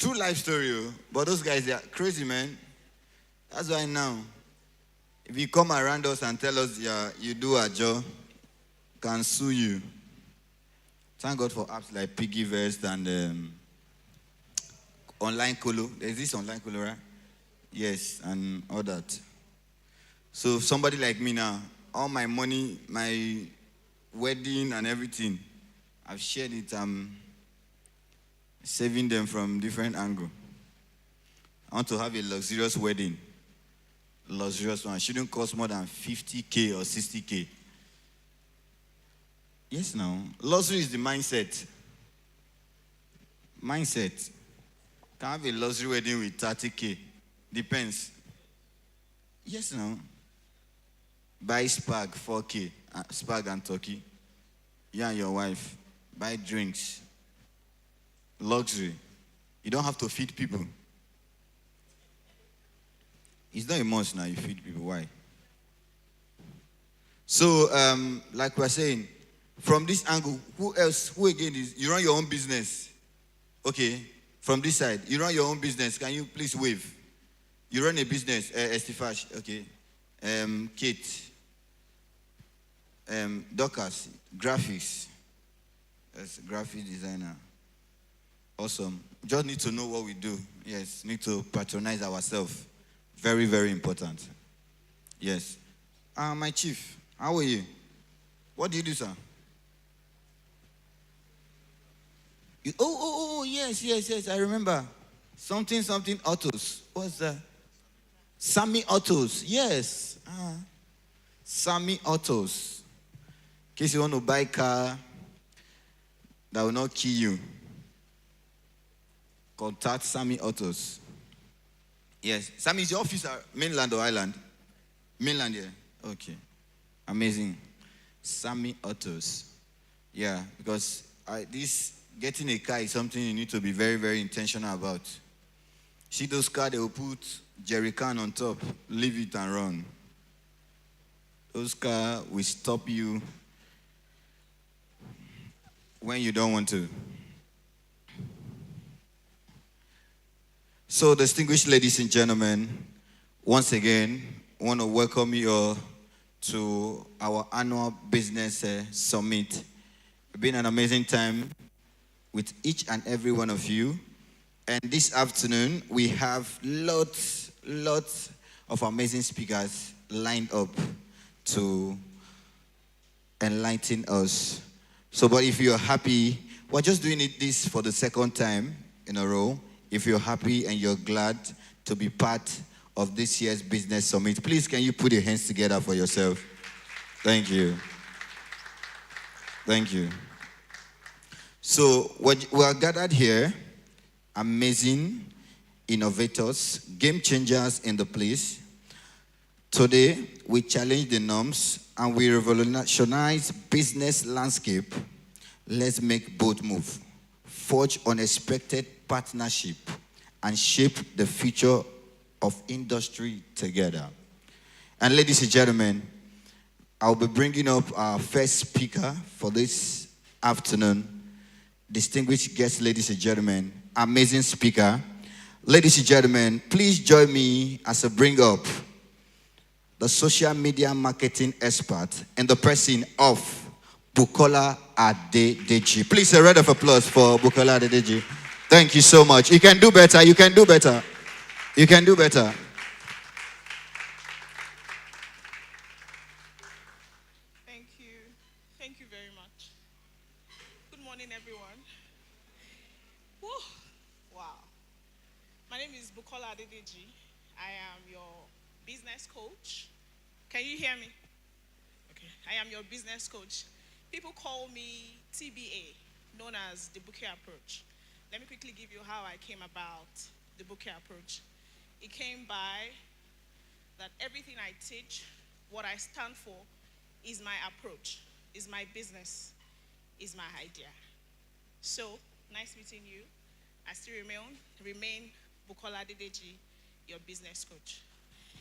True life story, oh. But those guys, they are crazy, man. That's why now, if you come around us and tell us you do a job, can sue you. Thank God for apps like Piggyverse and online colo. There's this online colo, right? Yes, and all that. So somebody like me now, all my money, my wedding and everything, I've shared it. I'm saving them from different angle. I want to have a luxurious wedding. Luxurious one. It shouldn't cost more than 50K or 60K. Yes, now. Luxury is the mindset. Mindset. Can have a luxury wedding with 30K. Depends. Yes, now. Buy spag, 4K. Spag and turkey. You and your wife. Buy drinks. Luxury. You don't have to feed people. It's not a must now, you feed people. Why? So, like we're saying, from this angle, who again is, you run your own business. Okay, from this side, you run your own business. Can you please wave? You run a business, Estifash, okay. Kate, Dorcas, graphics. That's graphic designer. Awesome. Just need to know what we do. Yes, need to patronize ourselves. Very, very important. Yes. My chief, how are you? What do you do, sir? Yes, I remember. Something autos. What's that? Sammy Autos. Yes. Sammy Autos. In case you want to buy a car that will not kill you, contact Sammy Autos. Yes. Sammy, is your office mainland or island? Mainland, yeah. Okay. Amazing. Sammy Autos. Yeah, because this getting a car is something you need to be very, very intentional about. See those cars, they will put jerry can on top, leave it and run. Those cars will stop you when you don't want to. So, distinguished ladies and gentlemen, once again, I want to welcome you all to our annual business summit. It's been an amazing time with each and every one of you. And this afternoon, we have lots of amazing speakers lined up to enlighten us. So, but if you're happy, we're just doing this for the second time in a row. If you're happy and you're glad to be part of this year's business summit, please can you put your hands together for yourself? Thank you. Thank you. So we are gathered here, amazing innovators, game changers in the place. Today, we challenge the norms and we revolutionize business landscape. Let's make bold move, forge unexpected partnership, and shape the future of industry together. And ladies and gentlemen, I'll be bringing up our first speaker for this afternoon. Distinguished guests, ladies and gentlemen, amazing speaker. Ladies and gentlemen, please join me as I bring up the social media marketing expert and the person of Bukola Adedeji. Please a round of applause for Bukola Adedeji. Thank you so much. You can do better. You can do better. You can do better. Thank you. Thank you very much. Good morning, everyone. Woo. Wow. My name is Bukola Adedeji. I am your business coach. Can you hear me? Okay. I am your business coach. People call me TBA, known as the bouquet approach. Let me quickly give you how I came about the bouquet approach. It came by that everything I teach, what I stand for, is my approach, is my business, is my idea. So, nice meeting you. I still remain Bukola Adedeji, your business coach.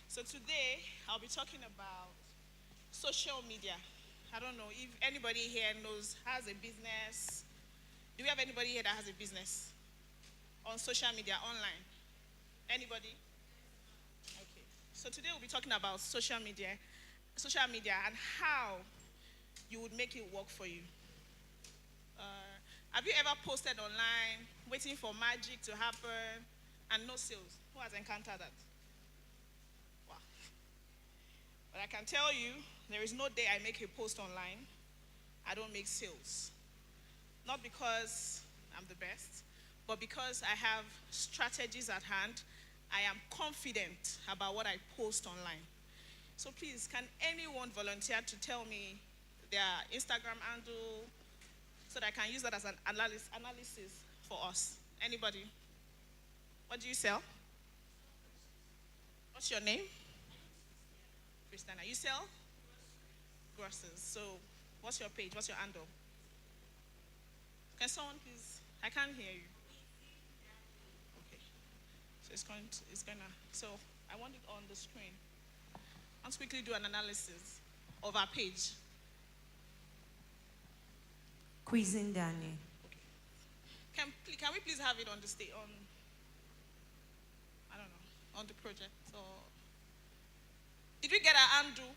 So today, I'll be talking about social media. I don't know if anybody here has a business. Do we have anybody here that has a business? on social media, online? Anybody? Okay. So today we'll be talking about social media and how you would make it work for you. Uh, have you ever posted online, waiting for magic to happen, and no sales? Who has encountered that? Wow. But I can tell you, there is no day I make a post online, I don't make sales. Not because I'm the best, but because I have strategies at hand. I am confident about what I post online. So please, can anyone volunteer to tell me their Instagram handle so that I can use that as an analysis for us? Anybody? What do you sell? What's your name? Christina. You sell? Groceries. So what's your page? What's your handle? Can someone please? I can't hear you. Okay. So so I want it on the screen. Let's quickly do an analysis of our page. Cuisine Danny. Okay. Can we please have it on the stage, I don't know, on the project? Or did we get our handle?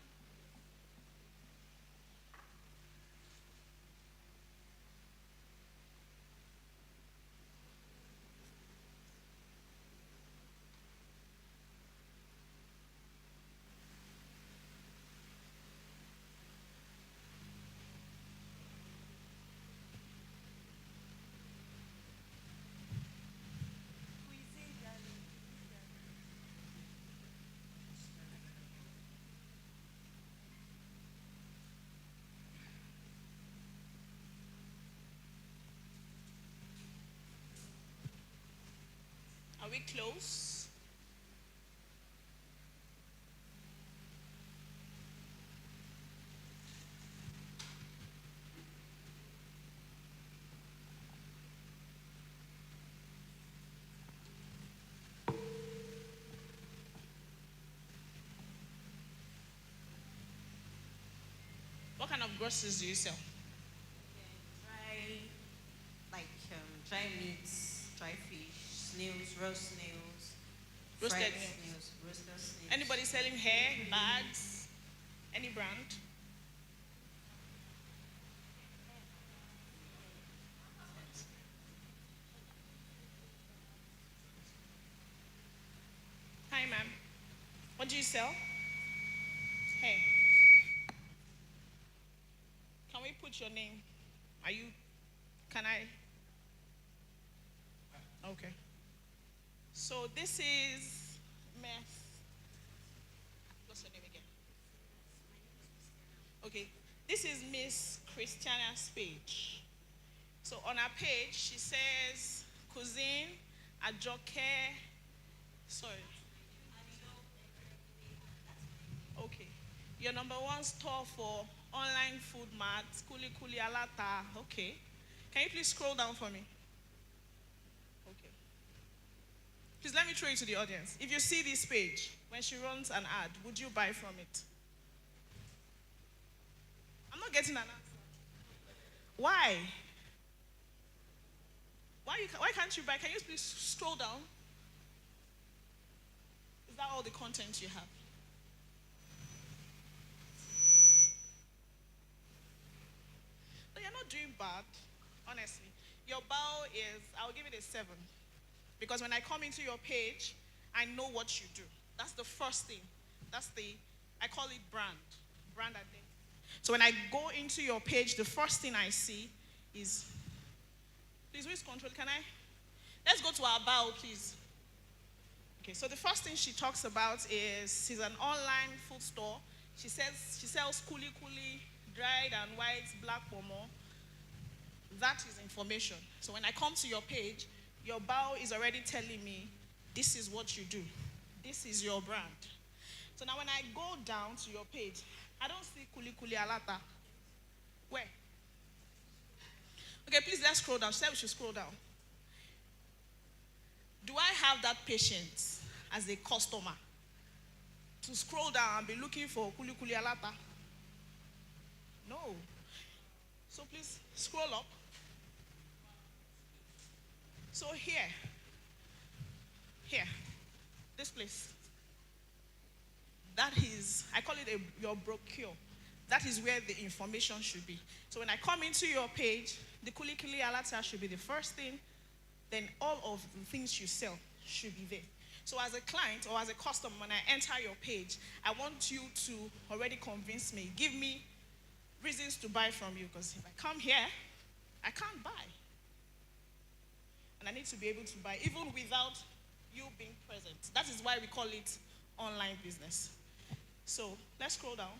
Are we close? What kind of groceries do you sell? Dry meats, dry fish, snails, roast snails, Roasted fried snails. roasted snails. Anybody selling hair, bags, any brand? Hi, ma'am. What do you sell? Hair. Can we put your name? Can I? Okay. So this is Meth. What's your name again? Okay. This is Miss Christiana's page. So on her page, she says, Cuisine, Ajoke, sorry. Okay. Your number one store for online food marts, Kuli Kuli Alata. Okay. Can you please scroll down for me? Okay. Please let me throw it to the audience. If you see this page, when she runs an ad, would you buy from it? I'm not getting an answer. Why? Why can't you buy? Can you please scroll down? Is that all the content you have? No, you're not doing bad, honestly. Your bow is, I'll give it a 7. Because when I come into your page, I know what you do. That's the first thing. I call it brand identity. So when I go into your page, the first thing I see is, please, who is control? Let's go to our bow, please. Okay, so the first thing she talks about is she's an online food store. She sells kuli kuli, dried and white, black pomo. That is information. So when I come to your page, your bio is already telling me this is what you do. This is your brand. So now when I go down to your page, I don't see kuli kuli alata. Where? Okay, please let's scroll down. She said we should scroll down. Do I have that patience as a customer to scroll down and be looking for kuli kuli alata? No. So please scroll up. So here, place. That is, I call it your brochure. That is where the information should be. So when I come into your page, the kulikuli alata should be the first thing. Then all of the things you sell should be there. So as a client or as a customer, when I enter your page, I want you to already convince me. Give me reasons to buy from you. Because if I come here, I can't buy. And I need to be able to buy even without you being present. That is why we call it online business. So let's scroll down.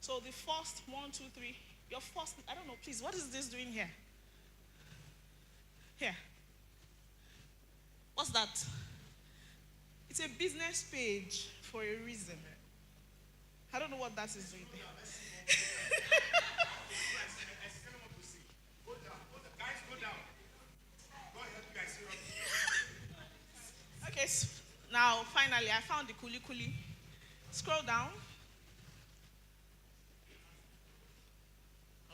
So the first 1, 2, 3, your first, I don't know, please, what is this doing here? Here. What's that? It's a business page for a reason. I don't know what that is doing there. Okay, so now finally I found the kuli kuli. Scroll down.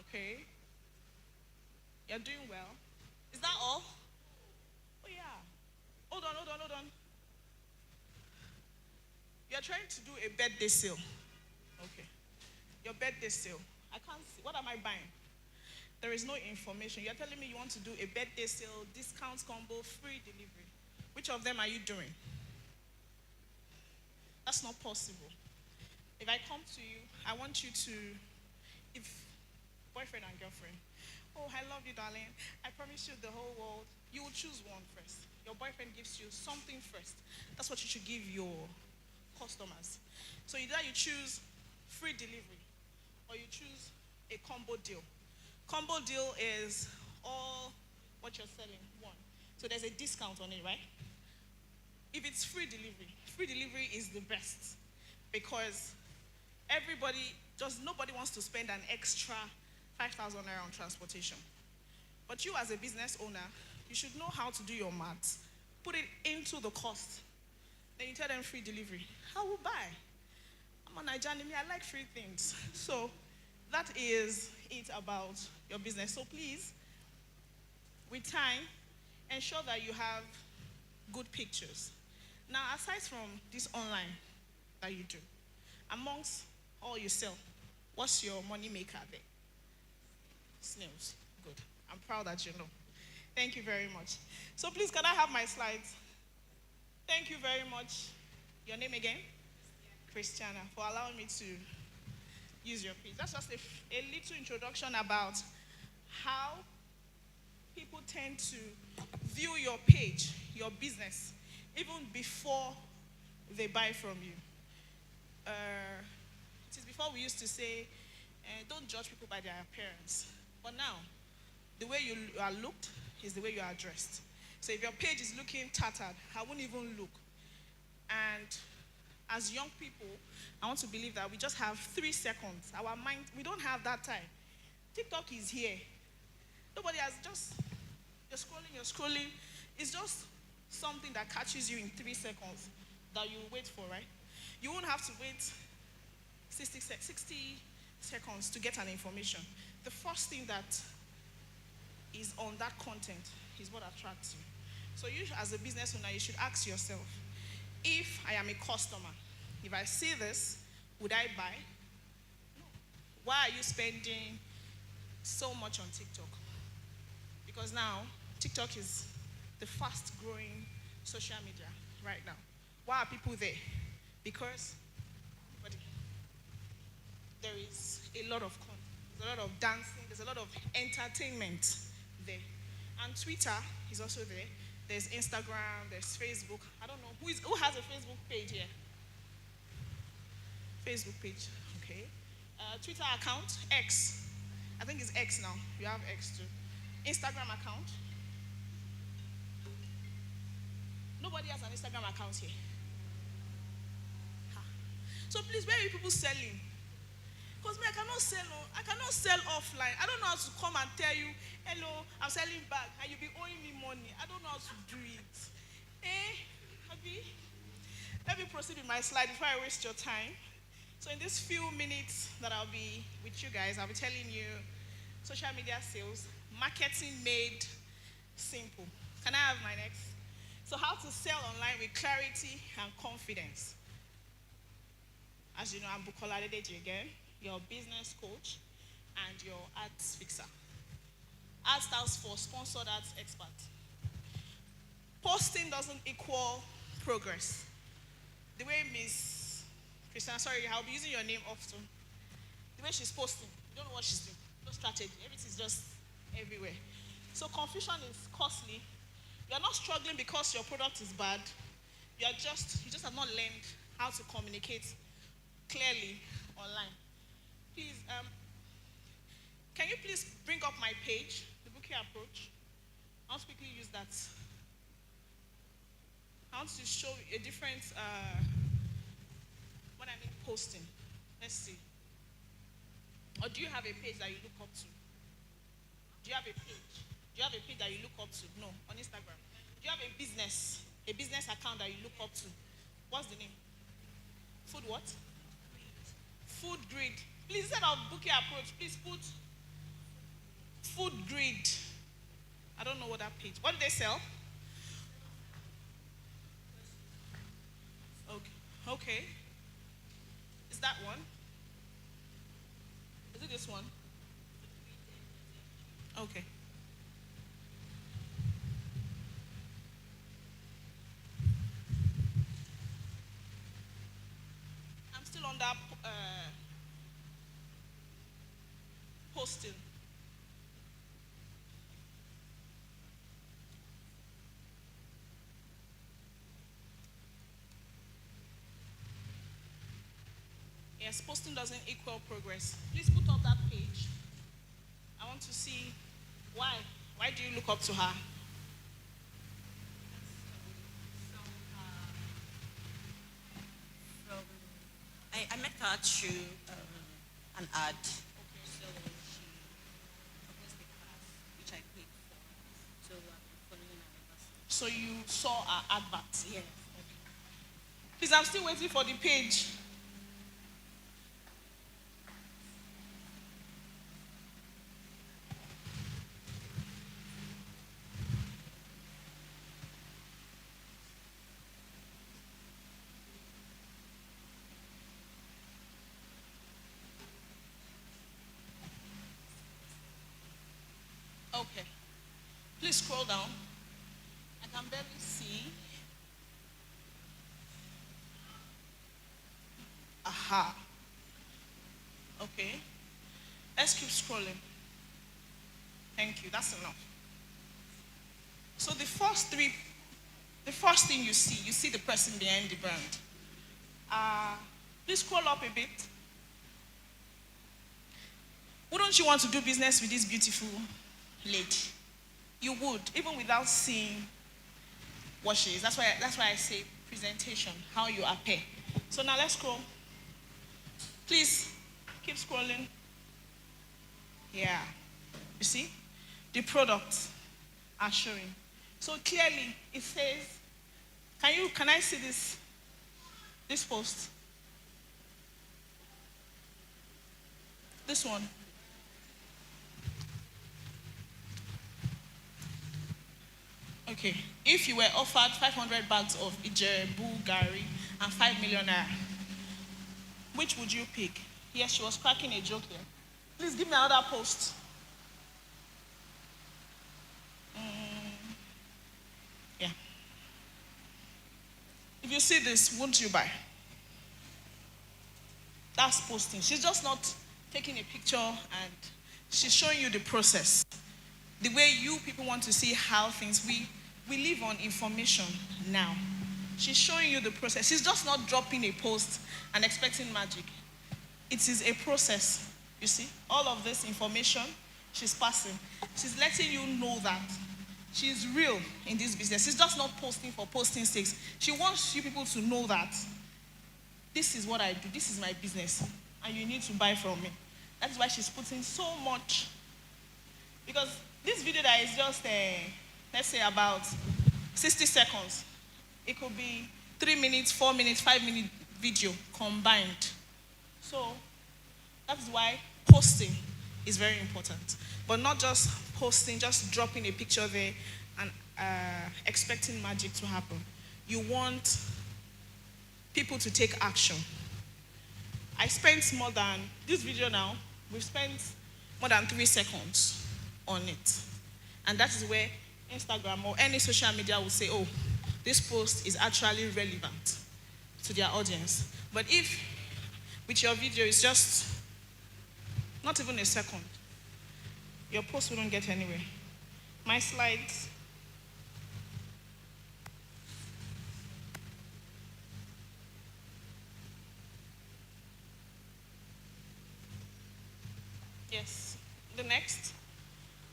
Okay. You're doing well. Is that all? Oh yeah. Hold on. You're trying to do a birthday sale. Okay. Your birthday sale. I can't see. What am I buying? There is no information. You're telling me you want to do a birthday sale, discount combo, free delivery. Which of them are you doing? That's not possible. If I come to you, I want you to, if boyfriend and girlfriend, oh, I love you, darling. I promise you the whole world. You will choose one first. Your boyfriend gives you something first. That's what you should give your customers. So either you choose free delivery or you choose a combo deal. Combo deal is all what you're selling, one. So there's a discount on it, right? If it's free delivery is the best because nobody wants to spend an extra 5,000 naira on transportation. But you as a business owner, you should know how to do your maths. Put it into the cost. Then you tell them free delivery. I will buy. I'm a Nigerian, I like free things. So that is it about your business. So please, with time, ensure that you have good pictures. Now, aside from this online that you do, amongst all you sell, what's your money maker there? Snails. Good. I'm proud that you know. Thank you very much. So please, can I have my slides? Thank you very much. Your name again? Christiana, for allowing me to use your page. That's just a little introduction about how people tend to view your page, your business, even before they buy from you. It is before we used to say, don't judge people by their appearance. But now, the way you are looked is the way you are dressed. So if your page is looking tattered, I won't even look. And as young people, I want to believe that we just have 3 seconds. Our mind, we don't have that time. TikTok is here. Nobody has you're scrolling. It's just something that catches you in 3 seconds that you wait for, right? You won't have to wait 60 seconds to get an information. The first thing that is on that content is what attracts you. So you, as a business owner, you should ask yourself, if I am a customer, if I see this, would I buy? No. Why are you spending so much on TikTok? Because now, TikTok is the fast-growing social media right now. Why are people there? Because there is a lot of content, there's a lot of dancing, there's a lot of entertainment there. And Twitter is also there. There's Instagram, there's Facebook. I don't know, who has a Facebook page here? Facebook page, okay. Twitter account, X. I think it's X now. You have X too. Instagram account. Nobody has an Instagram account here. So please, where are you people selling? Because me, I cannot sell offline. I don't know how to come and tell you, hello, I'm selling bag, and you'll be owing me money. I don't know how to do it. Abi? Let me proceed with my slide before I waste your time. So in these few minutes that I'll be with you guys, I'll be telling you social media sales, marketing made simple. Can I have my next? So how to sell online with clarity and confidence. As you know, I'm Bukola Adedeji again, your business coach and your ads fixer. Ad stands for sponsored ads expert. Posting doesn't equal progress. The way Miss Christian, sorry, I'll be using your name often. The way she's posting, you don't know what she's doing. No strategy. Everything's just everywhere. So confusion is costly. You're not struggling because your product is bad. You just have not learned how to communicate clearly online. Please, can you please bring up my page, the bouquet approach? I'll quickly use that. I want to show a different, what I mean posting. Let's see. Or do you have a page that you look up to? Do you have a page? Do you have a page that you look up to? No, on Instagram. Do you have a business account that you look up to? What's the name? Food what? Food grid. Please, instead of bouquet approach, please put food grid. I don't know what that page. What do they sell? Okay. Is that one? Is it this one? Okay. I'm still on that posting. Yes, posting doesn't equal progress. Please put up that page. I want to see why. Why do you look up to her? I met her through an ad. Okay. So she proposed the class, which I paid for. So I've been following her ever since. So you saw our advert? Yes. Okay. Please, I'm still waiting for the page. Okay. Please scroll down. I can barely see. Aha. Okay. Let's keep scrolling. Thank you. That's enough. So the first thing you see the person behind the brand. Please scroll up a bit. Wouldn't you want to do business with this beautiful lady? You would, even without seeing what she is. That's why I say presentation, how you appear. So now let's scroll. Please keep scrolling. Yeah. You see? The products are showing. So clearly it says, can I see this post? This one. Okay, if you were offered 500 bags of Ijebu Gari and 5 million naira, which would you pick? Yes, she was cracking a joke here. Please give me another post. Yeah. If you see this, won't you buy? That's posting. She's just not taking a picture and she's showing you the process. The way you people want to see how things, we live on information now. She's showing you the process. She's just not dropping a post and expecting magic. It is a process, you see. All of this information she's passing. She's letting you know that she's real in this business. She's just not posting for posting sake. She wants you people to know that this is what I do. This is my business. And you need to buy from me. That's why she's putting so much. Because this video that is just, let's say about 60 seconds. It could be 3 minutes, 4 minutes, 5-minute video combined. So that's why posting is very important. But not just posting, just dropping a picture there and expecting magic to happen. You want people to take action. I spent more than, this video now, we've spent more than 3 seconds on it. And that is where Instagram or any social media will say, oh, this post is actually relevant to their audience. But if with your video it's just not even a second, your post wouldn't get anywhere. My slides. Yes. The next,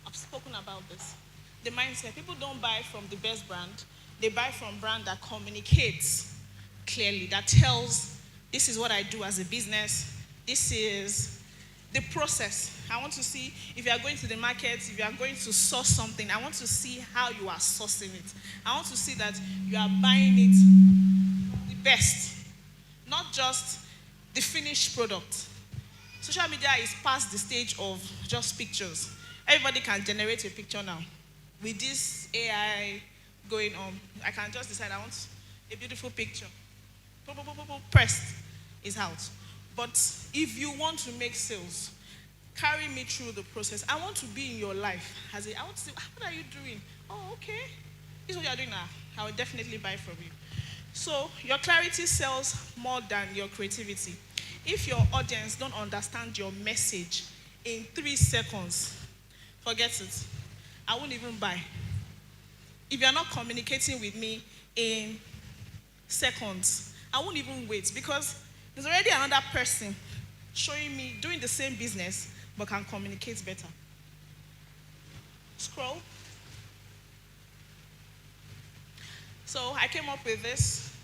I've spoken about this. The mindset. People don't buy from the best brand. They buy from brand that communicates clearly, that tells, this is what I do as a business. This is the process. I want to see if you are going to the market, if you are going to source something, I want to see how you are sourcing it. I want to see that you are buying it the best, not just the finished product. Social media is past the stage of just pictures. Everybody can generate a picture now. With this AI going on, I can just decide I want a beautiful picture. Pressed is out. But if you want to make sales, carry me through the process. I want to be in your life. I want to say, what are you doing? Oh, okay. This is what you're doing now. I will definitely buy from you. So your clarity sells more than your creativity. If your audience don't understand your message in 3 seconds, forget it. I won't even buy. If you're not communicating with me in seconds, I won't even wait, because there's already another person showing me doing the same business but can communicate better. Scroll. So I came up with this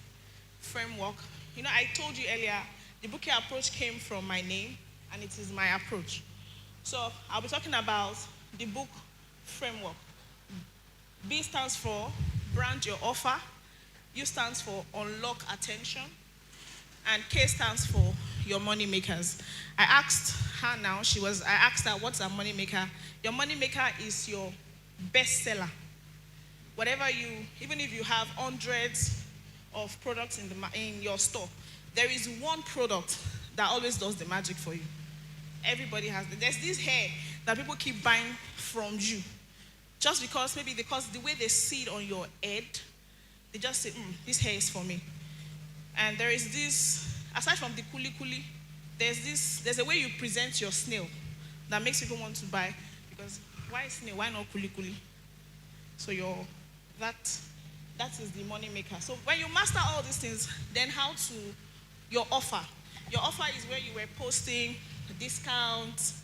framework. You know, I told you earlier, the bouquet approach came from my name, and it is my approach. So I'll be talking about the book framework. B stands for brand your offer. U stands for unlock attention. And K stands for your money makers. I asked her now, I asked her, what's a money maker? Your money maker is your bestseller. Whatever even if you have hundreds of products in your store, there is one product that always does the magic for you. Everybody has it. There's this hair that people keep buying from you. Just because the way they see it on your head, they just say, this hair is for me. And there is this, aside from the kuli, there's a way you present your snail that makes people want to buy. Because why snail? Why not kuli? So that is the money maker. So when you master all these things, then your offer. Your offer is where you were posting discounts,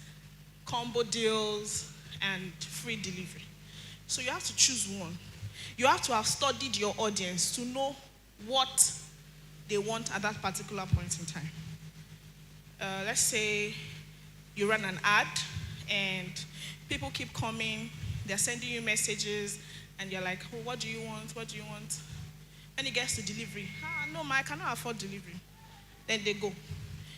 combo deals, and free delivery. So you have to choose one. You have to have studied your audience to know what they want at that particular point in time. Let's say you run an ad and people keep coming, they're sending you messages, and you're like, oh, what do you want? What do you want? When it gets to delivery, no, I cannot afford delivery. Then they go.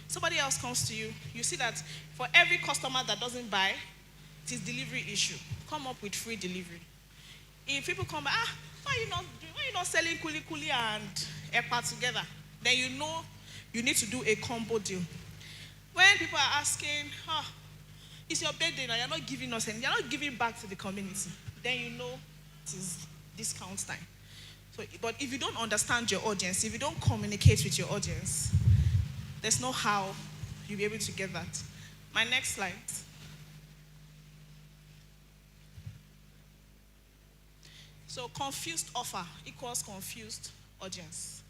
Somebody else comes to you. You see that for every customer that doesn't buy, it is delivery issue. Come up with free delivery. If people come, why are you not selling kuli and epa together? Then you know you need to do a combo deal. When people are asking, it's your birthday now, you're not giving us anything, you're not giving back to the community, then you know it is discount time. So, but if you don't understand your audience, if you don't communicate with your audience, there's no how you'll be able to get that. My next slide. So confused offer equals confused audience.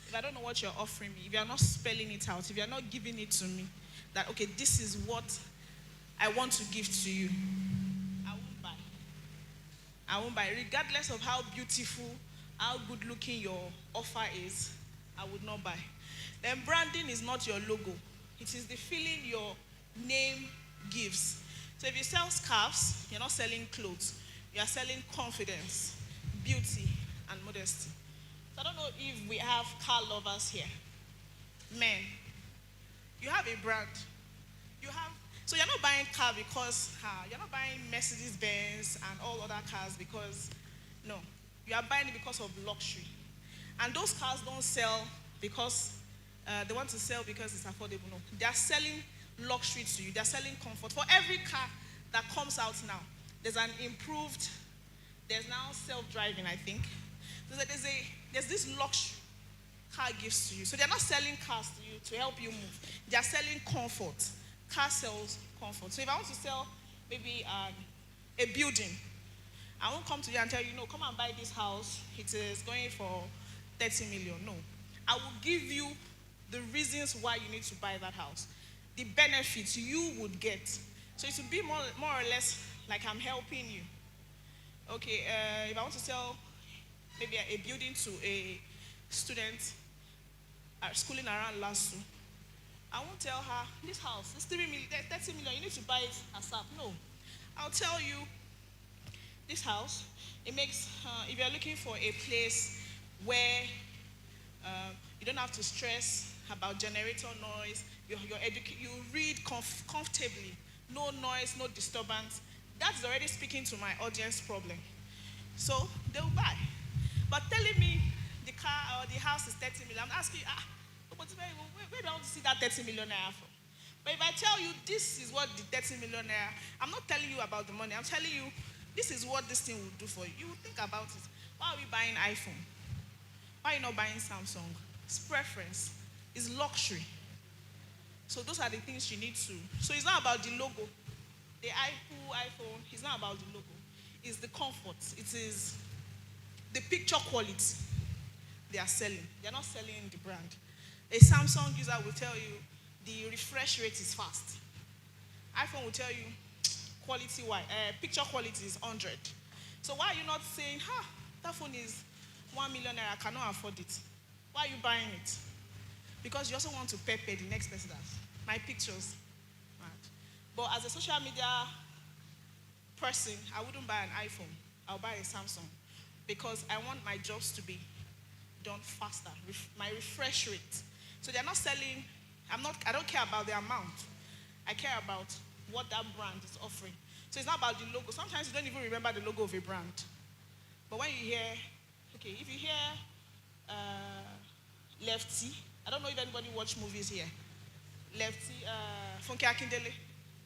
If I don't know what you're offering me, if you're not spelling it out, if you're not giving it to me, that, okay, this is what I want to give to you, I won't buy. I won't buy. Regardless of how beautiful, how good looking your offer is, I would not buy. Then branding is not your logo. It is the feeling your name gives. So if you sell scarves, you're not selling clothes. You are selling confidence, beauty, and modesty. So I don't know if we have car lovers here. Men, you have a brand. So you're not buying car because, you're not buying Mercedes-Benz and all other cars because, no. You are buying it because of luxury. And those cars don't sell because they want to sell because it's affordable. No, they are selling luxury to you. They are selling comfort. For every car that comes out now, there's an improved. There's now self-driving, I think. There's this luxury car gives to you. So they're not selling cars to you to help you move. They are selling comfort. Car sells comfort. So if I want to sell maybe a building, I won't come to you and tell you, no, come and buy this house. It is going for 30 million. No. I will give you the reasons why you need to buy that house. The benefits you would get. So it will be more or less like I'm helping you. Okay, if I want to sell maybe a building to a student schooling around Lasso, I won't tell her, this house, this 30 million, you need to buy it ASAP. No. I'll tell you, this house, it makes, if you're looking for a place where you don't have to stress about generator noise, you read comfortably, no noise, no disturbance, that's already speaking to my audience problem. So they'll buy. But telling me the car or the house is 30 million, I'm asking, where do I want to see that 30 million naira from? But if I tell you this is what the 30 million naira, I'm not telling you about the money, I'm telling you this is what this thing will do for you. You will think about it. Why are we buying iPhone? Why are you not buying Samsung? It's preference. It's luxury. So those are the things you need to. So it's not about the logo. The iPhone, it's not about the logo. It's the comfort. It is the picture quality they are selling. They're not selling the brand. A Samsung user will tell you the refresh rate is fast. iPhone will tell you picture quality is 100. So why are you not saying, that phone is 1 million naira, I cannot afford it? Why are you buying it? Because you also want to pepper the next person that my pictures. Right. But as a social media person, I wouldn't buy an iPhone. I'll buy a Samsung because I want my jobs to be done faster. My refresh rate. So they're not selling. I don't care about the amount. I care about what that brand is offering. So it's not about the logo. Sometimes you don't even remember the logo of a brand. But when you hear, if you hear Lefty, I don't know if anybody watch movies here. Lefty, Funke Akindele.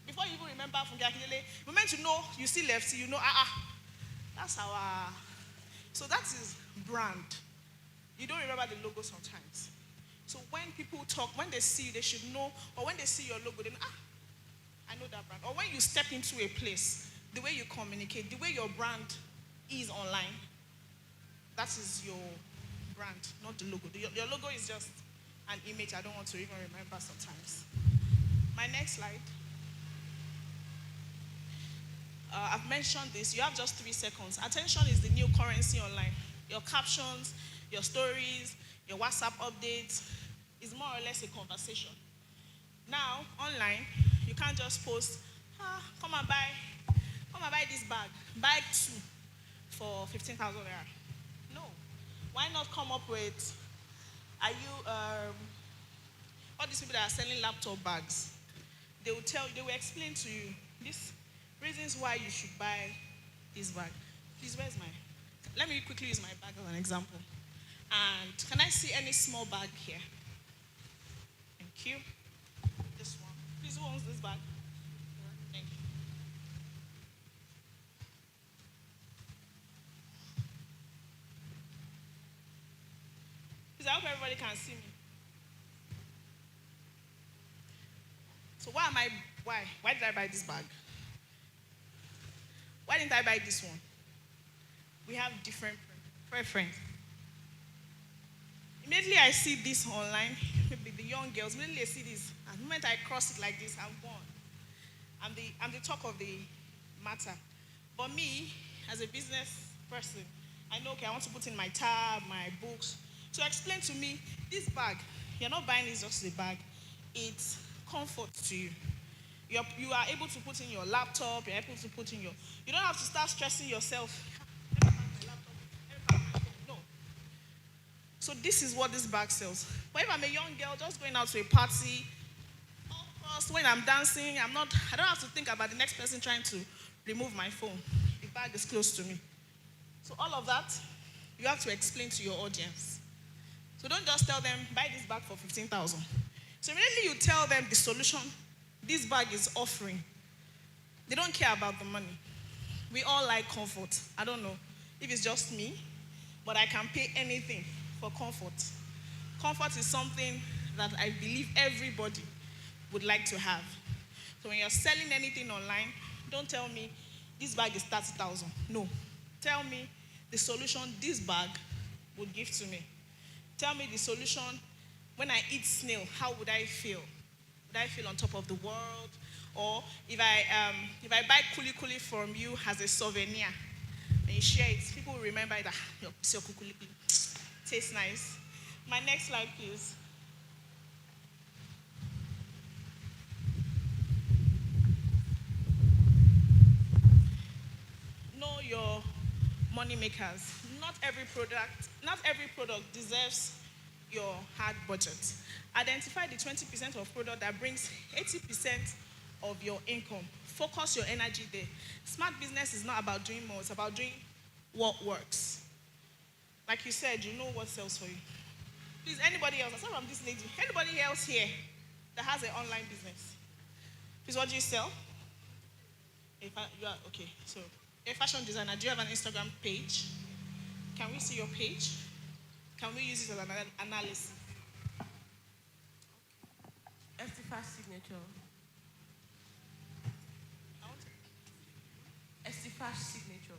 Before you even remember Funke Akindele, the moment you know, you see Lefty, you know, that's our. So that is brand. You don't remember the logo sometimes. So when people talk, when they see you, they should know, or when they see your logo, they know, I know that brand. Or when you step into a place, the way you communicate, the way your brand is online, that is your brand, not the logo. Your logo is just an image I don't want to even remember sometimes. My next slide. I've mentioned this. You have just 3 seconds. Attention is the new currency online. Your captions, your stories, your WhatsApp updates is more or less a conversation. Now, online, you can't just post, come and buy this bag. Buy 2 for 15,000 naira. No. Why not come up with, all these people that are selling laptop bags, they will explain to you these reasons why you should buy this bag. Please, let me quickly use my bag as an example. And can I see any small bag here? Thank you. This one. Please, who owns this bag? Thank you. Please, I hope everybody can see me. So why did I buy this bag? Why didn't I buy this one? We have different preference. Immediately I see this online, maybe the young girls, immediately I see this. And the moment I cross it like this, I'm gone. I'm the talk of the matter. But me, as a business person, I know, I want to put in my tab, my books. So explain to me, this bag, you're not buying it just a bag. It's comfort to you. You are able to put in your laptop, you're able to put in you don't have to start stressing yourself. No. So this is what this bag sells. But if I'm a young girl just going out to a party, of course, when I'm dancing, I don't have to think about the next person trying to remove my phone. The bag is close to me. So all of that You have to explain to your audience. So don't just tell them, buy this bag for 15,000. So immediately you tell them the solution this bag is offering. They don't care about the money. We all like comfort. I don't know if it's just me, but I can pay anything for comfort. Comfort is something that I believe everybody would like to have. So when you're selling anything online, don't tell me this bag is 30,000. No. Tell me the solution this bag would give to me. Tell me the solution when I eat snail, how would I feel? Would I feel on top of the world? Or if I buy kuli kuli from you as a souvenir and you share it, people will remember that your kuli kuli tastes nice. My next slide, please. Know your money makers. Not every product deserves your hard budget. Identify the 20% of product that brings 80% of your income. Focus your energy there. Smart business is not about doing more, it's about doing what works. Like you said, you know what sells for you. Please, anybody else, aside from this lady, anybody else here that has an online business? Please, what do you sell? You are okay. So, a fashion designer, do you have an Instagram page? Can we see your page? Can we use it as an analysis? Estifa's signature. Estifa's signature.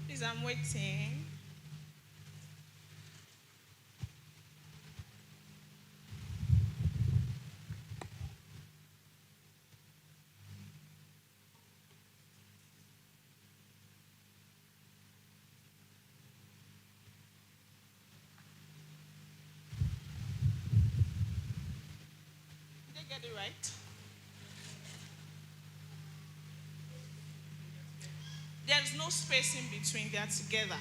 Please, I'm waiting. Did they get it right? There's no space in between, they're together.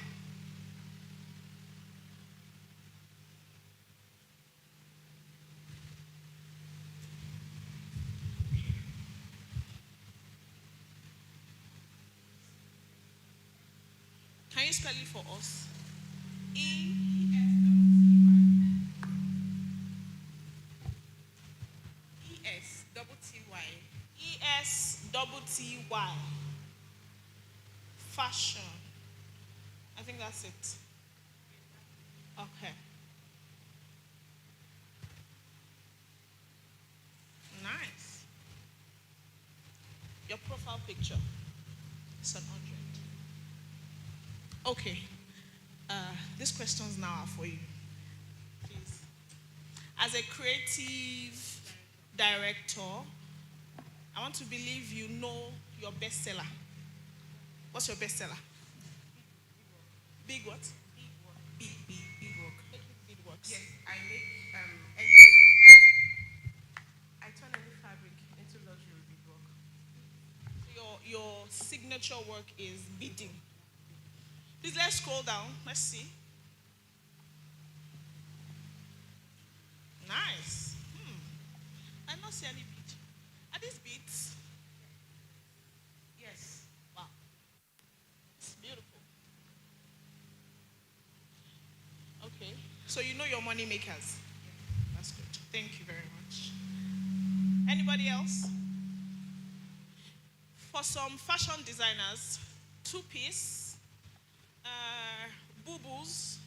Can you spell it for us? E-S-double-T-Y. ESTTY. Fashion. I think that's it. Okay. Nice. Your profile picture is 100. Okay. These questions now are for you. Please. As a creative director, I want to believe you know your bestseller. What's your bestseller? Big what? Big work. Big works. Yes, I make I turn any fabric into luxury big work. Your signature work is beading. Please let's scroll down. Let's see. Nice. I don't see any bead. Are these beads? Yes. Wow. It's beautiful. Okay. So you know your money makers. That's good. Thank you very much. Anybody else? For some fashion designers, two-piece, boo-boos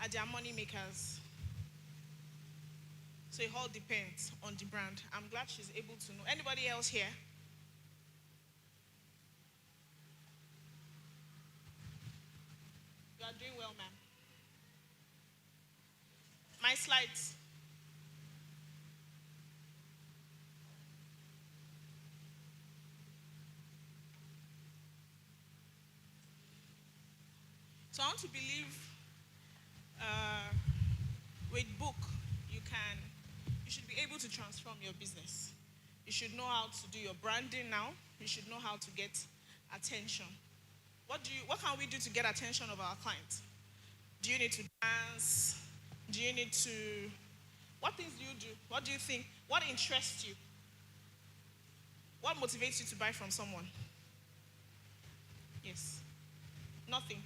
are their money makers. So it all depends on the brand. I'm glad she's able to know. Anybody else here? You are doing well, ma'am. My slides. So I want to believe with book you should be able to transform your business. You should know how to do your branding now. You should know how to get attention. What can we do to get attention of our clients? Do you need to dance? Do you need to, what things do you do? What do you think? What interests you? What motivates you to buy from someone? Yes. Nothing.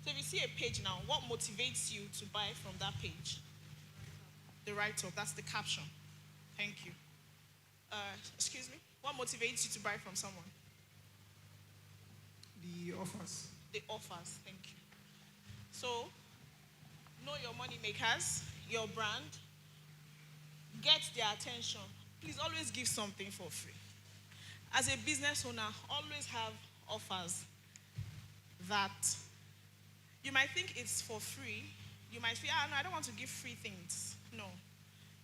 So if you see a page now, what motivates you to buy from that page? The write-up, that's the caption. Thank you. Excuse me? What motivates you to buy from someone? The offers. The offers, thank you. So, know your money makers, your brand, get their attention. Please always give something for free. As a business owner, always have offers that you might think it's for free. You might feel, no, I don't want to give free things. No.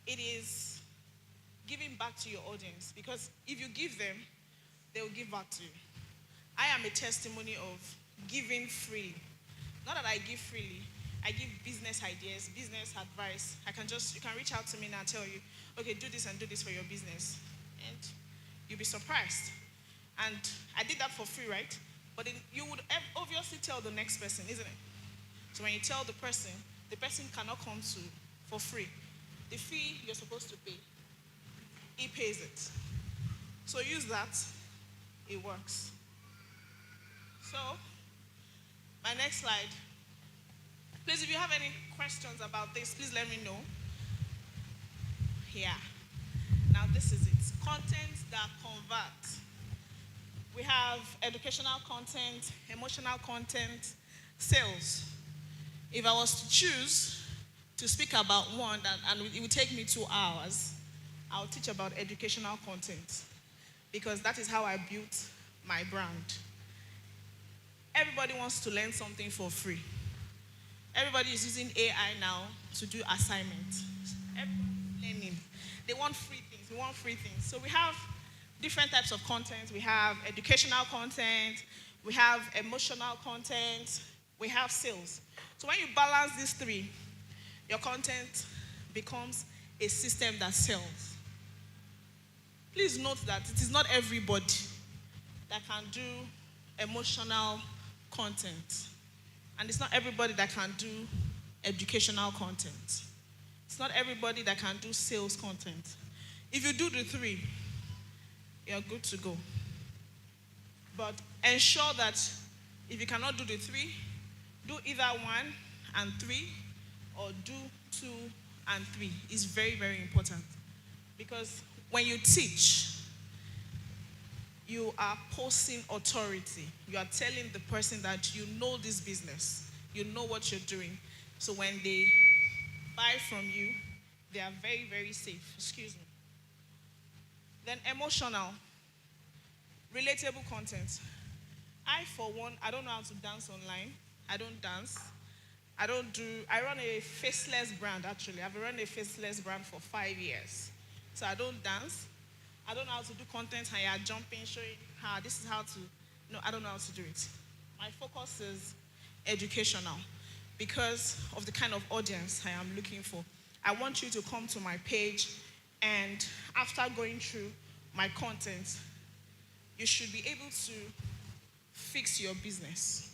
It is giving back to your audience, because if you give them, they will give back to you. I am a testimony of giving freely. Not that I give freely, I give business ideas, business advice. You can reach out to me and I'll tell you, okay, do this and do this for your business. And you'll be surprised. And I did that for free, right? But you would obviously tell the next person, isn't it? So when you tell the person cannot come to for free. The fee you're supposed to pay, he pays it. So use that, it works. So, my next slide. Please, if you have any questions about this, please let me know. Yeah. Now this is it. Content that converts. We have educational content, emotional content, sales. If I was to choose to speak about one, and it would take me 2 hours, I'll teach about educational content, because that is how I built my brand. Everybody wants to learn something for free. Everybody is using AI now to do assignments. Everybody's learning. They want free things. We want free things. So we have different types of content. We have educational content. We have emotional content. We have sales. So when you balance these three, your content becomes a system that sells. Please note that it is not everybody that can do emotional content. And it's not everybody that can do educational content. It's not everybody that can do sales content. If you do the three, you're good to go. But ensure that if you cannot do the three, do either 1 and 3, or do 2 and 3. It's very, very important. Because when you teach, you are posting authority. You are telling the person that you know this business. You know what you're doing. So when they buy from you, they are very, very safe. Excuse me. Then emotional, relatable content. I, for one, I don't know how to dance online. I don't dance. I run a faceless brand, actually. I've run a faceless brand for 5 years. So I don't dance. I don't know how to do content, and you're jumping, showing how this is how to. No, I don't know how to do it. My focus is educational because of the kind of audience I am looking for. I want you to come to my page, and after going through my content, you should be able to fix your business,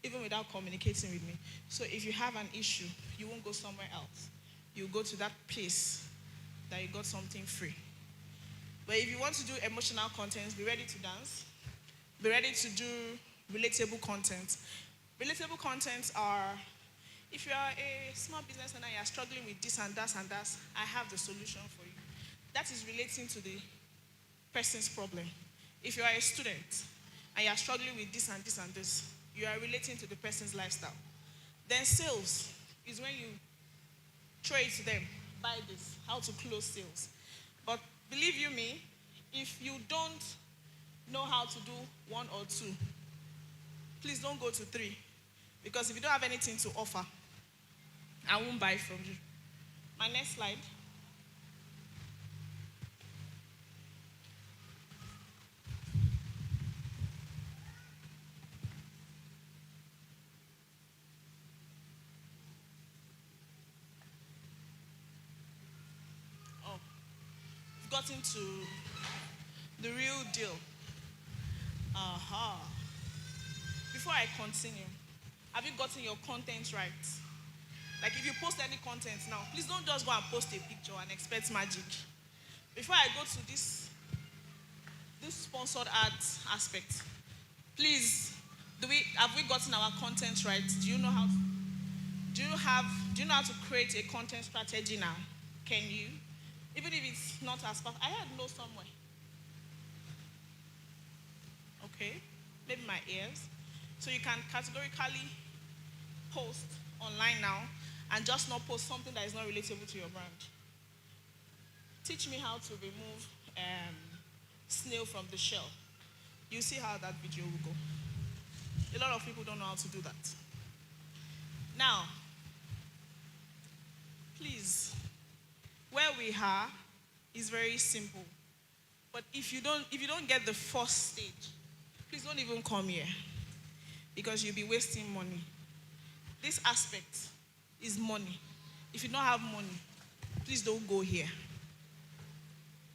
even without communicating with me. So if you have an issue, you won't go somewhere else. You go to that place that you got something free. But if you want to do emotional content, be ready to dance. Be ready to do relatable content. Relatable contents are, if you are a small business owner, you are struggling with this and that and that, I have the solution for you. That is relating to the person's problem. If you are a student and you are struggling with this and this and this, you are relating to the person's lifestyle. Then sales is when you throw it to them, buy this, how to close sales. But believe you me, if you don't know how to do 1 or 2, please don't go to 3. Because if you don't have anything to offer, I won't buy from you. My next slide. We've gotten to the real deal. Aha. before I continue, have you gotten your content right? Like if you post any content now, please don't just go and post a picture and expect magic. Before I go to this sponsored ads aspect, please, have we gotten our content right? Do you know how to create a content strategy now? Can you? Even if it's not as fast. I had no somewhere. Okay, maybe my ears. So you can categorically post online now and just not post something that is not relatable to your brand. Teach me how to remove snail from the shell. You see how that video will go. A lot of people don't know how to do that. Now, please, where we are is very simple. But if you don't get the first stage, please don't even come here because you'll be wasting money. This aspect is money. If you don't have money, please don't go here.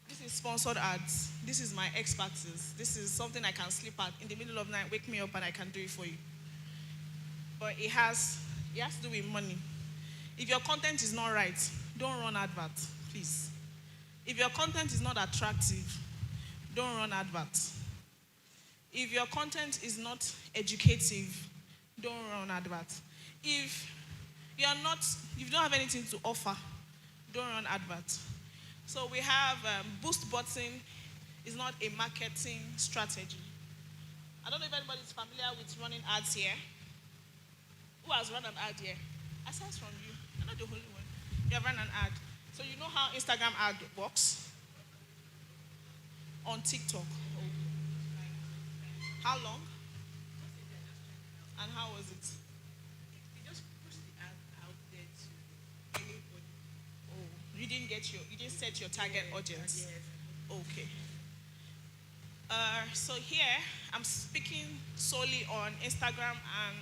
This is sponsored ads. This is my expertise. This is something I can sleep at in the middle of the night, wake me up and I can do it for you. But it has to do with money. If your content is not right, don't run adverts, please. If your content is not attractive, don't run adverts. If your content is not educative, don't run adverts. If you don't have anything to offer, don't run adverts. So we have boost button is not a marketing strategy. I don't know if anybody is familiar with running ads here. Who has run an ad here? Aside from you, I'm not the only one. You have run an ad. So you know how Instagram ad works? On TikTok. How long? And how was it? We just push the ad out there to anybody. Oh, you didn't set your target audience. Yes. Okay. So here I'm speaking solely on Instagram and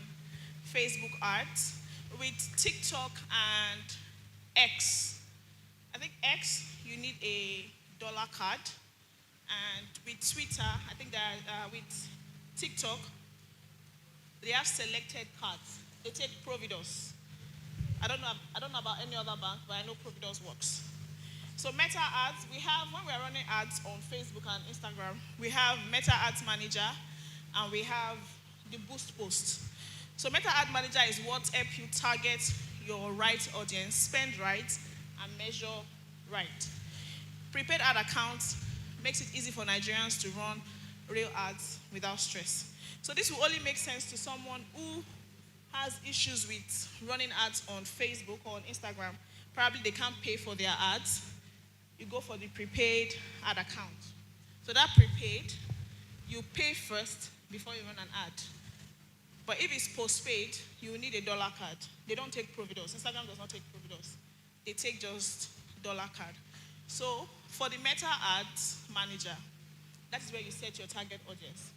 Facebook ads. With TikTok and X, I think X you need a dollar card, and with Twitter, I think that with TikTok they have selected cards. They take Providus. I don't know about any other bank, but I know Providus works. So Meta Ads, when we are running ads on Facebook and Instagram, we have Meta Ads Manager and we have the Boost Post. So Meta Ad Manager is what helps you target your right audience, spend right, and measure right. Prepaid ad accounts makes it easy for Nigerians to run real ads without stress. So this will only make sense to someone who has issues with running ads on Facebook or on Instagram. Probably they can't pay for their ads. You go for the prepaid ad account. So that prepaid, you pay first before you run an ad. But if it's postpaid, you will need a dollar card. They don't take Providus. Instagram does not take Providus. They take just dollar card. So for the Meta Ads Manager, that is where you set your target audience.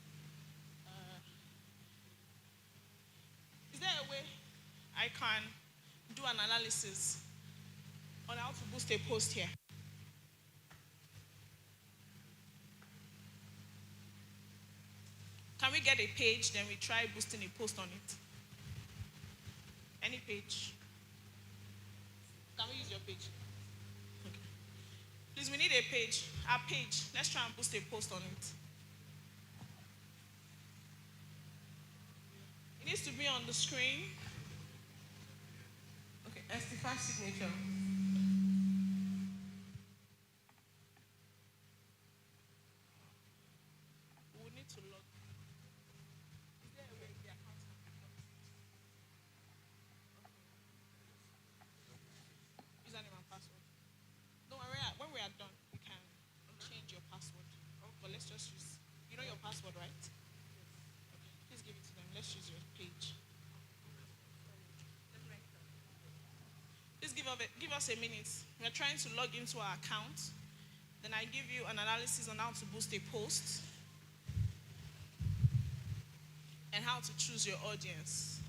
Is there a way I can do an analysis on how to boost a post here? Can we get a page, then we try boosting a post on it? Any page? Can we use your page? Okay. Please, we need a page. Our page. Let's try and boost a post on it. It needs to be on the screen. Okay, S5 signature. We will need to log. Is there a way the account can be logged? Username and password. Don't worry, when we are done, you can change your password. But let's just use, you know your password, right? Okay, please give it to them. Let's use your page. Please give us a minute. We're trying to log into our account. Then I give you an analysis on how to boost a post and how to choose your audience.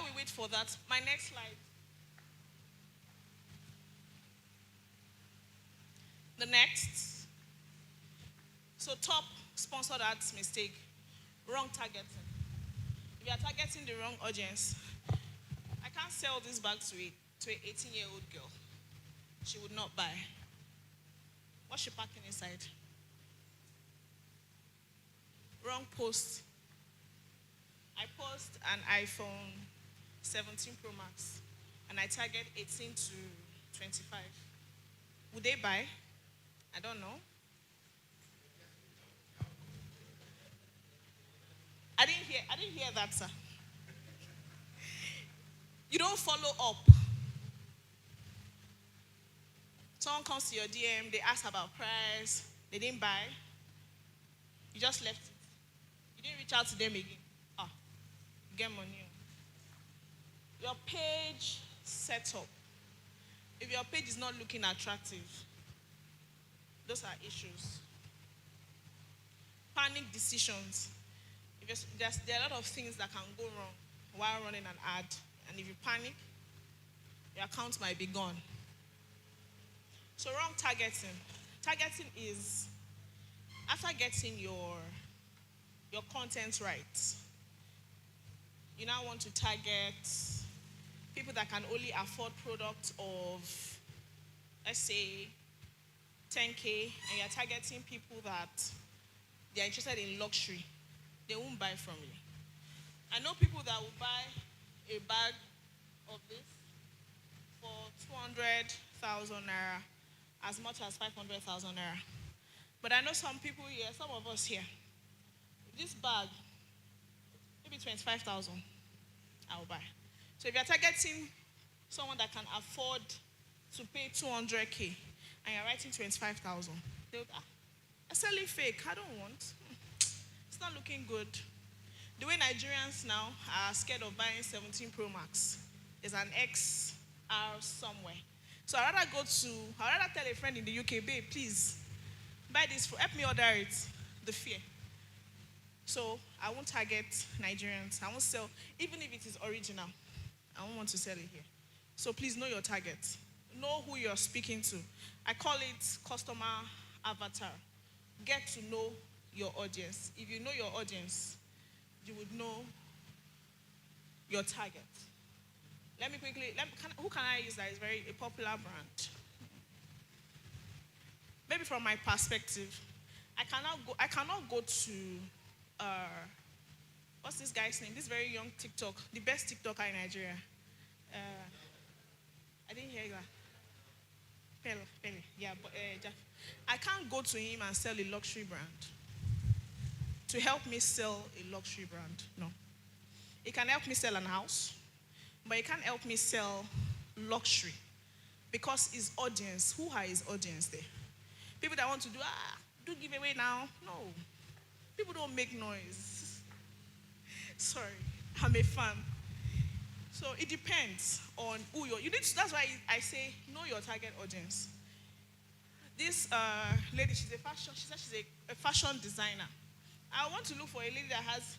while we wait for that, my next slide. The next. So top sponsored ads mistake, wrong targeting. If you are targeting the wrong audience, I can't sell this bag to an 18-year-old girl. She would not buy. What's she packing inside? Wrong post. I post an iPhone 17 Pro Max and I target 18 to 25. Would they buy? I don't know. I didn't hear that, sir. You don't follow up. Someone comes to your DM, they ask about price, they didn't buy. You just left it. You didn't reach out to them again. Get money. Your page setup. If your page is not looking attractive, those are issues. Panic decisions. There are a lot of things that can go wrong while running an ad. And if you panic, your account might be gone. So wrong targeting. Targeting is after getting your content right. You now want to target people that can only afford products of, let's say, 10K, and you're targeting people that they're interested in luxury. They won't buy from you. I know people that will buy a bag of this for 200,000 naira, as much as 500,000 naira. But I know some people here, some of us here, this bag, maybe 25,000, I'll buy. So if you're targeting someone that can afford to pay 200K and you're writing 25,000, they'll I'm selling fake, I don't want. It's not looking good. The way Nigerians now are scared of buying 17 Pro Max, there's an XR somewhere. So I'd rather tell a friend in the UK, babe, please, buy this, help me order it, the fear. So I won't target Nigerians. I won't sell, even if it is original. I won't want to sell it here. So please know your target. Know who you're speaking to. I call it customer avatar. Get to know your audience. If you know your audience, you would know your target. Who can I use that is a popular brand? Maybe from my perspective, I cannot go to what's this guy's name? This very young TikTok, the best TikToker in Nigeria. I didn't hear that. Pele. Yeah, but I can't go to him and sell a luxury brand. To help me sell a luxury brand, no. He can help me sell an house, but he can't help me sell luxury because his audience. Who are his audience there? People that want to do giveaway now. No. People don't make noise. Sorry, I'm a fan. So it depends on who you need to, that's why I say know your target audience. This lady, she said she's a fashion designer. I want to look for a lady that has,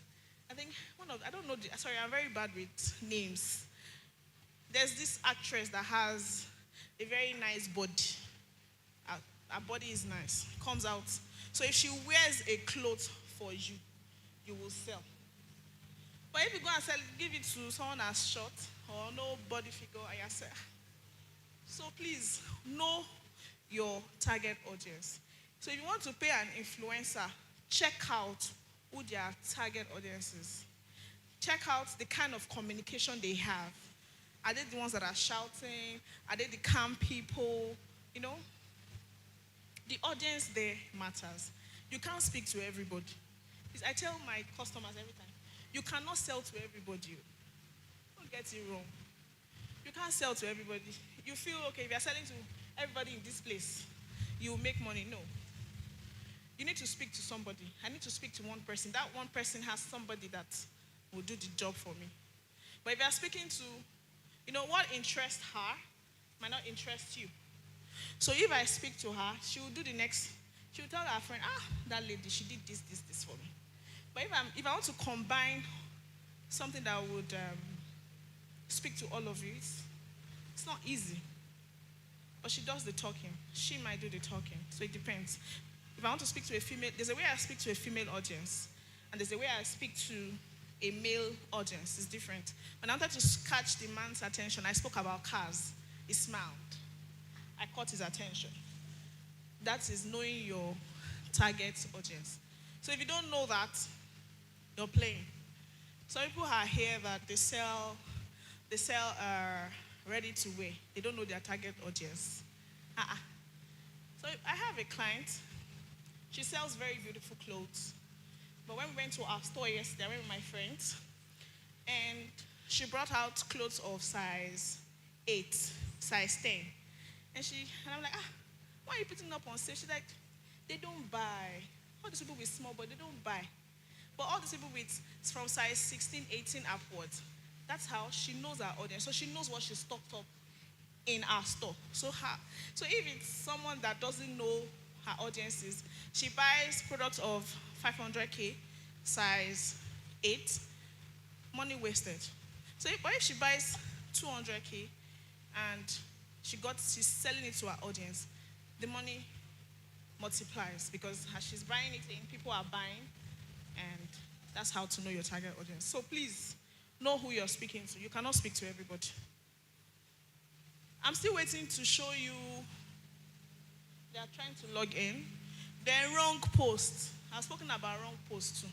I'm very bad with names. There's this actress that has a very nice body. Her body is nice, comes out. So if she wears a cloth for you, you will sell. But if you go and give it to someone that's short or no body figure, I say. So please know your target audience. So if you want to pay an influencer, check out who their target audience is. Check out the kind of communication they have. Are they the ones that are shouting? Are they the calm people? You know? The audience there matters. You can't speak to everybody. I tell my customers every time, you cannot sell to everybody. Don't get it wrong. You can't sell to everybody. You feel, okay, if you're selling to everybody in this place, you will make money. No. You need to speak to somebody. I need to speak to one person. That one person has somebody that will do the job for me. But if you're speaking to, what interests her might not interest you. So if I speak to her, she will tell her friend, that lady, she did this for me. But if I want to combine something that would speak to all of you. It's not easy. But she does the talking. She might do the talking. So it depends. If I want to speak to a female, there's a way I speak to a female audience. And there's a way I speak to a male audience. It's different. When I wanted to catch the man's attention, I spoke about cars. He smiled. I caught his attention. That is knowing your target audience. So if you don't know that, you're playing. Some people are here that they sell ready to wear. They don't know their target audience. So I have a client. She sells very beautiful clothes. But when we went to our store yesterday, I went with my friends, and she brought out clothes of size 8, size 10. And I'm like, why are you putting up on sale? She's like, they don't buy. All these people with small, but they don't buy. But all these people with from size 16, 18 upwards, that's how she knows her audience. So she knows what she stocked up in our store. So if it's someone that doesn't know her audiences, she buys products of 500K, size 8, money wasted. So if she buys 200K and she's selling it to her audience, the money multiplies because as she's buying it in, people are buying, and that's how to know your target audience. So please, know who you're speaking to. You cannot speak to everybody. I'm still waiting to show you. They are trying to log in. Then wrong post. I've spoken about wrong post too.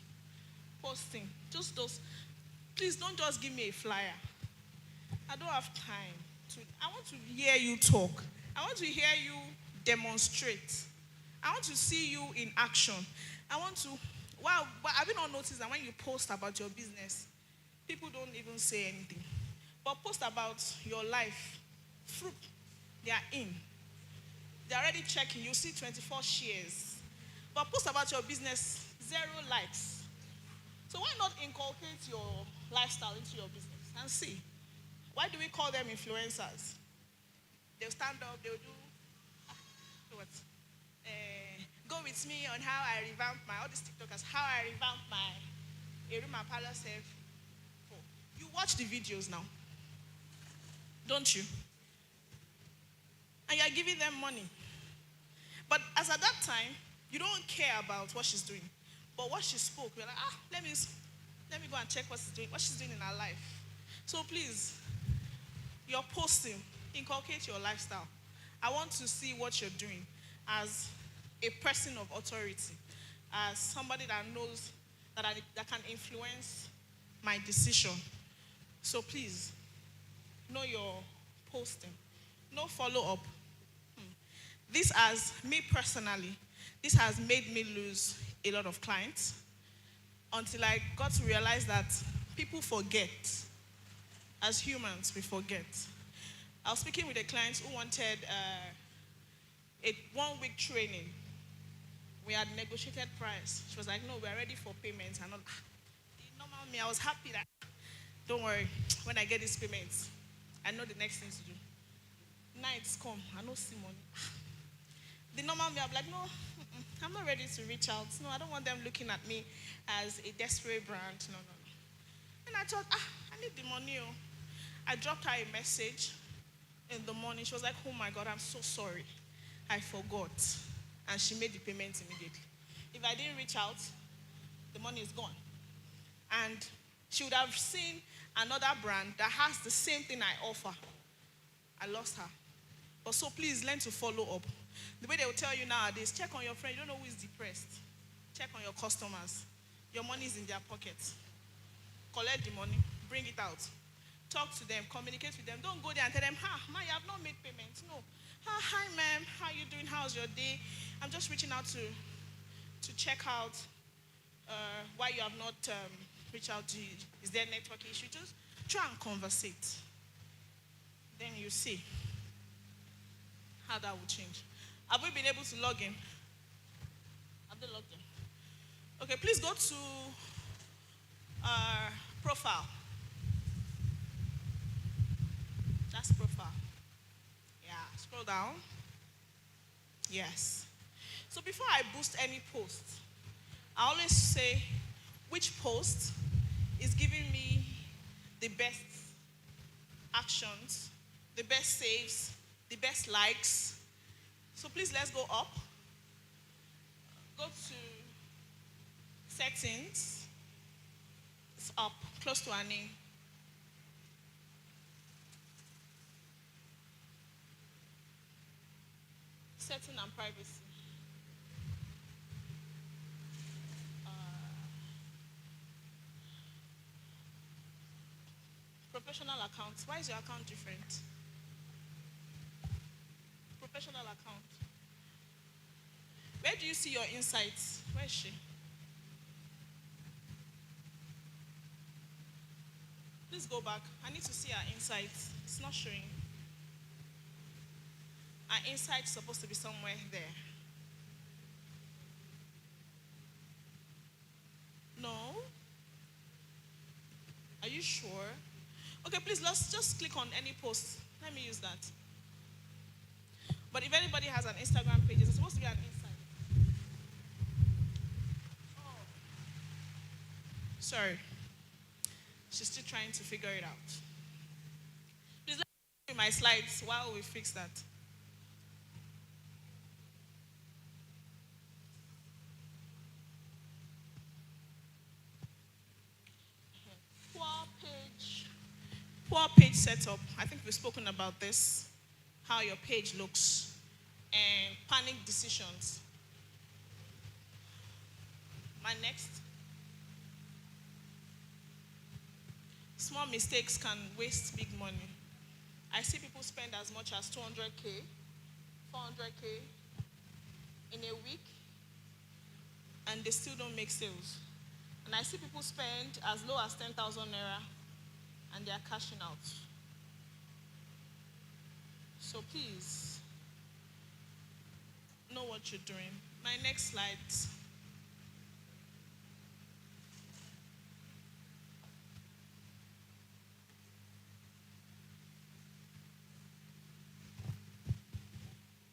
Posting. Just those. Please don't just give me a flyer. I don't have time. I want to hear you talk. I want to hear you demonstrate. I want to see you in action. But have you not noticed that when you post about your business, people don't even say anything? But post about your life. Fruit, they are in. They're already checking. You see 24 shares. But post about your business, 0 likes. So why not inculcate your lifestyle into your business and see? Why do we call them influencers? They'll stand up, they'll do what? Go with me on how I revamped all these TikTokers, how I revamped my Eruma Palace self. You watch the videos now, don't you? And you're giving them money. But as at that time, you don't care about what she's doing. But what she spoke, you're like, let me go and check what she's doing in her life. So please, you're posting, inculcate your lifestyle. I want to see what you're doing as a person of authority, as somebody that knows that can influence my decision. So please, know your posting. No follow-up. This has made me lose a lot of clients until I got to realize that people forget. As humans, we forget. I was speaking with a client who wanted a 1-week training. We had negotiated price. She was like, no, we're ready for payments. And the normal me, I was happy that, don't worry, when I get these payments, I know the next thing to do. Nights come, I don't see money. The normal me, I'm like, no, I'm not ready to reach out. No, I don't want them looking at me as a desperate brand. No. And I thought, I need the money. I dropped her a message in the morning. She was like, oh my God, I'm so sorry. I forgot. And she made the payment immediately. If I didn't reach out, the money is gone. And she would have seen another brand that has the same thing I offer. I lost her. But so please learn to follow up. The way they will tell you nowadays, check on your friend. You don't know who is depressed. Check on your customers. Your money is in their pockets. Collect the money, bring it out. Talk to them, communicate with them. Don't go there and tell them, ma, you have not made payments. No. Hi, ma'am. How are you doing? How's your day? I'm just reaching out to check out why you have not reached out to you. Is there a network issue? Just try and conversate. Then you see how that will change. Have we been able to log in? Have they logged in? Okay, please go to profile. That's profile. Yeah, scroll down. Yes. So before I boost any post, I always say which post is giving me the best actions, the best saves, the best likes. So please let's go up. Go to settings. It's up, close to our name. Setting and privacy. Professional accounts. Why is your account different? Professional account. Where do you see your insights? Where is she? Please go back. I need to see our insights. It's not showing. Our insight is supposed to be somewhere there. No? Are you sure? Okay, please, let's just click on any post. Let me use that. But if anybody has an Instagram page, it's supposed to be an insight. Oh. Sorry. She's still trying to figure it out. Please let me show you my slides while we fix that. Poor page setup. I think we've spoken about this. How your page looks. And panic decisions. My next. Small mistakes can waste big money. I see people spend as much as 200K, 400K in a week, and they still don't make sales. And I see people spend as low as 10,000 naira, and they are cashing out. So please, know what you're doing. My next slide.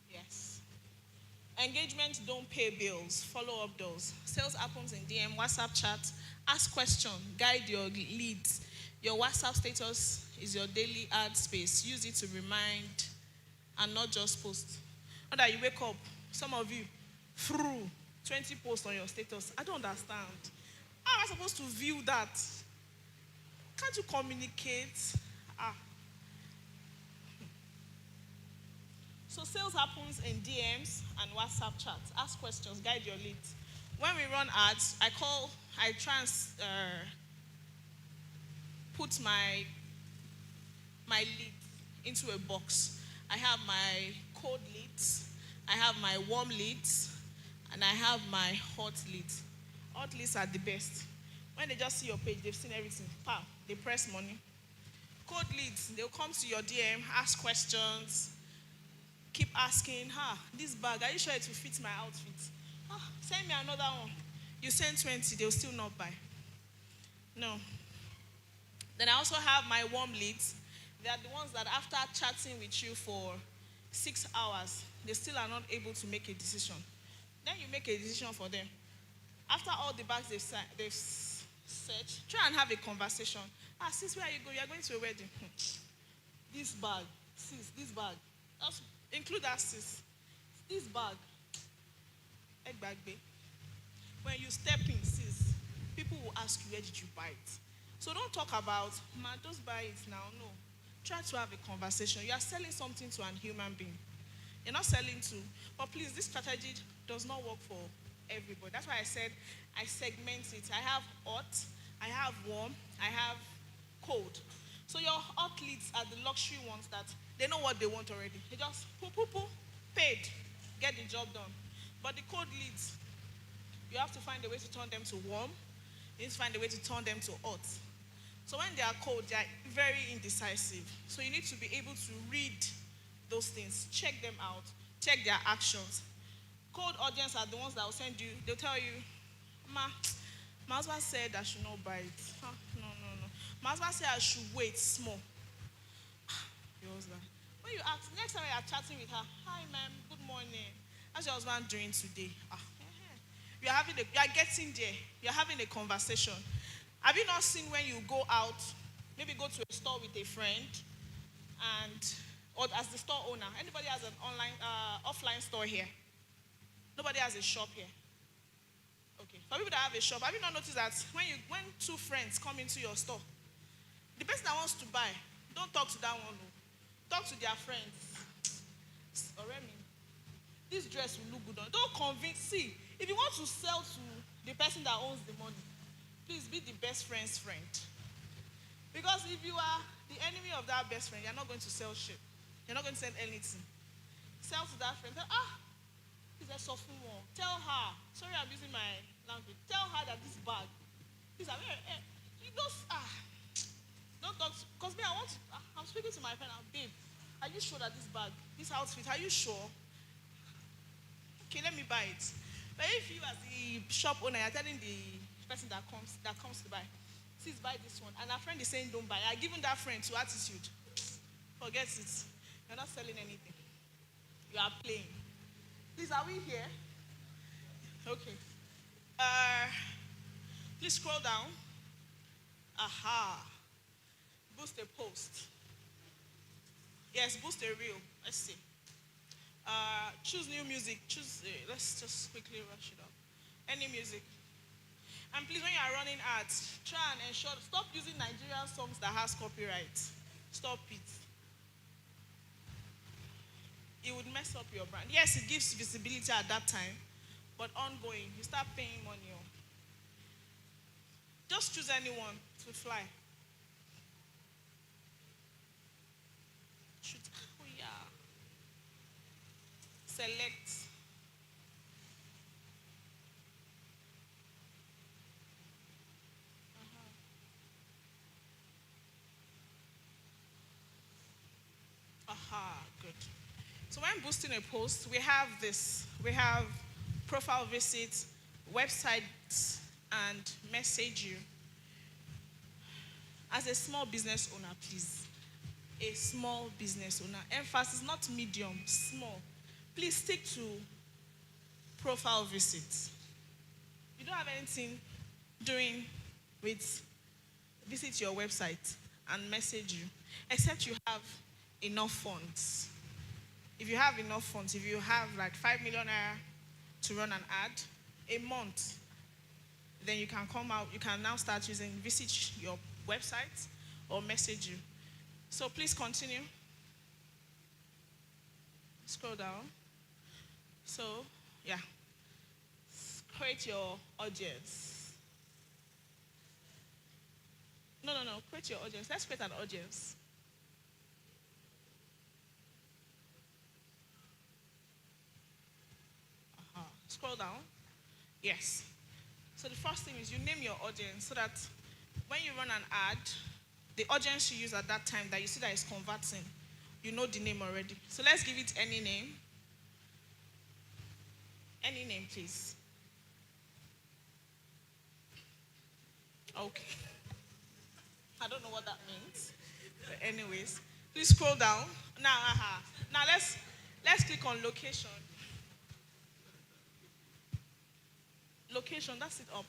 Yes. Engagement don't pay bills. Follow up those. Sales happens in DM, WhatsApp chat. Ask questions. Guide your leads. Your WhatsApp status is your daily ad space. Use it to remind and not just post. Not that you wake up, some of you, through 20 posts on your status. I don't understand. How am I supposed to view that? Can't you communicate? So sales happens in DMs and WhatsApp chats. Ask questions, guide your leads. When we run ads, I put my leads into a box. I have my cold leads, I have my warm leads, and I have my hot leads. Hot leads are the best. When they just see your page, they've seen everything. Pow, they press money. Cold leads, they'll come to your DM, ask questions, keep asking, this bag, are you sure it will fit my outfit? Send me another one. You send 20, they'll still not buy. No. Then I also have my warm leads. They are the ones that after chatting with you for 6 hours, they still are not able to make a decision. Then you make a decision for them. After all the bags they've searched, try and have a conversation. Sis, where are you going? You are going to a wedding. This bag, sis, this bag. Just include that, sis. This bag. Egg bag, babe. When you step in, sis, people will ask you, where did you buy it? So don't talk about, man, just buy it now. No. Try to have a conversation. You are selling something to a human being. You're not selling to, but please, this strategy does not work for everybody. That's why I said I segment it. I have hot, I have warm, I have cold. So your hot leads are the luxury ones that they know what they want already. They just paid, get the job done. But the cold leads, you have to find a way to turn them to warm. You need to find a way to turn them to hot. So when they are cold, they are very indecisive. So you need to be able to read those things, check them out, check their actions. Cold audience are the ones that will send you, they'll tell you, my husband said I should not buy it. No. My husband said I should wait small. Your husband. When you ask, next time you are chatting with her, hi ma'am, good morning. How's your husband doing today? You are getting there. You're having a conversation. Have you not seen when you go out, maybe go to a store with a friend, and or as the store owner, anybody has an online offline store here? Nobody has a shop here. Okay. For people that have a shop, have you not noticed that when two friends come into your store, the person that wants to buy, don't talk to that one. No. Talk to their friends. Already, this dress will look good on. Don't convince. See, if you want to sell to the person that owns the money, please be the best friend's friend. Because if you are the enemy of that best friend, you're not going to sell shit. You're not going to sell anything. Sell to that friend. Tell, this is a sophomore. Tell her. Sorry, I'm using my language. Tell her that this bag. This, you don't talk. Because me, I'm speaking to my friend. Babe, are you sure that this bag, this outfit, are you sure? Okay, let me buy it. But if you as the shop owner, you're telling the person that comes to buy, please buy this one. And our friend is saying don't buy. I've given that friend to attitude. Forget it. You're not selling anything. You are playing. Please, are we here? Okay. Please scroll down. Aha. Boost a post. Yes, boost a reel. Let's see. Choose new music. Let's just quickly rush it up. Any music. And please, when you are running ads, try and ensure, stop using Nigerian songs that has copyright. Stop it. It would mess up your brand. Yes, it gives visibility at that time, but ongoing, you start paying money. Just choose anyone to fly. Shoot. Oh yeah. Select. Aha, good. So when boosting a post, we have this. We have profile visits, websites, and message you. As a small business owner, please. A small business owner. Emphasis, not medium, small. Please stick to profile visits. You don't have anything doing with visit your website and message you, except you have enough funds. If you have enough funds, if you have like 5 million naira to run an ad a month, then you can come out, you can now start using visit your website or message you. So please continue. Scroll down. So, yeah. Create your audience. No. Create your audience. Let's create an audience. Scroll down. Yes. So the first thing is you name your audience so that when you run an ad, the audience you use at that time that you see that is converting, you know the name already. So let's give it any name. Any name, please. Okay. I don't know what that means. But anyways, please scroll down. Now let's click on location. Location, that's it up.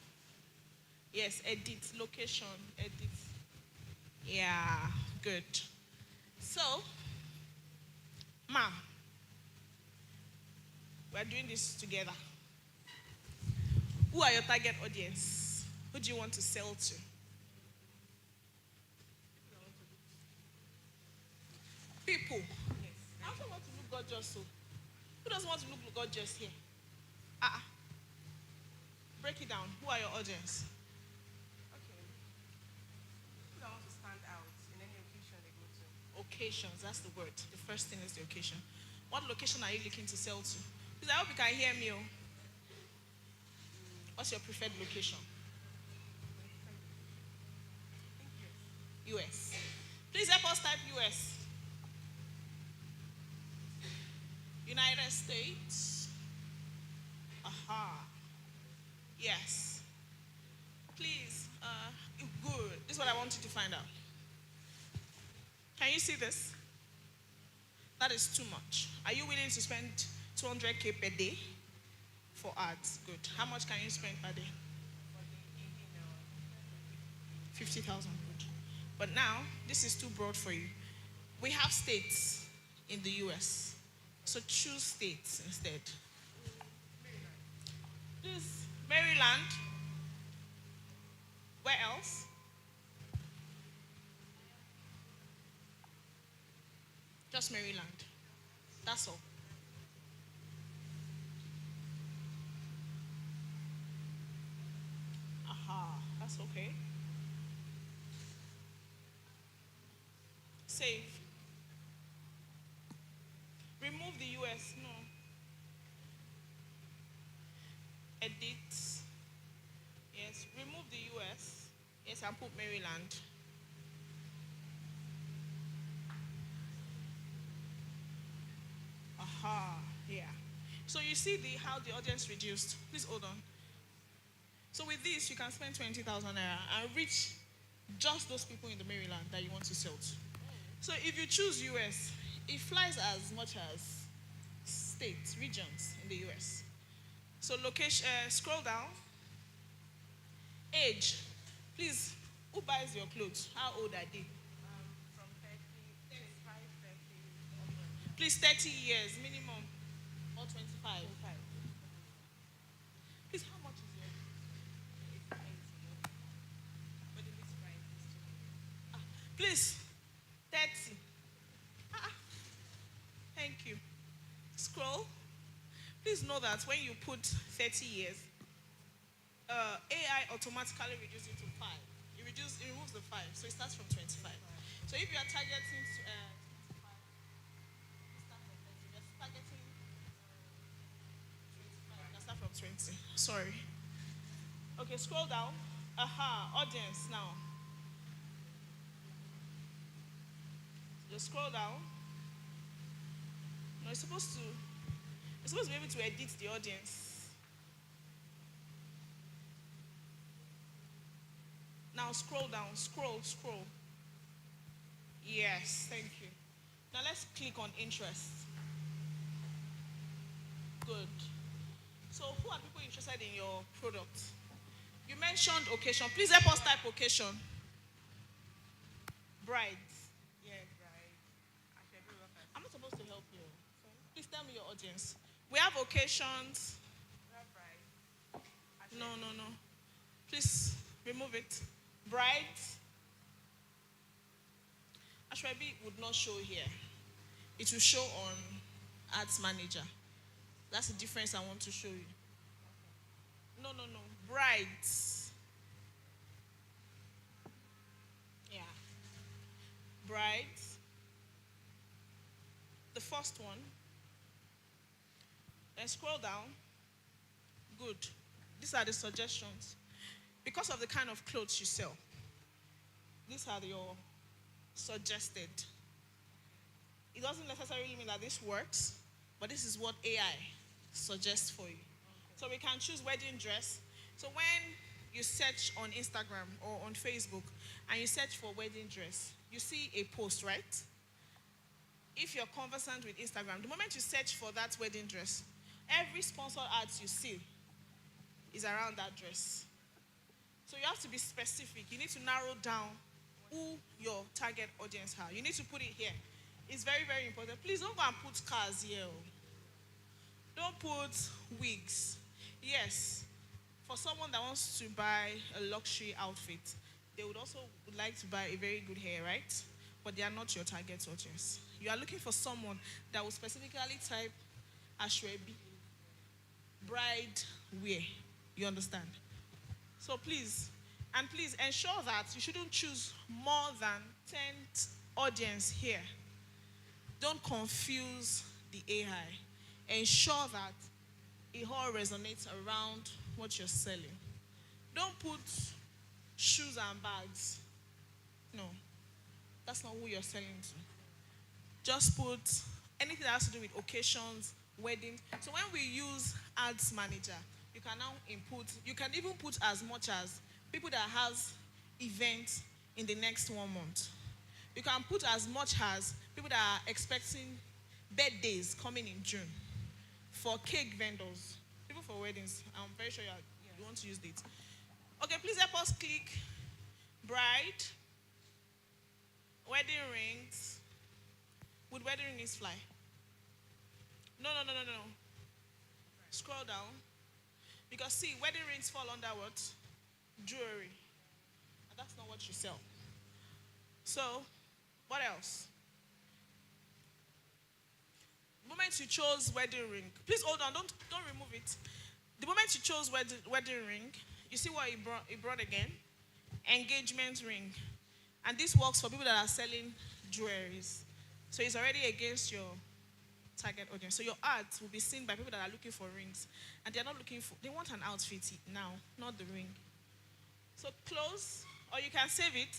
Yes, edit, location, edit. Yeah, good. So, we're doing this together. Who are your target audience? Who do you want to sell to? People. Yes. I also want to look gorgeous. So, who doesn't want to look gorgeous here? Break it down. Who are your audience? Okay. People that want to stand out in any occasion they go to. Occasions, that's the word. The first thing is the occasion. What location are you looking to sell to? Please, I hope you can hear me. What's your preferred location? US. Please help us type US. United States. Aha. Yes. Please, good. This is what I want you to find out. Can you see this? That is too much. Are you willing to spend 200K per day for ads? Good. How much can you spend per day? 50,000. Good. But now, this is too broad for you. We have states in the US. So choose states instead. This Maryland. Where else? Just Maryland. That's all. Aha, that's okay. Save. Remove the US. No. Edit. Yes. Remove the US. Yes, and put Maryland. Aha. Yeah. So you see how the audience reduced. Please hold on. So with this, you can spend 20,000 naira and reach just those people in the Maryland that you want to sell to. So if you choose US, it flies as much as states, regions in the US. So location, scroll down. Age. Please, who buys your clothes? How old are they? From 30, 35, 30. Please, 30 years minimum or 25. Please, how much is your? But the list price is too. Please, 30. Thank you. Scroll. Please know that when you put 30 years, AI automatically reduces it to 5. It removes the 5, so it starts from 25. So if you are targeting 25, you start from 30. If you're targeting 25, you can start from 20. Sorry. Okay, scroll down. Audience now. Just scroll down. No, you're supposed to be able to edit the audience. Now scroll down. Scroll. Yes, thank you. Now let's click on interest. Good. So who are people interested in your product? You mentioned occasion. Please help us type occasion. Brides. Yeah, right. I should be working. I'm not supposed to help you. Please tell me your audience. We have occasions. Right. No. Please remove it. Brides. Ashwebi would not show here. It will show on Ads Manager. That's the difference I want to show you. No. Brides. Yeah. Brides. The first one. Then scroll down. Good. These are the suggestions. Because of the kind of clothes you sell, these are your suggested. It doesn't necessarily mean that this works, but this is what AI suggests for you. So we can choose wedding dress. So when you search on Instagram or on Facebook and you search for wedding dress, you see a post, right? If you're conversant with Instagram, the moment you search for that wedding dress, every sponsored ads you see is around that dress. So you have to be specific. You need to narrow down who your target audience are. You need to put it here. It's very, very important. Please don't go and put cars here. Don't put wigs. Yes, for someone that wants to buy a luxury outfit, they would also like to buy a very good hair, right? But they are not your target audience. You are looking for someone that will specifically type Ashwebi, bride wear. You understand? So please ensure that you shouldn't choose more than 10 audience here. Don't confuse the AI. Ensure that it all resonates around what you're selling. Don't put shoes and bags. No, that's not who you're selling to. Just put anything that has to do with occasions, weddings. So when we use Ads Manager, you can now input, you can even put as much as people that has events in the next 1 month. You can put as much as people that are expecting birthdays coming in June. For cake vendors, people for weddings, I'm very sure you want to use it. Okay, please help us click bride, wedding rings, wedding rings fly? No, no, no, no, no. Scroll down. Because see, wedding rings fall under what? Jewelry. And that's not what you sell. So, what else? The moment you chose wedding ring, please hold on, don't remove it. The moment you chose wedding ring, you see what it brought again? Engagement ring. And this works for people that are selling jewelries. So it's already against your target audience. So your ads will be seen by people that are looking for rings. And they're not looking for, they want an outfit now, not the ring. So close, or you can save it.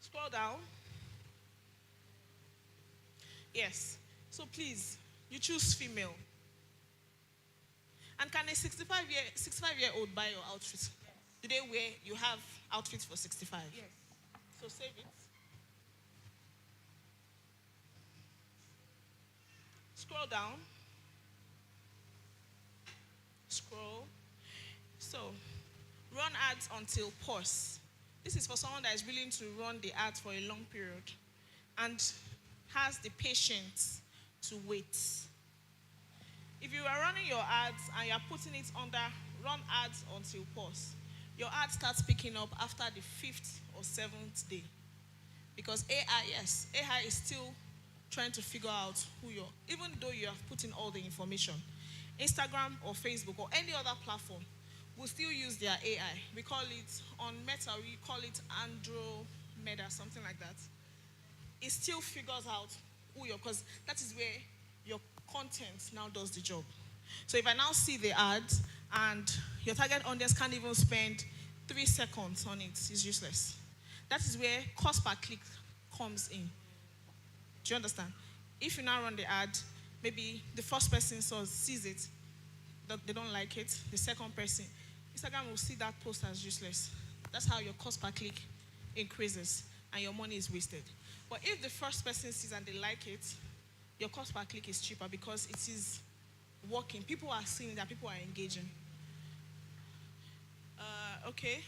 Scroll down. Yes. So please, you choose female. And can a 65-year-old buy your outfit? Yes. Do they wear, you have outfits for 65? Yes. So save it. Scroll down. Scroll. So, run ads until pause. This is for someone that is willing to run the ads for a long period and has the patience to wait. If you are running your ads and you are putting it under run ads until pause, your ad starts picking up after the 5th or 7th day. Because AI is still trying to figure out who you're, even though you have put in all the information. Instagram or Facebook or any other platform will still use their AI. We call it, on Meta, we call it Andromeda, something like that. It still figures out who you're, because that is where your content now does the job. So if I now see the ad and your target audience can't even spend 3 seconds on it, it's useless. That is where cost per click comes in. Do you understand? If you now run the ad, maybe the first person sees it, they don't like it. The second person, Instagram will see that post as useless. That's how your cost per click increases and your money is wasted. But if the first person sees and they like it, your cost per click is cheaper because it is working. People are seeing that, people are engaging. Okay,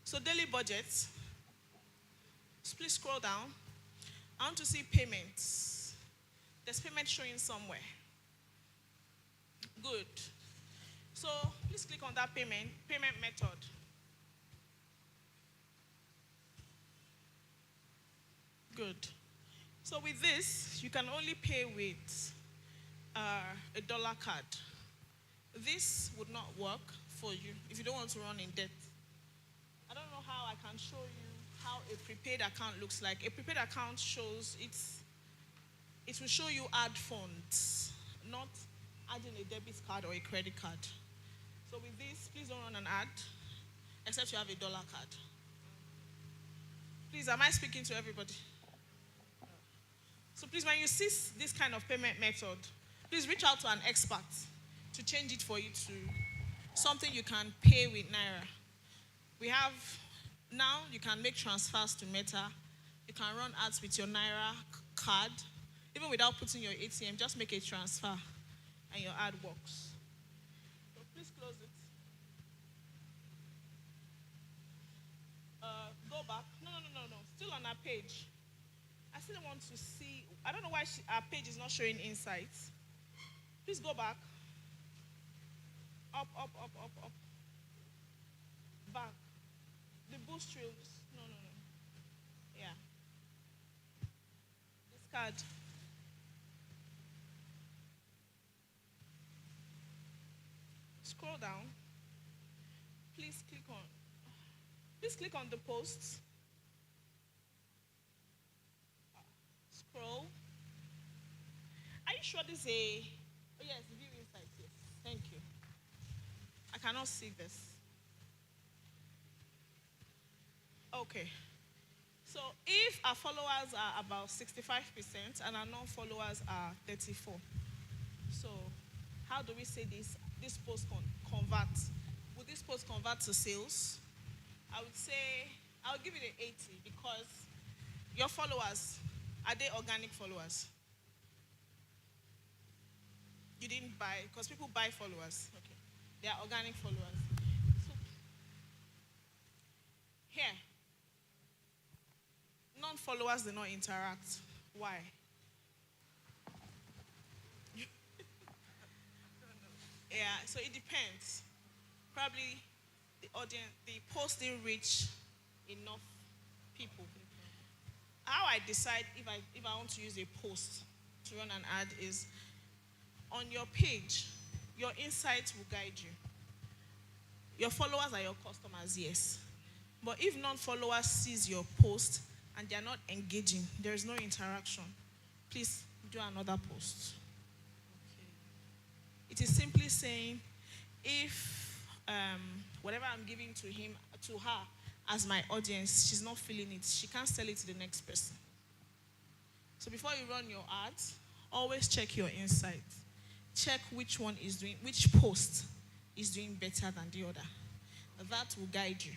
so daily budgets. Please scroll down. I want to see payments. There's payment showing somewhere. Good. So please click on that payment method. Good. So with this, you can only pay with a dollar card. This would not work for you if you don't want to run in debt. I don't know how I can show you how a prepaid account looks like. A prepaid account shows it will show you add funds, not adding a debit card or a credit card. So with this, please don't run an ad, except you have a dollar card. Please, am I speaking to everybody? So please, when you see this kind of payment method, please reach out to an expert to change it for you to something you can pay with Naira. We have, now you can make transfers to Meta. You can run ads with your Naira card. Even without putting your ATM, just make a transfer and your ad works. So please close it. Go back. No. Still on our page. I still want to see. I don't know why our page is not showing insights. Please go back. Up. Back. The boost reels. No. Yeah. Discard. Scroll down. Please click on the posts. Scroll. Are you sure this is a... Oh yes, view insights, yes. Thank you. I cannot see this. Okay. So if our followers are about 65% and our non-followers are 34%, so how do we say this post convert? Would this post convert to sales? I would say, I would give it an 80 because your followers, are they organic followers? You didn't buy, because people buy followers. Okay. They are organic followers. So, here, non-followers do not interact. Why? Yeah, so it depends. Probably the audience, the post didn't reach enough people. How I decide if I want to use a post to run an ad is on your page, your insights will guide you. Your followers are your customers, yes. But if non-followers sees your post and they are not engaging, there is no interaction, please do another post. It is simply saying, if whatever I'm giving to him, to her, as my audience, she's not feeling it, she can't sell it to the next person. So before you run your ads, always check your insights. Check which post is doing better than the other. That will guide you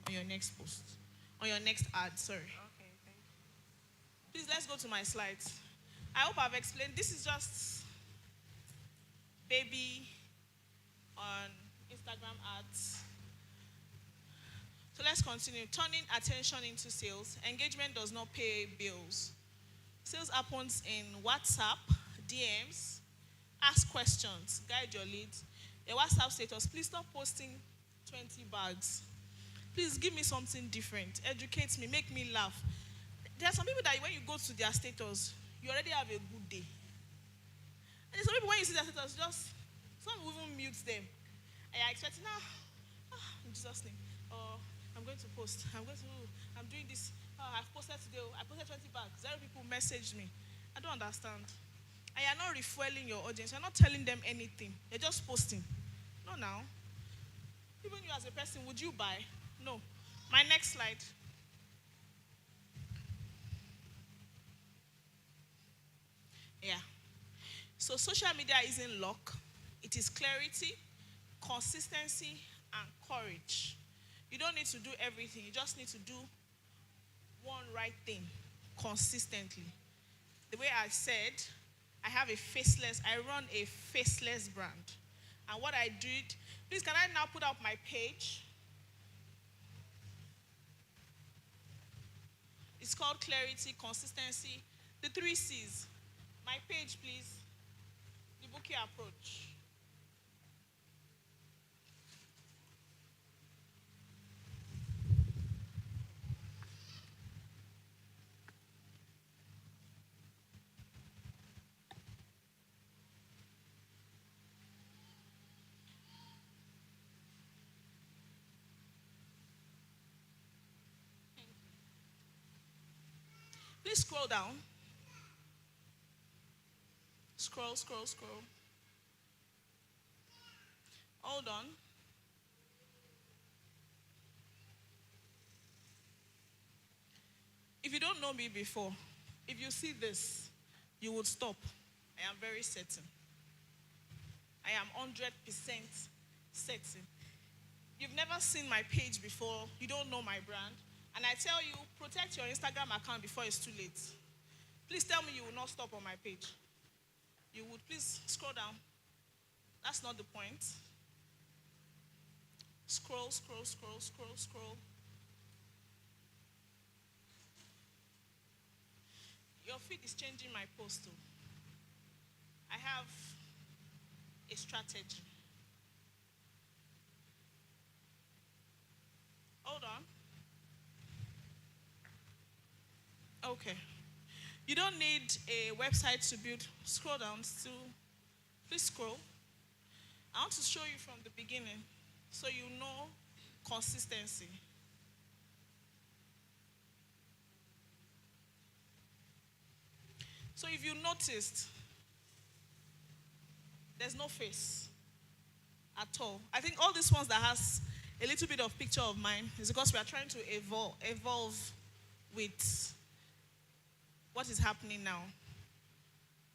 on your next post, on your next ad, sorry. Okay, thank you. Please, let's go to my slides. I hope I've explained. This is just baby on Instagram ads. So let's continue. Turning attention into sales. Engagement does not pay bills. Sales happens in WhatsApp, DMs, ask questions, guide your leads. A WhatsApp status, please stop posting 20 bags. Please give me something different. Educate me, make me laugh. There are some people that when you go to their status, you already have a good day. And some people, when you see their status, some will even mute them. And you're expecting, in Jesus' name, I'm going to post. I'm doing this. I've posted today. I posted 20 bags. 0 people messaged me. I don't understand. And you're not refueling your audience. You're not telling them anything. You're just posting. No, now. Even you as a person, would you buy? No. My next slide. Yeah. So social media isn't luck. It is clarity, consistency, and courage. You don't need to do everything. You just need to do one right thing consistently. The way I said, I run a faceless brand. And what I did, please can I now put up my page? It's called clarity, consistency, the 3 C's. My page, please. The bouquet approach. Please scroll down. Scroll. Hold on. If you don't know me before, if you see this, you would stop. I am very certain. I am 100% certain. You've never seen my page before. You don't know my brand. And I tell you, protect your Instagram account before it's too late. Please tell me you will not stop on my page. You would. Please scroll down. That's not the point. Scroll. Your feed is changing my post too. I have a strategy. Hold on. Okay. You don't need a website to build. Scroll down still. Please scroll. I want to show you from the beginning so you know consistency. So if you noticed, there's no face at all. I think all these ones that has a little bit of picture of mine is because we are trying to evolve with what is happening now.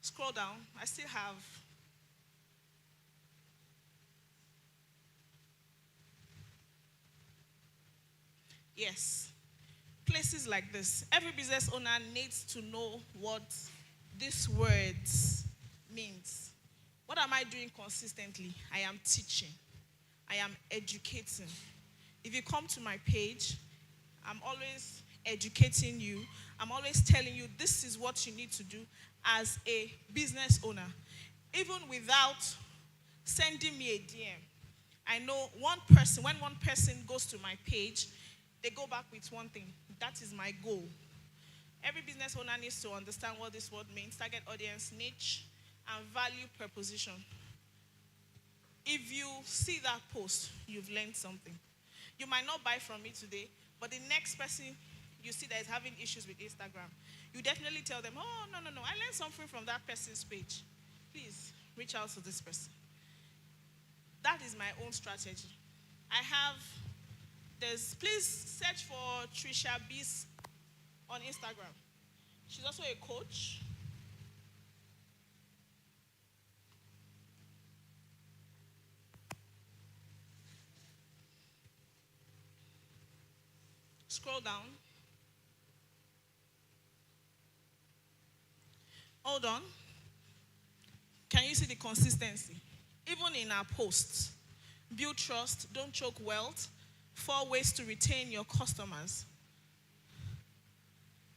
Scroll down. I still have. Yes. Places like this. Every business owner needs to know what these words means. What am I doing consistently? I am teaching. I am educating. If you come to my page, I'm always educating you. I'm always telling you this is what you need to do as a business owner. Even without sending me a DM. I know when one person goes to my page, they go back with one thing. That is my goal. Every business owner needs to understand what this word means: target audience, niche, and value proposition. If you see that post, you've learned something. You might not buy from me today, but the next person you see that is having issues with Instagram, you definitely tell them, oh, no, I learned something from that person's page. Please, reach out to this person. That is my own strategy. Please search for Trisha Bees on Instagram. She's also a coach. Scroll down. Hold on. Can you see the consistency? Even in our posts, build trust, don't choke wealth, 4 ways to retain your customers.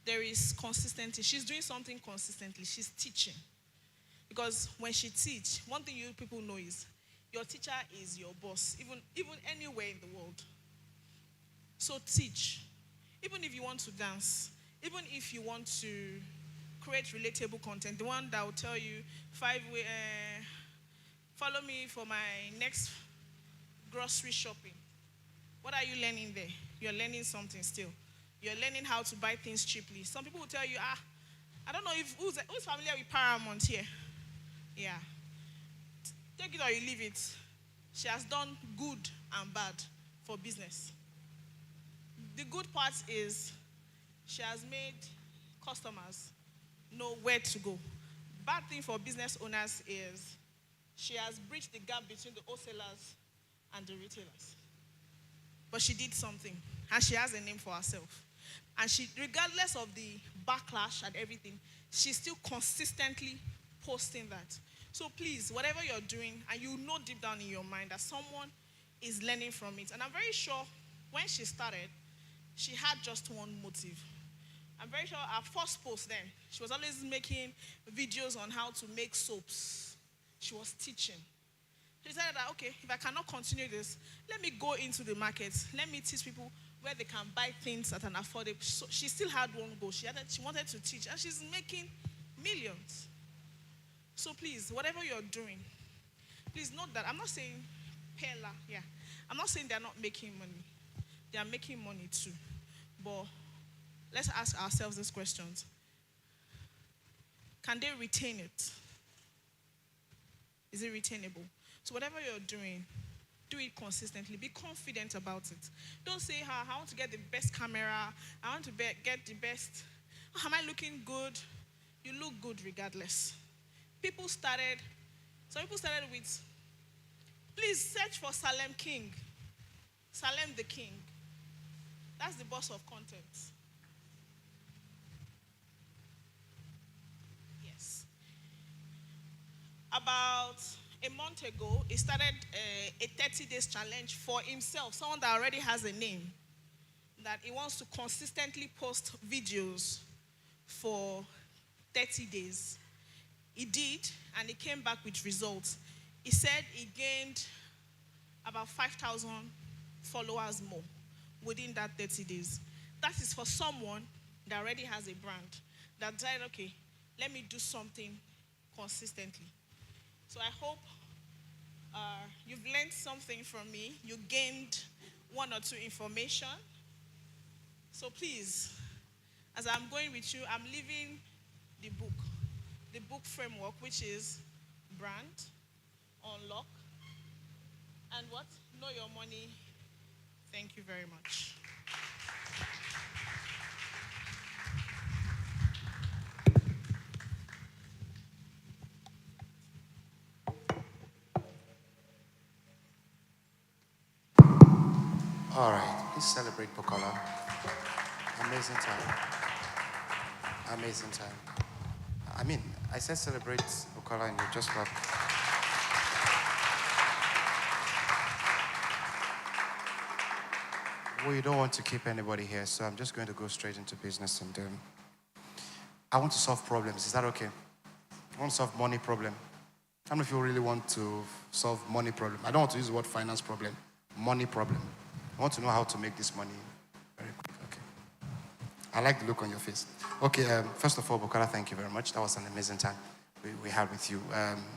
There is consistency. She's doing something consistently. She's teaching. Because when she teach, one thing you people know is your teacher is your boss, even anywhere in the world. So teach. Even if you want to dance, even if you want to create relatable content, the one that will tell you follow me for my next grocery shopping. What are you learning there? You're learning something still. You're learning how to buy things cheaply. Some people will tell you, I don't know who's familiar with Paramount here. Yeah. Take it or you leave it. She has done good and bad for business. The good part is she has made customers know where to go. Bad thing for business owners is she has bridged the gap between the wholesalers and the retailers. But she did something, and she has a name for herself. And she, regardless of the backlash and everything, she's still consistently posting that. So please, whatever you're doing, and you know deep down in your mind that someone is learning from it. And I'm very sure when she started, she had just one motive. I'm very sure our first post then, she was always making videos on how to make soaps. She was teaching. She decided that, okay, if I cannot continue this, let me go into the market. Let me teach people where they can buy things at an affordable. So she still had one goal. She wanted to teach, and she's making millions. So please, whatever you're doing, please note that I'm not saying Pella, yeah. I'm not saying they're not making money. They are making money too. But let's ask ourselves these questions. Can they retain it? Is it retainable? So whatever you're doing, do it consistently. Be confident about it. Don't say, I want to get the best camera. I want to get the best. Am I looking good? You look good regardless. Some people started with, please search for Salem King. Salem the King. That's the boss of content. Yes. About a month ago, he started a 30 days challenge for himself, someone that already has a name, that he wants to consistently post videos for 30 days. He did, and he came back with results. He said he gained about 5,000 followers more within that 30 days. That is for someone that already has a brand, that decided, okay, let me do something consistently. So I hope you've learned something from me. You gained 1 or 2 information. So please, as I'm going with you, I'm leaving the book framework, which is brand, unlock, and what? Know your money. Thank you very much. All right, please celebrate Bukola. Amazing time. Amazing time. I said celebrate Bukola and you just love it. We don't want to keep anybody here, so I'm just going to go straight into business. And I want to solve problems. Is that okay? I want to solve money problem. How many of you really want to solve money problem? I don't want to use the word finance problem. Money problem. I want to know how to make this money very quick. Okay. I like the look on your face. Okay. First of all, Bukola, thank you very much. That was an amazing time we had with you.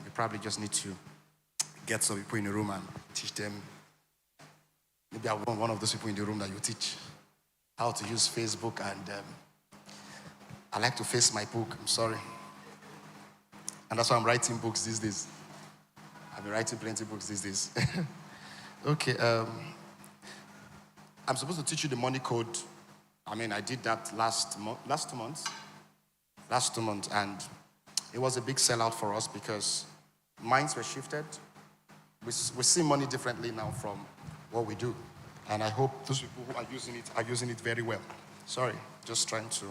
We probably just need to get some people in the room and teach them. Maybe I'm one of those people in the room that you teach how to use Facebook, and I like to face my book. I'm sorry. And that's why I'm writing books these days. I've been writing plenty of books these days. Okay. I'm supposed to teach you the money code. I mean, I did that last 2 months. Last 2 months, and it was a big sellout for us because minds were shifted. We see money differently now from what we do. And I hope those people who are using it very well. Sorry, just trying to.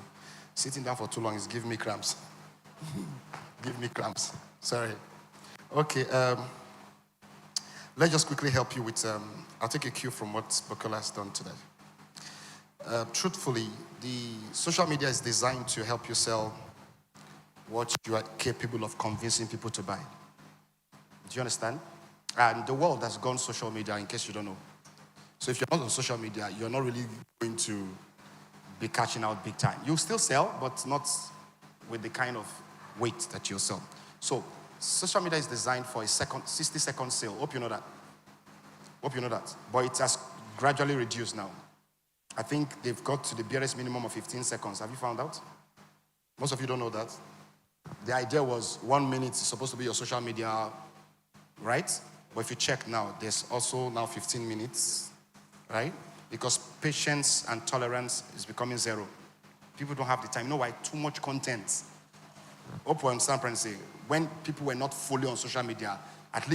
Sitting down for too long is giving me cramps. Give me cramps. Sorry. Okay, let's just quickly help you with, I'll take a cue from what Bukola has done today. Truthfully, the social media is designed to help you sell what you are capable of convincing people to buy. Do you understand? And the world has gone social media, in case you don't know. So if you're not on social media, you're not really going to be catching out big time. You'll still sell, but not with the kind of weight that you'll sell. So social media is designed for a 60-second sale. Hope you know that. Hope you know that. But it has gradually reduced now. I think they've got to the barest minimum of 15 seconds. Have you found out? Most of you don't know that. The idea was 1 minute is supposed to be your social media, right? But if you check now, there's also now 15 minutes, right? Because patience and tolerance is becoming zero. People don't have the time. You know why? Too much content. Hope you understand, friends. When people were not fully on social media, at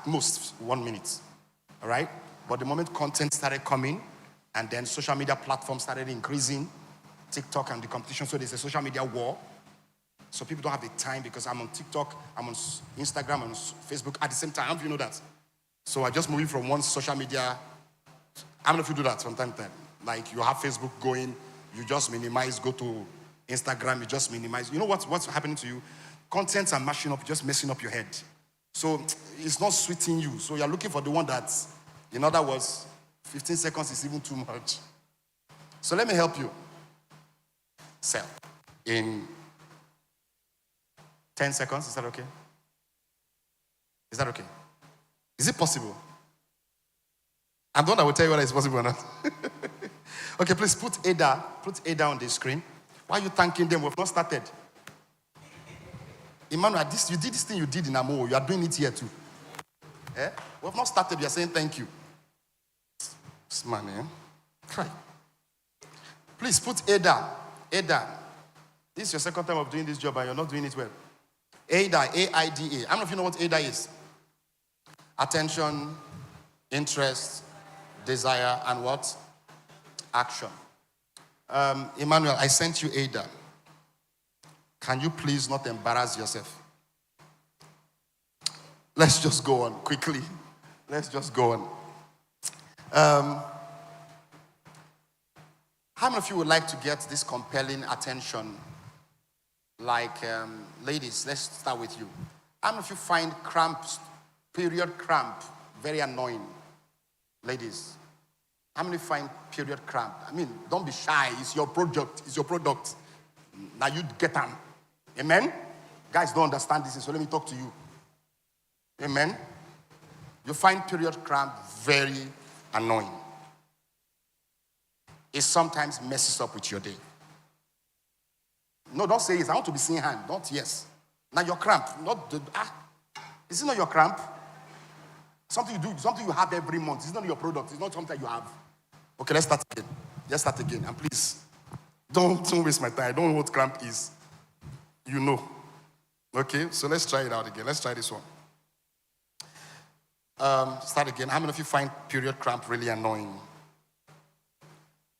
most 1 minute, all right? But the moment content started coming, and then social media platforms started increasing, TikTok and the competition, so there's a social media war. So people don't have the time because I'm on TikTok, I'm on Instagram, I'm on Facebook at the same time. How do you know that? So I just moving from one social media. How many of you do that from time to time? Like you have Facebook going, you just minimize, go to Instagram, you just minimize. You know what's happening to you? Contents are mashing up, just messing up your head. So it's not sweeting you. So you're looking for the one that, in other words, 15 seconds is even too much. So let me help you. Sell in 10 seconds. Is that okay? Is that okay? Is it possible? I'm the one that will tell you whether it's possible or not. Okay, please put Ada on the screen. Why are you thanking them? We've not started. Emmanuel, you did this thing you did in Amo. You are doing it here too. Eh? We've not started. We are saying thank you. This man, eh? Cry. Please put Ada. Ada. This is your second time of doing this job and you're not doing it well. Ada, A-I-D-A. How many of you know what Ada is? Attention, interest, desire, and what? Action. Emmanuel, I sent you Ada. Can you please not embarrass yourself? Let's just go on quickly. Let's just go on. How many of you would like to get this compelling attention? Like, ladies, let's start with you. How many of you find period cramp, very annoying? Ladies, how many find period cramp? I mean, don't be shy. It's your product. It's your product. Now you get them. Amen? Guys don't understand this, so let me talk to you. Amen? You find period cramp very annoying. It sometimes messes up with your day. No, don't say yes. I want to be seeing hand. Don't yes. Now your cramp. Is it not your cramp? Something you do, something you have every month. It's not your product. It's not something you have. Okay, let's start again. Let's start again. And please, don't waste my time. I don't know what cramp is. You know. Okay, so let's try it out again. Let's try this one. Start again. How many of you find period cramp really annoying?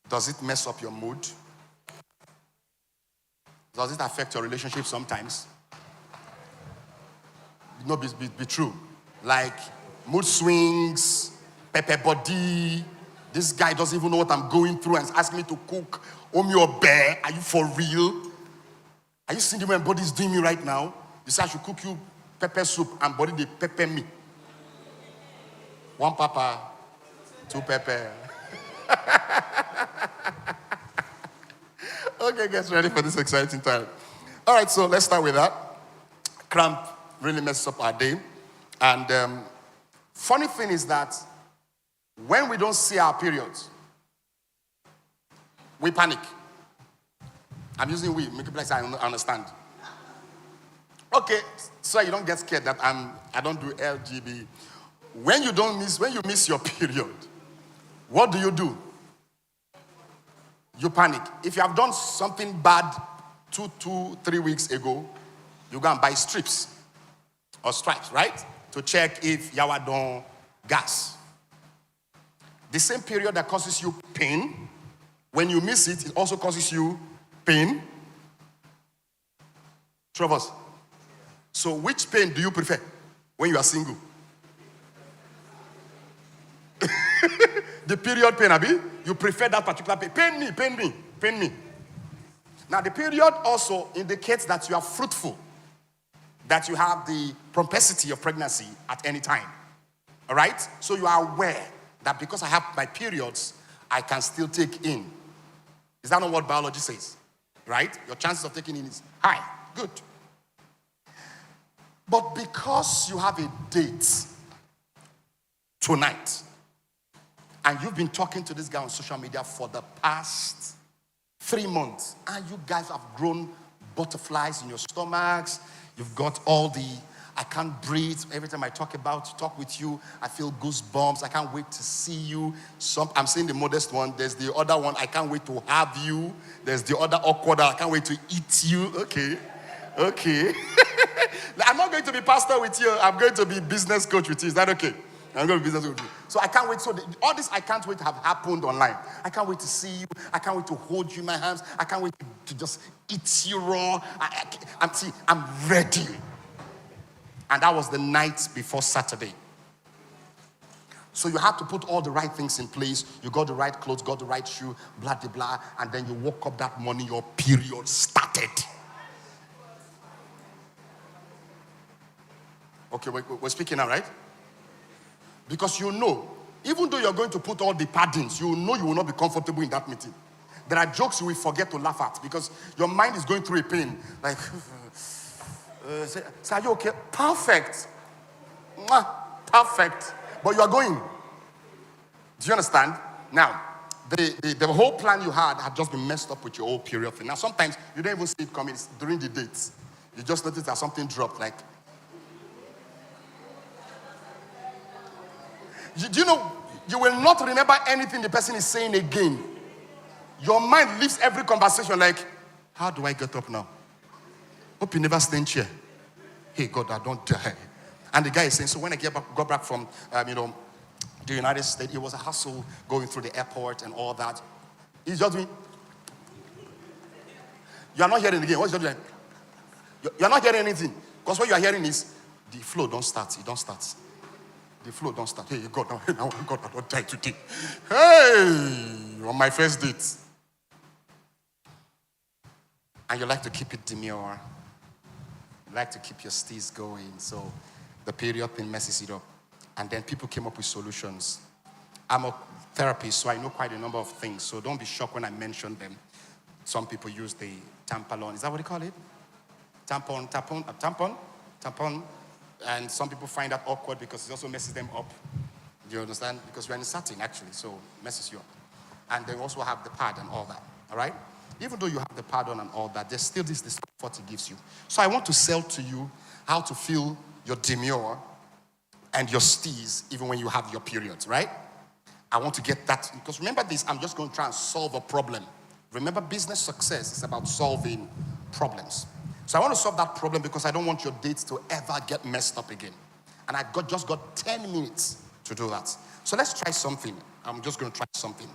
Does it mess up your mood? Does it affect your relationship sometimes? No, be true. Like mood swings, pepper body, This guy doesn't even know what I'm going through and is asking me to cook. Omi or bear, are you for real? Are you seeing the way my body is doing me right now? You say I should cook you pepper soup and body they pepper me. One pepper, two pepper. Okay, get ready for this exciting time. All right, so let's start with that. Cramp really messes up our day. And funny thing is that when we don't see our periods, we panic. I'm using we, make it like I understand. Okay, so you don't get scared that I don't do LGB. When you miss your period, what do? You panic. If you have done something bad 3 weeks ago, you go and buy strips or stripes, right? To check if yawa don gas. The same period that causes you pain, when you miss it, it also causes you pain. Two of us. So which pain do you prefer when you are single? The period pain, Abi? You prefer that particular pain. Pain me. Now the period also indicates that you are fruitful, that you have the propensity of pregnancy at any time. All right? So you are aware that because I have my periods, I can still take in. Is that not what biology says? Right? Your chances of taking in is high. Good. But because you have a date tonight, and you've been talking to this guy on social media for the past 3 months, and you guys have grown butterflies in your stomachs, you've got all the, I can't breathe. Every time I talk with you, I feel goosebumps. I can't wait to see you. I'm saying the modest one. There's the other one, I can't wait to have you. There's the other awkward, I can't wait to eat you. Okay. I'm not going to be pastor with you. I'm going to be business coach with you. Is that okay? I'm going to be business coach with you. So I can't wait. So all this I can't wait to have happened online. I can't wait to see you. I can't wait to hold you in my hands. I can't wait to just eat you raw. I'm ready. And that was the night before Saturday. So you have to put all the right things in place. You got the right clothes, got the right shoe, blah, blah, blah. And then you woke up that morning, your period started. Okay, we're speaking now, right? Because you know, even though you're going to put all the paddings, you know you will not be comfortable in that meeting. There are jokes you will forget to laugh at because your mind is going through a pain. Like, say, are you okay? Perfect. Perfect. But you are going. Do you understand? Now, the whole plan you had just been messed up with your whole period thing. Now, sometimes you don't even see it coming. It's during the dates. You just notice that something dropped. Like, do you know, you will not remember anything the person is saying again. Your mind leaves every conversation like, how do I get up now? Hope you never stay in chair. Hey, God, I don't die. And the guy is saying, so when I got back from, the United States, it was a hassle going through the airport and all that. He's just doing, you are not hearing again. What's he doing? You are not hearing anything. Because what you are hearing is, the flow don't start. It don't start. The flow don't start. Hey, God, now God, I don't die today. Hey, on my first date. And you like to keep it demure. You like to keep your steez going. So the period thing messes it up. And then people came up with solutions. I'm a therapist, so I know quite a number of things. So don't be shocked when I mention them. Some people use the tampon. Is that what they call it? Tampon. And some people find that awkward because it also messes them up. Do you understand? Because we're in satin, actually, so it messes you up. And they also have the pad and all that, all right? Even though you have the pad on and all that, there's still this discomfort it gives you. So I want to sell to you how to feel your demure and your steez even when you have your periods, right? I want to get that, because remember this, I'm just going to try and solve a problem. Remember, business success is about solving problems. So I want to solve that problem because I don't want your dates to ever get messed up again. And I just got 10 minutes to do that. So let's try something. I'm just going to try something.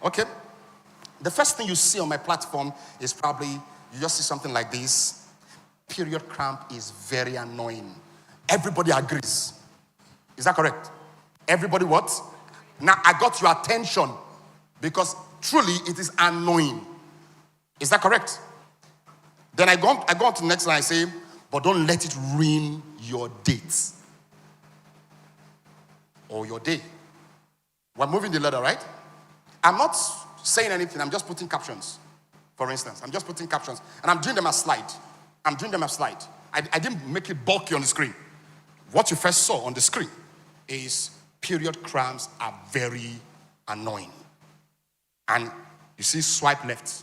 Okay? The first thing you see on my platform is probably, you just see something like this. Period cramp is very annoying. Everybody agrees. Is that correct? Everybody what? Now I got your attention because truly it is annoying. Is that correct? Then I go on to the next line. I say, but don't let it ruin your date or your day. We're moving the letter, right? I'm not saying anything. I'm just putting captions. For instance, I'm just putting captions. And I'm doing them as slide. I didn't make it bulky on the screen. What you first saw on the screen is period cramps are very annoying. And you see swipe left.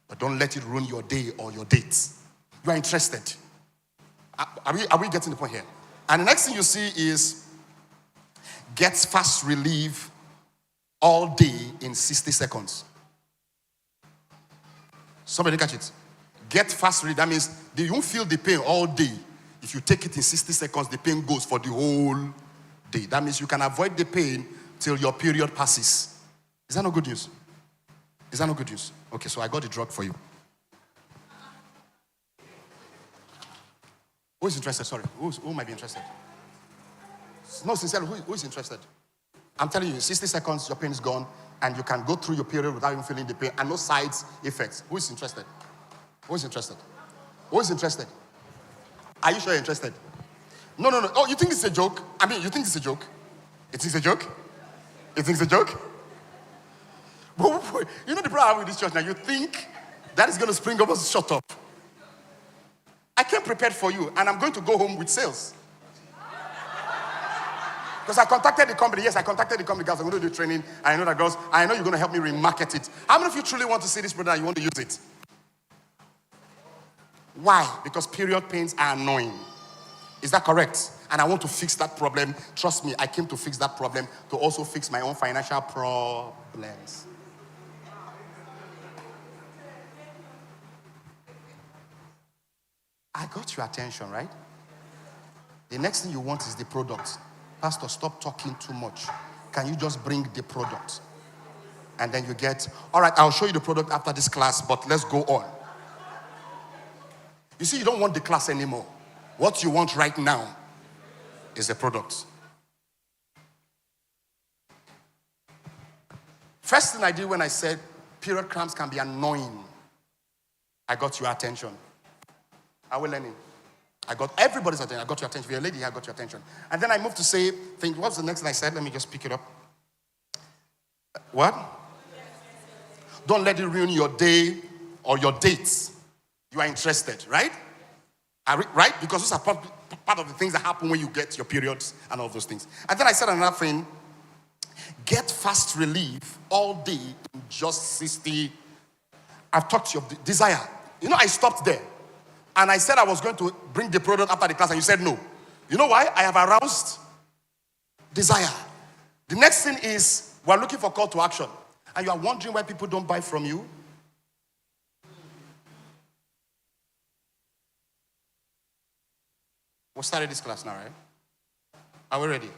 But don't let it ruin your day or your date. You are interested. Are we getting the point here? And the next thing you see is gets fast relief all day in 60 seconds. Somebody catch it. Get fast relief. That means you won't feel the pain all day. If you take it in 60 seconds, the pain goes for the whole day. That means you can avoid the pain till your period passes. Is that not good news? Is that not good news? Okay, so I got the drug for you. Who is interested? Sorry. Who might be interested? No, sincerely, who is interested? I'm telling you, in 60 seconds, your pain is gone, and you can go through your period without even feeling the pain, and no side effects. Who is interested? Who is interested? Who is interested? Are you sure you're interested? No. Oh, you think it's a joke? I mean, you think it's a joke? You think it's a joke? You think it's a joke? You know the problem with this church now, you think that is going to spring up as shut up. I came prepared for you, and I'm going to go home with sales. Because I contacted the company. Yes, I contacted the company, guys. I'm going to do training. And I know that, girls, I know you're going to help me remarket it. How many of you truly want to see this product and you want to use it? Why? Because period pains are annoying. Is that correct? And I want to fix that problem. Trust me, I came to fix that problem to also fix my own financial problems. I got your attention, right? The next thing you want is the product. Pastor, stop talking too much. Can you just bring the product? And then you get, all right, I'll show you the product after this class, but let's go on. You see, you don't want the class anymore. What you want right now is the product. First thing I did when I said period cramps can be annoying, I got your attention. Are we learning? I got everybody's attention. I got your attention. If you're a lady, I got your attention. And then I moved to say, what's the next thing I said? Let me just pick it up. What? Don't let it ruin your day or your dates. You are interested, right? Right? Because those are part of the things that happen when you get your periods and all those things. And then I said another thing. Get fast relief all day in just 60. I've talked to you of the desire. You know, I stopped there. And I said I was going to bring the product after the class, and you said no. You know why? I have aroused desire. The next thing is, we're looking for call to action. And you are wondering why people don't buy from you. We started this class now, right? Are we ready?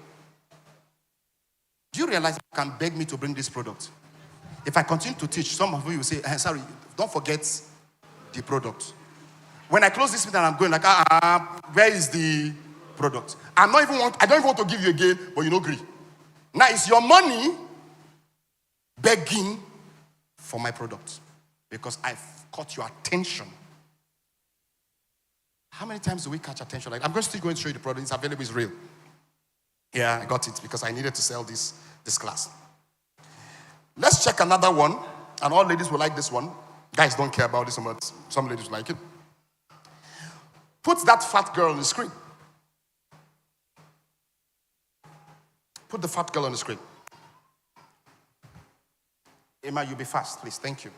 Do you realize you can beg me to bring this product? If I continue to teach, some of you will say, sorry, don't forget the product. When I close this meeting, I'm going like, where is the product? I don't even want to give you again, but you don't agree. Now it's your money begging for my product because I've caught your attention. How many times do we catch attention? Like, I'm still going to show you the product. It's available, it's real. Yeah, I got it because I needed to sell this class. Let's check another one, and all ladies will like this one. Guys don't care about this one, but some ladies like it. Put that fat girl on the screen. Put the fat girl on the screen. Emma, you be fast, please. Thank you.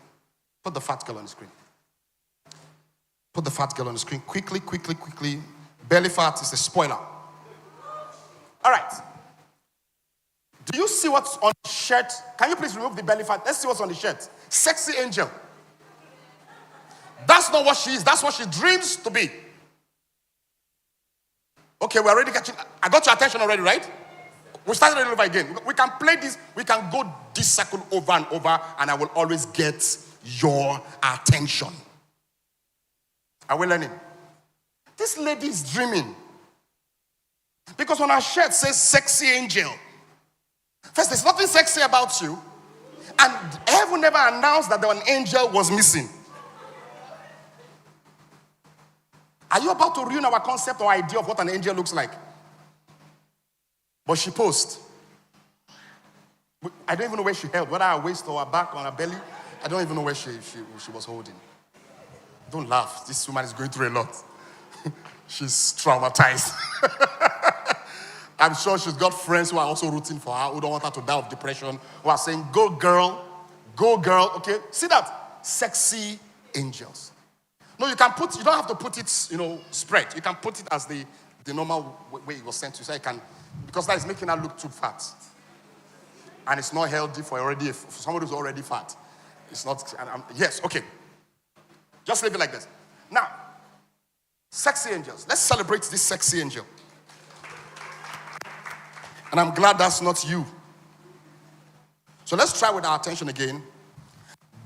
Put the fat girl on the screen. Put the fat girl on the screen. Quickly. Belly fat is a spoiler. All right. Do you see what's on the shirt? Can you please remove the belly fat? Let's see what's on the shirt. Sexy angel. That's not what she is. That's what she dreams to be. Okay, we're already catching. I got your attention already, right? We started it over again. We can play this. We can go this circle over and over, and I will always get your attention. Are we learning? This lady is dreaming. Because on her shirt says sexy angel. First, there's nothing sexy about you. And heaven never announced that an angel was missing. Are you about to ruin our concept or idea of what an angel looks like? But she posed. I don't even know where she held, whether her waist or her back or her belly. I don't even know where she was holding. Don't laugh. This woman is going through a lot. She's traumatized. I'm sure she's got friends who are also rooting for her, who don't want her to die of depression, who are saying, go girl, okay? See that? Sexy angels. No, you don't have to put it, spread. You can put it as the normal way it was sent to you. So you can, because that is making her look too fat. And it's not healthy for somebody who's already fat. It's not, yes, okay. Just leave it like this. Now, sexy angels. Let's celebrate this sexy angel. And I'm glad that's not you. So let's try with our attention again.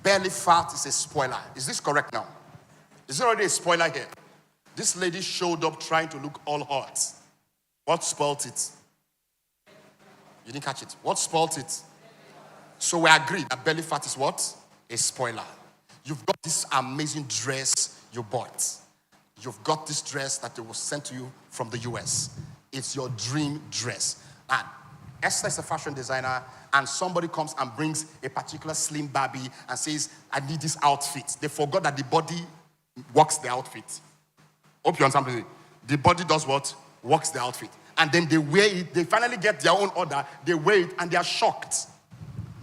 Belly fat is a spoiler. Is this correct now? Is there already a spoiler here? This lady showed up trying to look all hot. What spoiled it? You didn't catch it. What spoiled it? So we agree that belly fat is what? A spoiler. You've got this amazing dress you bought. You've got this dress that was sent to you from the US. It's your dream dress. And Esther is a fashion designer, and somebody comes and brings a particular slim Barbie and says, I need this outfit. They forgot that the body works the outfit. Hope you understand something. The body does what? Works the outfit. And then they wear it. They finally get their own order. They wear it, and they are shocked.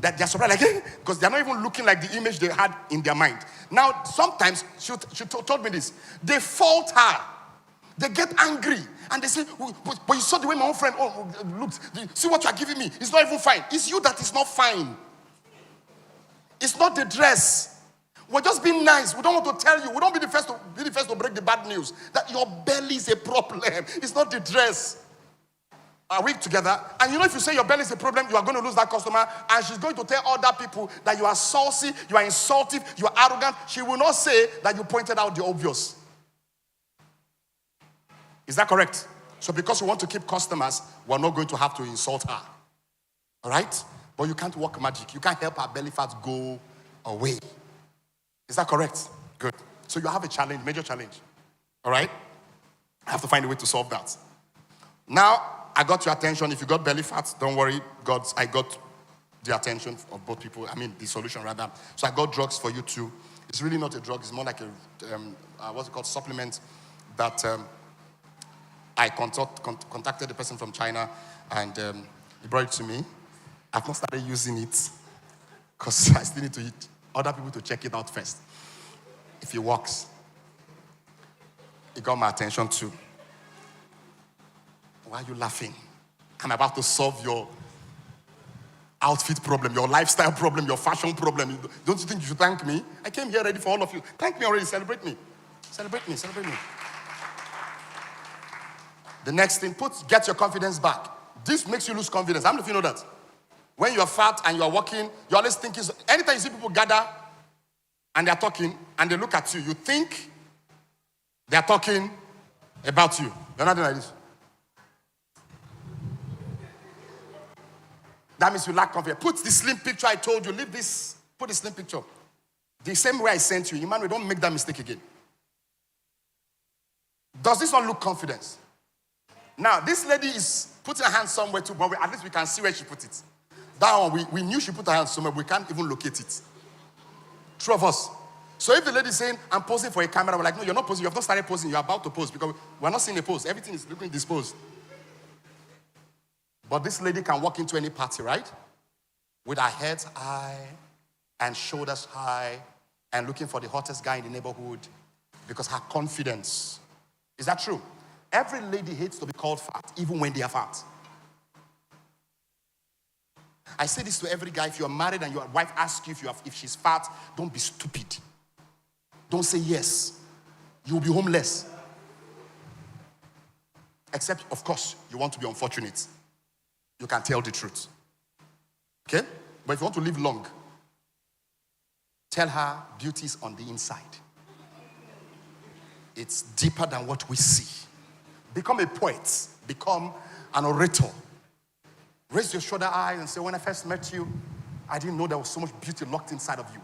That they're surprised, because they're not even looking like the image they had in their mind. Now, sometimes, she told me this, they fault her. They get angry, and they say, but you saw the way my own friend looks. See what you are giving me? It's not even fine. It's you that is not fine. It's not the dress. We're just being nice. We don't want to tell you. We don't be the first to break the bad news. That your belly is a problem. It's not the dress. Are we together? And if you say your belly is a problem, you are going to lose that customer, and she's going to tell other people that you are saucy, you are insultive, you are arrogant. She will not say that you pointed out the obvious. Is that correct? So because we want to keep customers, we're not going to have to insult her. All right? But you can't work magic. You can't help her belly fat go away. Is that correct? Good. So you have a challenge, major challenge. All right? I have to find a way to solve that. Now, I got your attention. If you got belly fat, don't worry. I got the attention of both people. The solution rather. So I got drugs for you too. It's really not a drug. It's more like a supplement that I contacted the person from China, and he brought it to me. I've not started using it because I still need to other people to check it out first. If it works, it got my attention too. Why are you laughing? I'm about to solve your outfit problem, your lifestyle problem, your fashion problem. Don't you think you should thank me? I came here ready for all of you. Thank me already. Celebrate me. Celebrate me. Celebrate me. The next thing, get your confidence back. This makes you lose confidence. How many of you know that? When you are fat and you are walking, you always think, anytime you see people gather and they are talking and they look at you, you think they are talking about you. You're not doing like this. That means you lack confidence. Put the slim picture I told you. Leave this. Put the slim picture. The same way I sent you. Emmanuel, don't make that mistake again. Does this not look confidence? Now, this lady is putting her hand somewhere too, but at least we can see where she put it. That one, we knew she put her hand somewhere, but we can't even locate it. True of us. So if the lady is saying, I'm posing for a camera, we're like, no, you're not posing. You have not started posing. You're about to pose because we're not seeing a pose. Everything is looking disposed. But this lady can walk into any party, right? With her head high and shoulders high and looking for the hottest guy in the neighborhood because her confidence. Is that true? Every lady hates to be called fat, even when they are fat. I say this to every guy. If you're married and your wife asks you if she's fat, don't be stupid. Don't say yes. You'll be homeless. Except, of course, you want to be unfortunate. You can tell the truth. Okay? But if you want to live long, tell her beauty is on the inside. It's deeper than what we see. Become a poet. Become an orator. Raise your shoulder eyes and say, when I first met you, I didn't know there was so much beauty locked inside of you.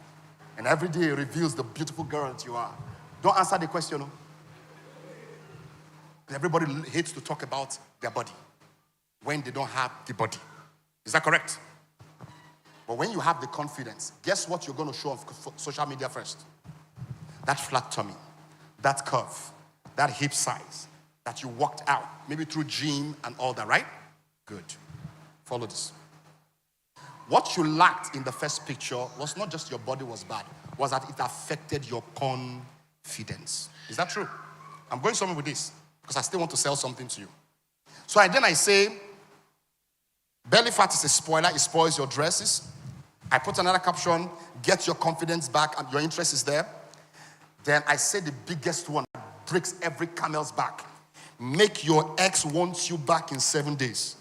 And every day it reveals the beautiful girl that you are. Don't answer the question. No? Everybody hates to talk about their body when they don't have the body. Is that correct? But when you have the confidence, guess what you're going to show on social media first? That flat tummy, that curve, that hip size that you worked out, maybe through gym and all that, right? Good. Follow this. What you lacked in the first picture was not just your body was bad, was that it affected your confidence. Is that true? I'm going somewhere with this because I still want to sell something to you. So then I say, belly fat is a spoiler. It spoils your dresses. I put another caption, get your confidence back and your interest is there. Then I say the biggest one that breaks every camel's back. Make your ex want you back in 7 days.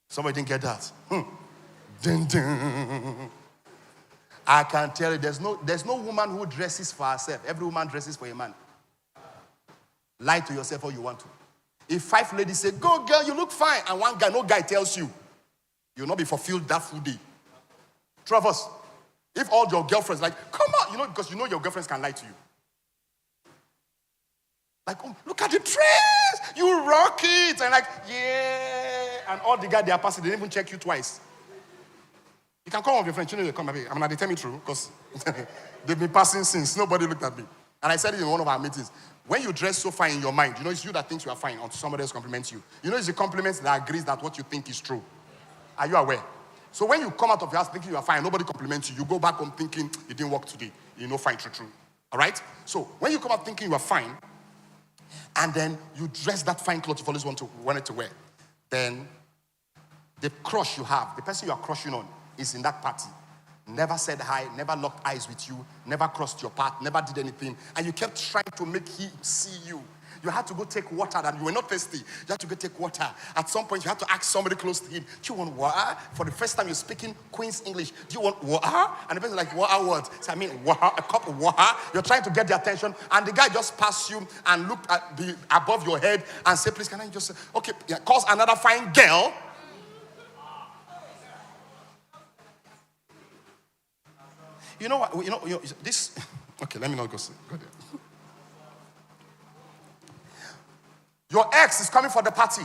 Somebody didn't get that. Dun, dun. I can tell you, there's no woman who dresses for herself. Every woman dresses for a man. Lie to yourself all you want to. If 5 ladies say, go girl, you look fine, and one guy, no guy tells you, you'll not be fulfilled that full day. Two of us, if all your girlfriends like, come on, because you know your girlfriends can lie to you. Like, oh, look at the dress, you rock it, and like, yeah, and all the guys they are passing, they didn't even check you twice. You can call one of your friends, they come at me. I'm not, they tell me true, because they've been passing since, nobody looked at me. And I said it in one of our meetings. When you dress so fine in your mind, it's you that thinks you are fine until somebody else compliments you. It's the compliments that agrees that what you think is true. Are you aware? So when you come out of your house thinking you are fine, nobody compliments you. You go back home thinking you didn't work today. Fine, true. All right? So when you come out thinking you are fine, and then you dress that fine clothes you've always wanted to wear, then the crush you have, the person you are crushing on, is in that party. Never said hi, never locked eyes with you, never crossed your path, never did anything. And you kept trying to make him see you. You had to go take water, and you were not thirsty. You had to go take water. At some point, you had to ask somebody close to him, do you want water? For the first time you're speaking Queen's English, do you want water? And the person is like, water what? So I mean, water, a cup of water. You're trying to get the attention, and the guy just passed you and looked at above your head and said, please, can I just say, okay, yeah, calls another fine girl. You know what? This. Okay, let me not go there. Your ex is coming for the party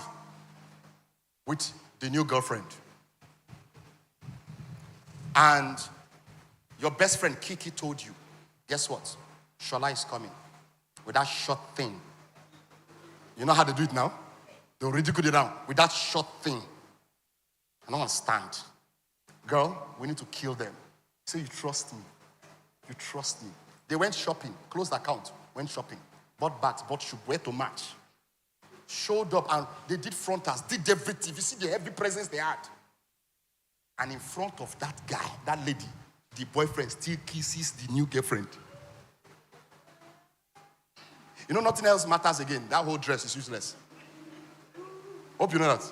with the new girlfriend, and your best friend Kiki told you, guess what? Shola is coming with that short thing. You know how they do it now? They'll ridicule it down with that short thing. I don't understand. Girl, we need to kill them. Say, you trust me. You trust me. They went shopping, closed account, went shopping, bought bags, bought shoes, where to match. Showed up and they did frontals, did everything. You see the heavy presence they had. And in front of that guy, that lady, the boyfriend still kisses the new girlfriend. Nothing else matters again. That whole dress is useless. Hope you know that.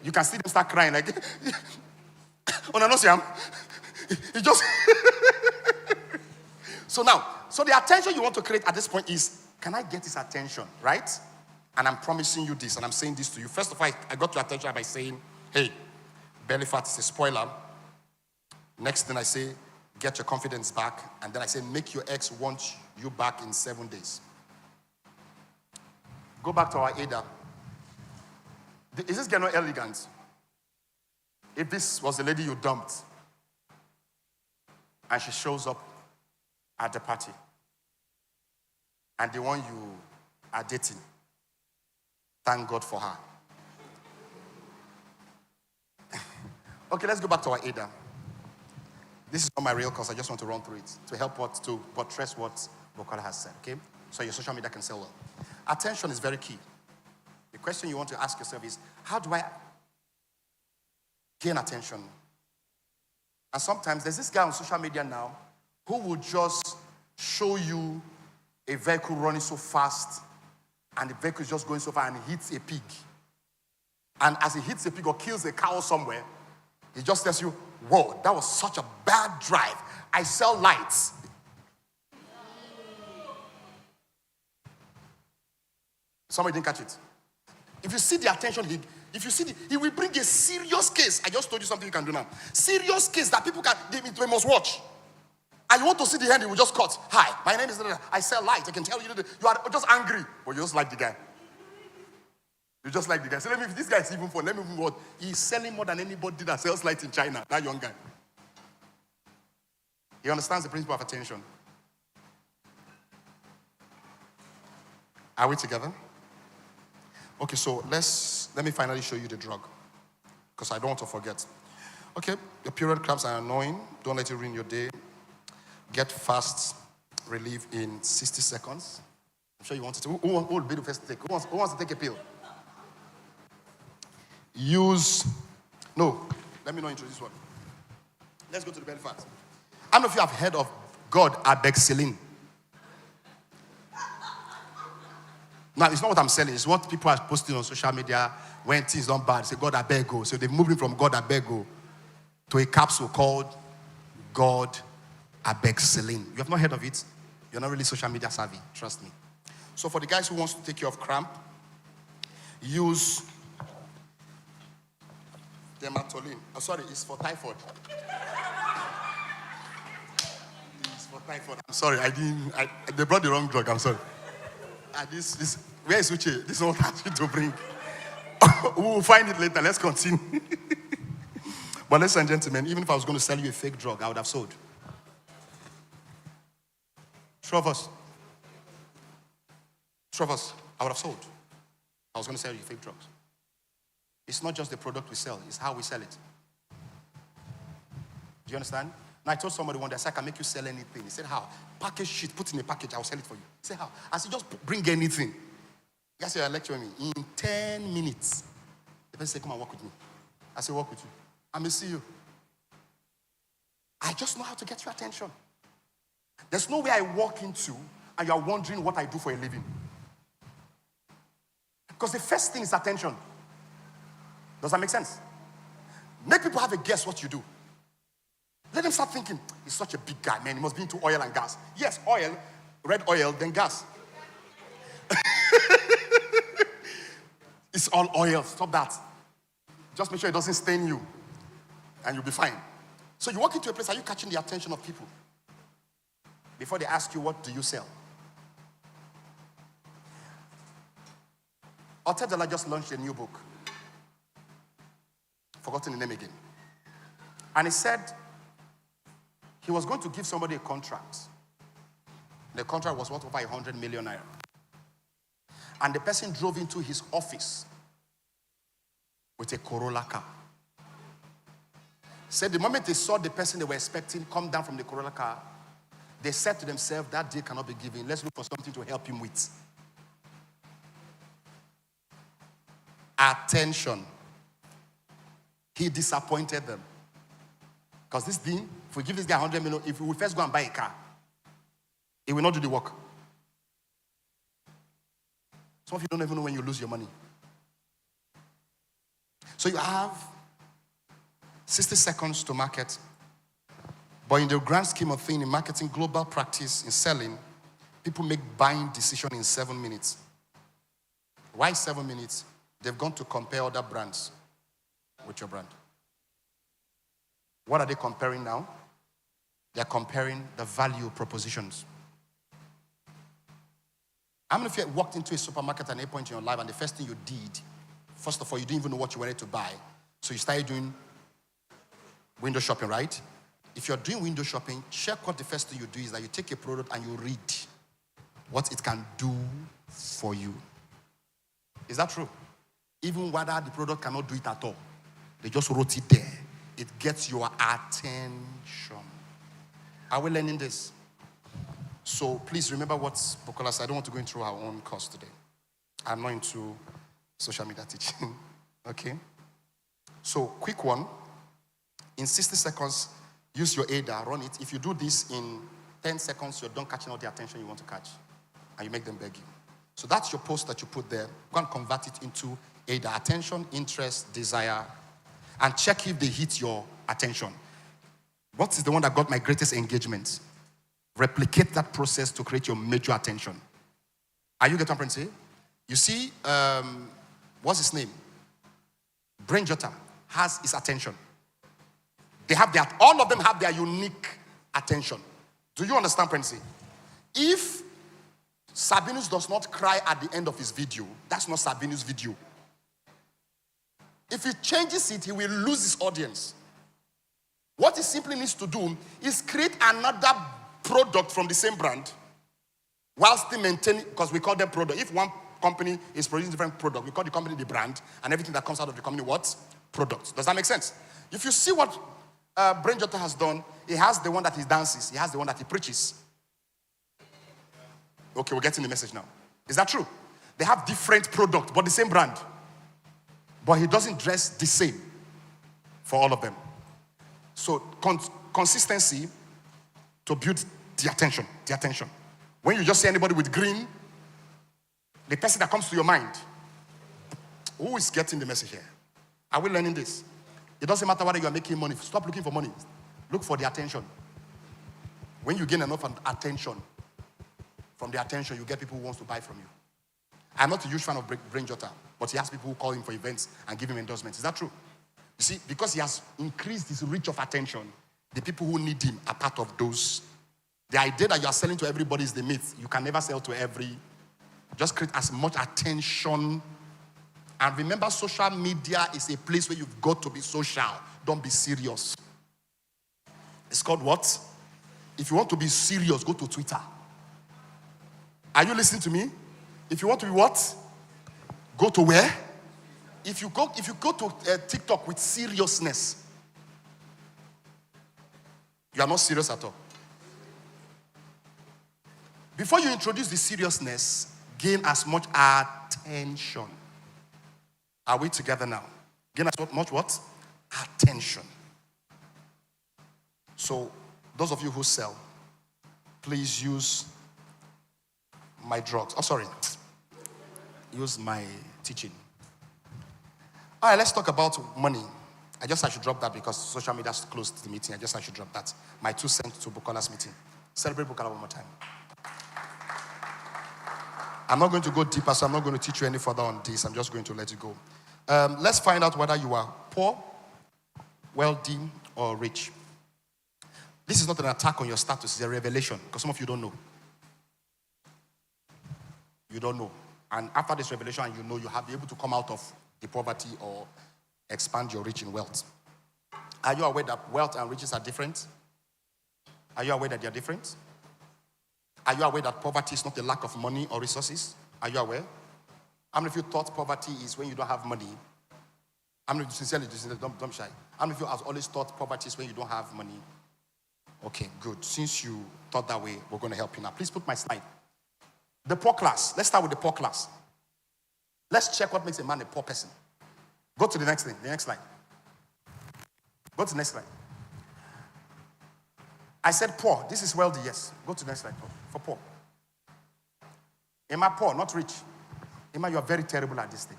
You can see them start crying like, oh, no, Siam. He just. So the attention you want to create at this point is, can I get his attention, right? And I'm promising you this, and I'm saying this to you. First of all, I got your attention by saying, hey, belly fat is a spoiler. Next thing I say, get your confidence back. And then I say, make your ex want you back in 7 days. Go back to our Ada. Is this girl not elegant? If this was the lady you dumped, and she shows up at the party, and the one you are dating, thank God for her. Okay, let's go back to our Ada. This is not my real cause. I just want to run through it to help to buttress what Bukola has said, okay? So your social media can sell well. Attention is very key. The question you want to ask yourself is, how do I gain attention? And sometimes there's this guy on social media now who will just show you a vehicle running so fast, and the vehicle is just going so far and hits a pig. And as he hits a pig or kills a cow somewhere, he just tells you, whoa, that was such a bad drive. I sell lights. Somebody didn't catch it. If you see the attention, he will bring a serious case. I just told you something you can do now. Serious case that people they must watch. And you want to see the end, he will just cut. Hi, my name is, I sell light. I can tell you, you are just angry, but you just like the guy. You just like the guy. So let me, if this guy is even fun, let me move on. He's selling more than anybody that sells light in China, that young guy. He understands the principle of attention. Are we together? Okay, so let me finally show you the drug, because I don't want to forget. Okay, your period cramps are annoying. Don't let it ruin your day. Get fast relief in 60 seconds. I'm sure you want to. Who will be the first to take? Who wants to take a pill? Let me not introduce one. Let's go to the belly fat. How many of you have heard of God Abexilin? Now, it's not what I'm selling. It's what people are posting on social media when things don't bad. Say, God Abego. So they've moved him from God Abego to a capsule called God Abexilin. You have not heard of it? You're not really social media savvy. Trust me. So for the guys who wants to take care of cramp, use dermatolin. Oh, sorry, it's for typhoid. It's for typhoid. I'm sorry, they brought the wrong drug. I'm sorry. Where is Uche? This is what I asked you to bring. We'll find it later. Let's continue. But ladies and gentlemen, even if I was going to sell you a fake drug, I would have sold. True of us, I would have sold. I was going to sell you fake drugs. It's not just the product we sell, it's how we sell it. Do you understand? Now, I told somebody one day, I said, I can make you sell anything. He said, how? Package shit, put in a package, I'll sell it for you. He said, how? I said, just bring anything. You guys are lecturing me. In 10 minutes, the person said, come and work with me. I said, work with you. I'm a CEO. I just know how to get your attention. There's no way I walk into and you're wondering what I do for a living. Because the first thing is attention. Does that make sense? Make people have a guess what you do. Let them start thinking, he's such a big guy, man. He must be into oil and gas. Yes, oil, red oil, then gas. It's all oil. Stop that. Just make sure it doesn't stain you, and you'll be fine. So you walk into a place, are you catching the attention of people? Before they ask you, what do you sell? Otedela just launched a new book. Forgotten the name again. And he said he was going to give somebody a contract. The contract was worth over 100 million naira. And the person drove into his office with a Corolla car. Said the moment they saw the person they were expecting come down from the Corolla car, they said to themselves, that deal cannot be given. Let's look for something to help him with. Attention. He disappointed them. Because this thing, if we give this guy 100 million, if we first go and buy a car, he will not do the work. Some of you don't even know when you lose your money. So you have 60 seconds to market. But in the grand scheme of things, in marketing, global practice, in selling, people make buying decisions in 7 minutes. Why 7 minutes? They've gone to compare other brands with your brand. What are they comparing now? They're comparing the value propositions. How many of you walked into a supermarket at any point in your life and the first thing you did, first of all, you didn't even know what you wanted to buy. So you started doing window shopping, right? If you're doing window shopping, check what the first thing you do is that you take a product and you read what it can do for you. Is that true? Even whether the product cannot do it at all, they just wrote it there. It gets your attention. Are we learning this? So please remember what Bukola said. I don't want to go into our own course today. I'm not into social media teaching. Okay? So quick one. In 60 seconds, use your ADA, run it. If you do this in 10 seconds, you're done catching all the attention you want to catch. And you make them beg you. So that's your post that you put there. Go and convert it into ADA. Attention, interest, desire. And check if they hit your attention. What is the one that got my greatest engagement? Replicate that process to create your major attention. Are you getting what I'm trying to say? You see, what's his name? Brain Jotter has his attention. All of them have their unique attention. Do you understand, Prince? If Sabinus does not cry at the end of his video, that's not Sabinus' video. If he changes it, he will lose his audience. What he simply needs to do is create another product from the same brand while still maintaining, because we call them product. If one company is producing different product, we call the company the brand, and everything that comes out of the company, what? Product. Does that make sense? If you see what Brain Jotter has done, he has the one that he dances, he has the one that he preaches. Okay, we're getting the message now. Is that true? They have different product, but the same brand. But he doesn't dress the same for all of them. So consistency to build the attention. When you just see anybody with green, the person that comes to your mind, who is getting the message here? Are we learning this? It doesn't matter whether you are making money. Stop looking for money. Look for the attention. When you gain enough attention, from the attention, you get people who wants to buy from you. I'm not a huge fan of Brain Jotter, but he has people who call him for events and give him endorsements. Is that true? You see, because he has increased his reach of attention, the people who need him are part of those. The idea that you are selling to everybody is the myth. You can never sell to every. Just create as much attention. And remember, social media is a place where you've got to be social. Don't be serious. It's called what? If you want to be serious, go to Twitter. Are you listening to me? If you want to be what? Go to where? If you go to TikTok with seriousness, you are not serious at all. Before you introduce the seriousness, gain as much attention. Are we together now? Gain as much what? Attention. So, those of you who sell, please use my drugs. Oh, sorry. Use my teaching. All right, let's talk about money. I should drop that because social media is close to the meeting. I should drop that. My 2 cents to Bukola's meeting. Celebrate Bukola one more time. I'm not going to go deeper, so I'm not going to teach you any further on this. I'm just going to let it go. Let's find out whether you are poor, wealthy, or rich. This is not an attack on your status. It's a revelation, because some of you don't know. You don't know. And after this revelation, you know you have been able to come out of the poverty or expand your reach in wealth. Are you aware that wealth and riches are different? Are you aware that they are different? Are you aware that poverty is not a lack of money or resources? Are you aware? How many of you thought poverty is when you don't have money? How many of you sincerely, don't shy? How many of you have always thought poverty is when you don't have money? Okay, good. Since you thought that way, we're going to help you now. Please put my slide. The poor class. Let's start with the poor class. Let's check what makes a man a poor person. Go to the next thing, the next slide. Go to the next slide. I said poor. This is wealthy, yes. Go to the next slide for poor. Am I poor, not rich? Emma, you are very terrible at this thing.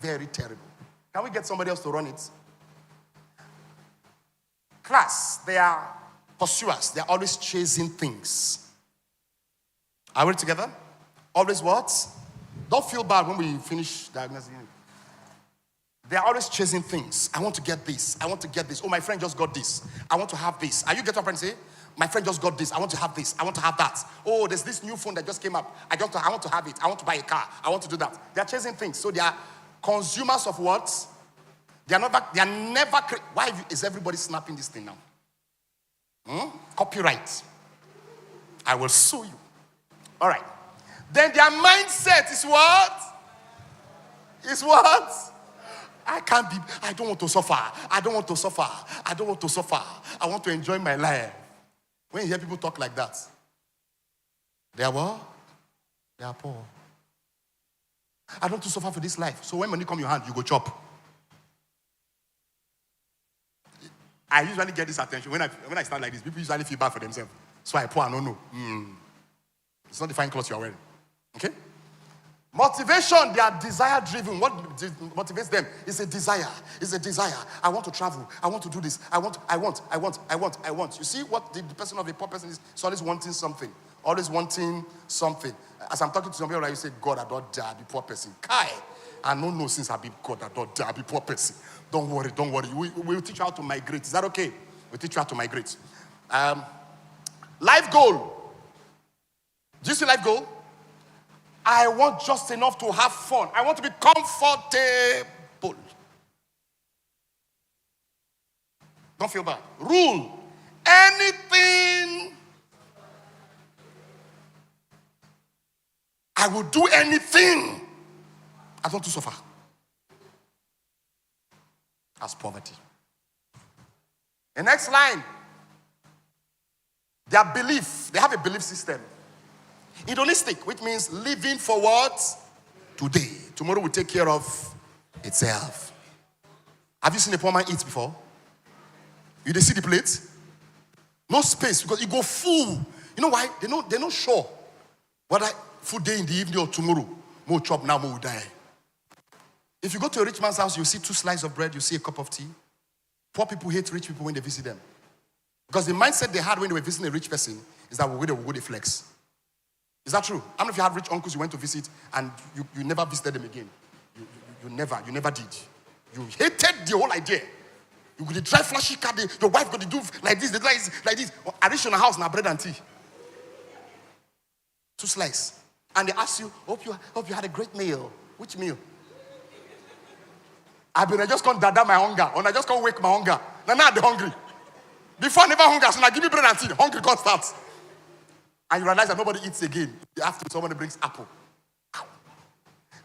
Very terrible. Can we get somebody else to run it? Class, they are pursuers. They are always chasing things. Are we together? Always what? Don't feel bad when we finish diagnosing. They are always chasing things. I want to get this. I want to get this. Oh, my friend just got this. I want to have this. Are you getting what I'm saying? My friend just got this. I want to have this. I want to have that. Oh, there's this new phone that just came up. I want to have it. I want to buy a car. I want to do that. They are chasing things. So they are consumers of what? They are never. Why is everybody snapping this thing now? Copyright. I will sue you. All right. Then their mindset is what? Is what? I don't want to suffer. I don't want to suffer. I don't want to suffer. I want to enjoy my life. When you hear people talk like that, they are what? They are poor. I don't want to suffer for this life. So when money come in your hand, you go chop. I usually get this attention. When I start like this, people usually feel bad for themselves. So I pour and no. It's not the fine clothes you are wearing. Okay? Motivation, they are desire-driven. What motivates them is a desire. It's a desire. I want to travel. I want to do this. I want. You see what the person of a poor person is always wanting something. always wanting something. As I'm talking to somebody, like you say, God, I don't dare be poor person. Kai, I don't know since I be God, I don't dare be poor person. Don't worry, don't worry. We'll teach you how to migrate. Is that okay? We'll teach you how to migrate. Life goal. Do you see life goal? I want just enough to have fun. I want to be comfortable. Don't feel bad. Rule. Anything. I will do anything. I don't want to suffer. That's poverty. The next line. Their belief. They have a belief system. Hedonistic, which means living for what? Today. Tomorrow will take care of itself. Have you seen a poor man eat before? You they see the plate? No space because it go full. You know why? They're not sure whether food day in the evening or tomorrow. More chop now, more will die. If you go to a rich man's house, you see 2 slices of bread, you see a cup of tea. Poor people hate rich people when they visit them. Because the mindset they had when they were visiting a rich person is that we'll go to flex. Is that true? How many of you have rich uncles you went to visit and you never visited them again? You never did. You hated the whole idea. You could drive flashy car, your wife got to do like this, like this. I reach your house now, bread and tea. 2 slices. And they ask you, hope you had a great meal. Which meal? I just can't dada my hunger, or I just can't wake my hunger. Now I'm hungry. Before I never hunger, so now give me bread and tea. Hungry can't start. And you realize that nobody eats again. After somebody brings apple.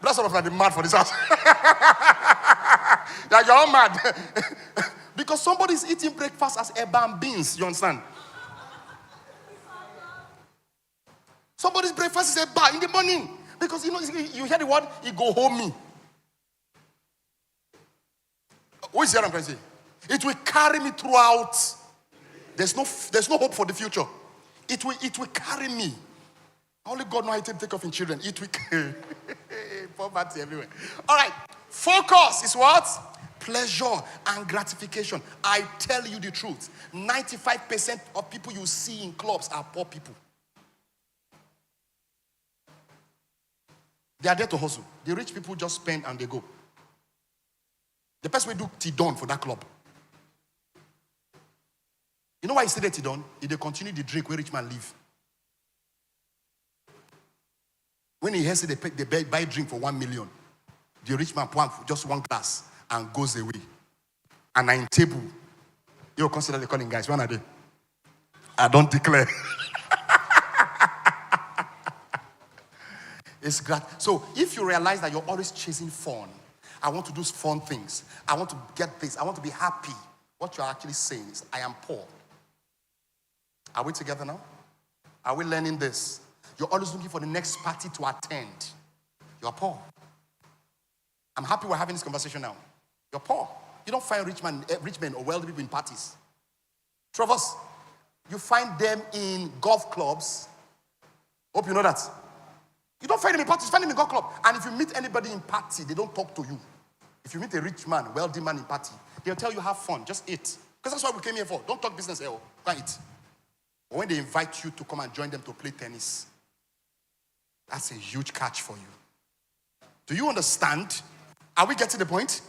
That's sort of like the mad for this house. Like you're all mad. Because somebody's eating breakfast as eba and beans. You understand? Somebody's breakfast is eba in the morning. Because you hear the word, it go home me. What is the other I'm trying to say? It will carry me throughout. There's no hope for the future. It will carry me. Only God knows how to take off in children. It will poverty everywhere. All right. Focus is what? Pleasure and gratification. I tell you the truth. 95% of people you see in clubs are poor people. They are there to hustle. The rich people just spend and they go. The person will do Tidon for that club. You know why he stayed at Tidon? If they continue the drink where rich man live. When he hears they buy drink for 1 million, the rich man pour just 1 glass and goes away. And in table, you consider the calling guys. When are they? I don't declare. It's great. So if you realize that you're always chasing fun, I want to do fun things. I want to get this. I want to be happy. What you're actually saying is, I am poor. Are we together now? Are we learning this? You're always looking for the next party to attend. You're poor. I'm happy we're having this conversation now. You're poor. You don't find rich men or wealthy people in parties. Two of us, you find them in golf clubs. Hope you know that. You don't find them in parties, find them in golf club. And if you meet anybody in party, they don't talk to you. If you meet a rich man, wealthy man in party, they'll tell you have fun, just eat. Because that's what we came here for. Don't talk business here. Go eat. But when they invite you to come and join them to play tennis, that's a huge catch for you. Do you understand? Are we getting the point?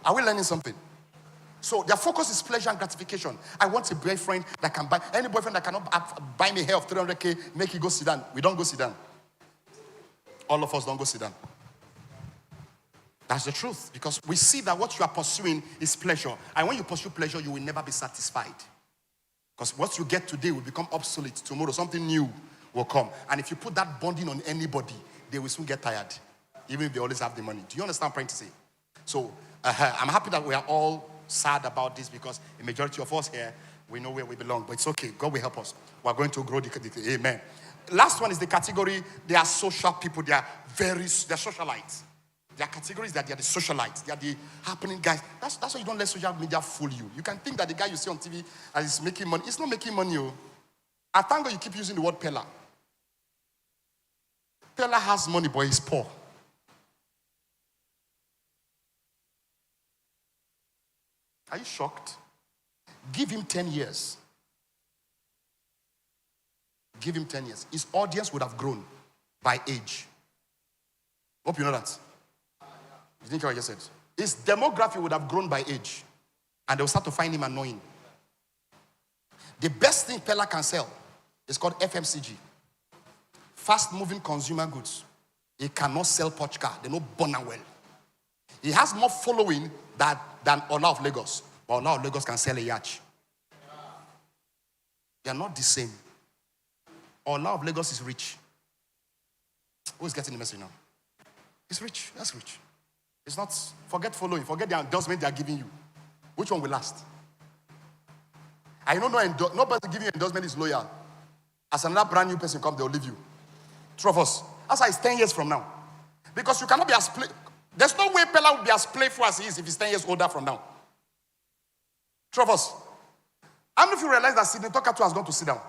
Are we learning something? So their focus is pleasure and gratification. I want a boyfriend that can buy, any boyfriend that cannot buy me hair of 300K, make you go sit down. We don't go sit down. All of us don't go sit down. That's the truth. Because we see that what you are pursuing is pleasure. And when you pursue pleasure, you will never be satisfied. Because what you get today will become obsolete. Tomorrow, something new will come. And if you put that bonding on anybody, they will soon get tired. Even if they always have the money. Do you understand what I'm trying to say? So, I'm happy that we are all sad about this because the majority of us here, we know where we belong. But it's okay. God will help us. We're going to grow the amen. Last one is the category, they are social people. They're socialites. There are categories that they are the socialites. They are the happening guys. That's why you don't let social media fool you. You can think that the guy you see on TV is making money. It's not making money. I thank God you keep using the word Pella. Pella has money, but he's poor. Are you shocked? Give him 10 years. Give him 10 years. His audience would have grown by age. Hope you know that. You think what I just said? His demography would have grown by age. And they will start to find him annoying. The best thing Pella can sell is called FMCG. Fast-moving consumer goods. He cannot sell Porsche car. They know Bonner well. He has more following than Ola of Lagos. But Ola of Lagos can sell a yacht. They are not the same. Ola of Lagos is rich. Who is getting the message now? He's rich. That's rich. It's not, forget following. Forget the endorsement they are giving you. Which one will last? I know nobody giving you endorsement is loyal. As another brand new person come, they will leave you. True of us. That's why it's 10 years from now. Because you cannot be as there's no way Pella will be as playful as he is if he's 10 years older from now. True of us. How many of you realize that Sidney Talker 2 has gone to sit down?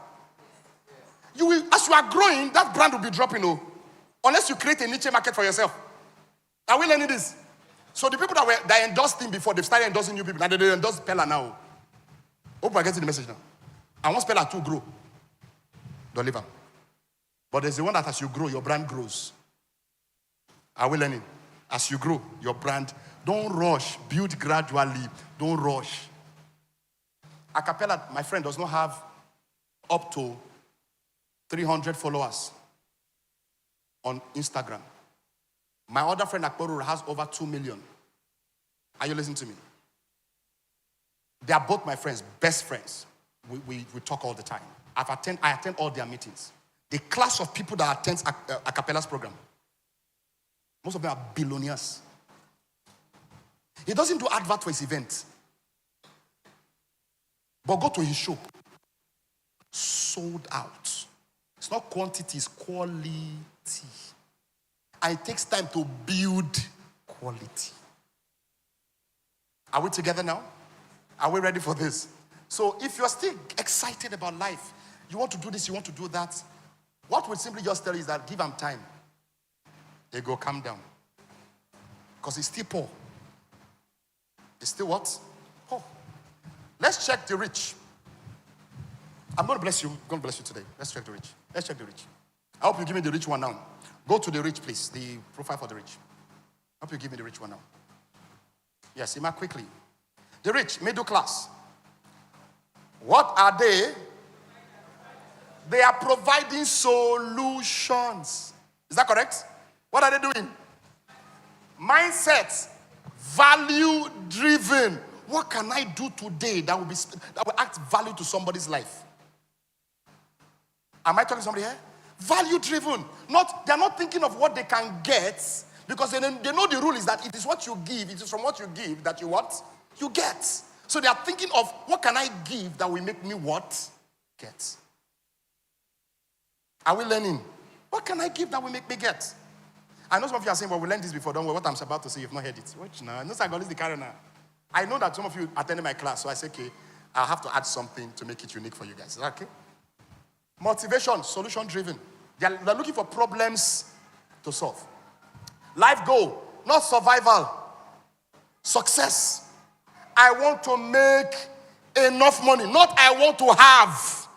You will, as you are growing, that brand will be dropping, unless you create a niche market for yourself. Are we learning this? So the people that endorsed him before, they've started endorsing new people. Now they endorse Pella now. Hope I get the message now. And once Pella 2 grow, don't leave him. But there's the one that as you grow, your brand grows. Are we learning? As you grow, your brand, don't rush. Build gradually. Don't rush. Acapella, my friend, does not have up to 300 followers on Instagram. My other friend, Akboru, has over 2 million. Are you listening to me? They are both my friends, best friends. We talk all the time. I attend all their meetings. The class of people that attends Acapella's program, most of them are billionaires. He doesn't do advert for his event. But go to his show. Sold out. It's not quantity, it's quality. And it takes time to build quality. Are we together now? Are we ready for this? So if you're still excited about life, you want to do this, you want to do that, what we'll simply just tell you is that give him time. They go calm down. Because he's still poor. He's still what? Poor. Let's check the rich. I'm going to bless you. I'm going to bless you today. Let's check the rich. Let's check the rich. I hope you give me the rich one now. Go to the rich, please. The profile for the rich. I hope you give me the rich one now. Yes, Ima, quickly. The rich, middle class. What are they? They are providing solutions. Is that correct? What are they doing? Mindset. Value driven. What can I do today that will add value to somebody's life? Am I talking to somebody here? Value driven. They're not thinking of what they can get, because they know the rule is that it is what you give, it is from what you give that you what? You get. So they are thinking of what can I give that will make me what? Get. Are we learning? What can I give that will make me get? I know some of you are saying, well, we learned this before. Don't worry, what I'm about to say, you've not heard it. Which now? No, I the carry now. I know that some of you attended my class, so I say, okay, I'll have to add something to make it unique for you guys. Is that okay? Motivation, solution driven. They're looking for problems to solve. Life goal, not survival. Success. I want to make enough money, not I want to have.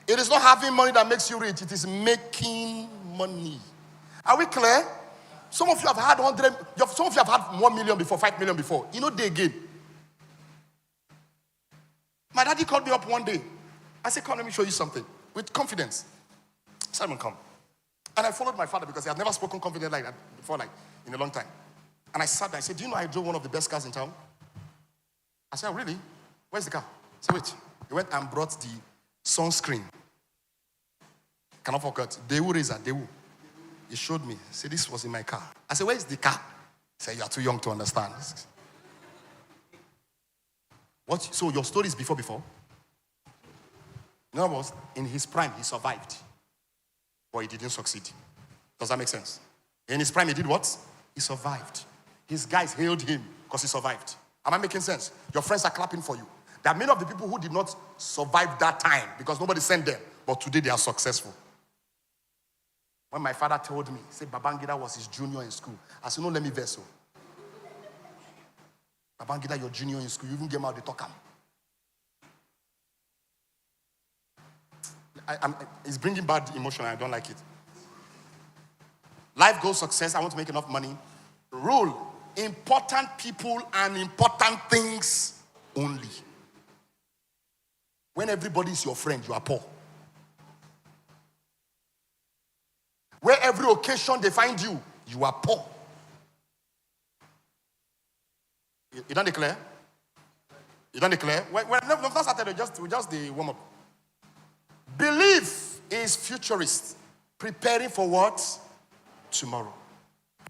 It is not having money that makes you rich, it is making money. Are we clear? Some of you have had 100, some of you have had 1 million before, 5 million before. You know, they again. My daddy called me up one day. I said, come, let me show you something. With confidence. Simon, come. And I followed my father because he had never spoken confident like that before, like in a long time. And I sat there. I said, do you know I drove one of the best cars in town? I said, oh, really? Where's the car? I said, wait. He went and brought the sunscreen. Cannot forget. Dewu Razor, Dewu. He showed me. He said, this was in my car. I said, where is the car? He said, you are too young to understand. What? So your story is before? In other words, in his prime, he survived. But he didn't succeed. Does that make sense? In his prime, he did what? He survived. His guys hailed him because he survived. Am I making sense? Your friends are clapping for you. There are many of the people who did not survive that time because nobody sent them. But today they are successful. When my father told me, he said Babangida was his junior in school. I said, no, let me vessel. Babangida, you're junior in school. You even came out the talk. It's bringing bad emotion. I don't like it. Life goals, success. I want to make enough money. Rule: important people and important things only. When everybody is your friend, you are poor. Where every occasion they find you, you are poor. You don't declare? You don't declare? When not started, we just the warm up. Belief is futurist, preparing for what? Tomorrow.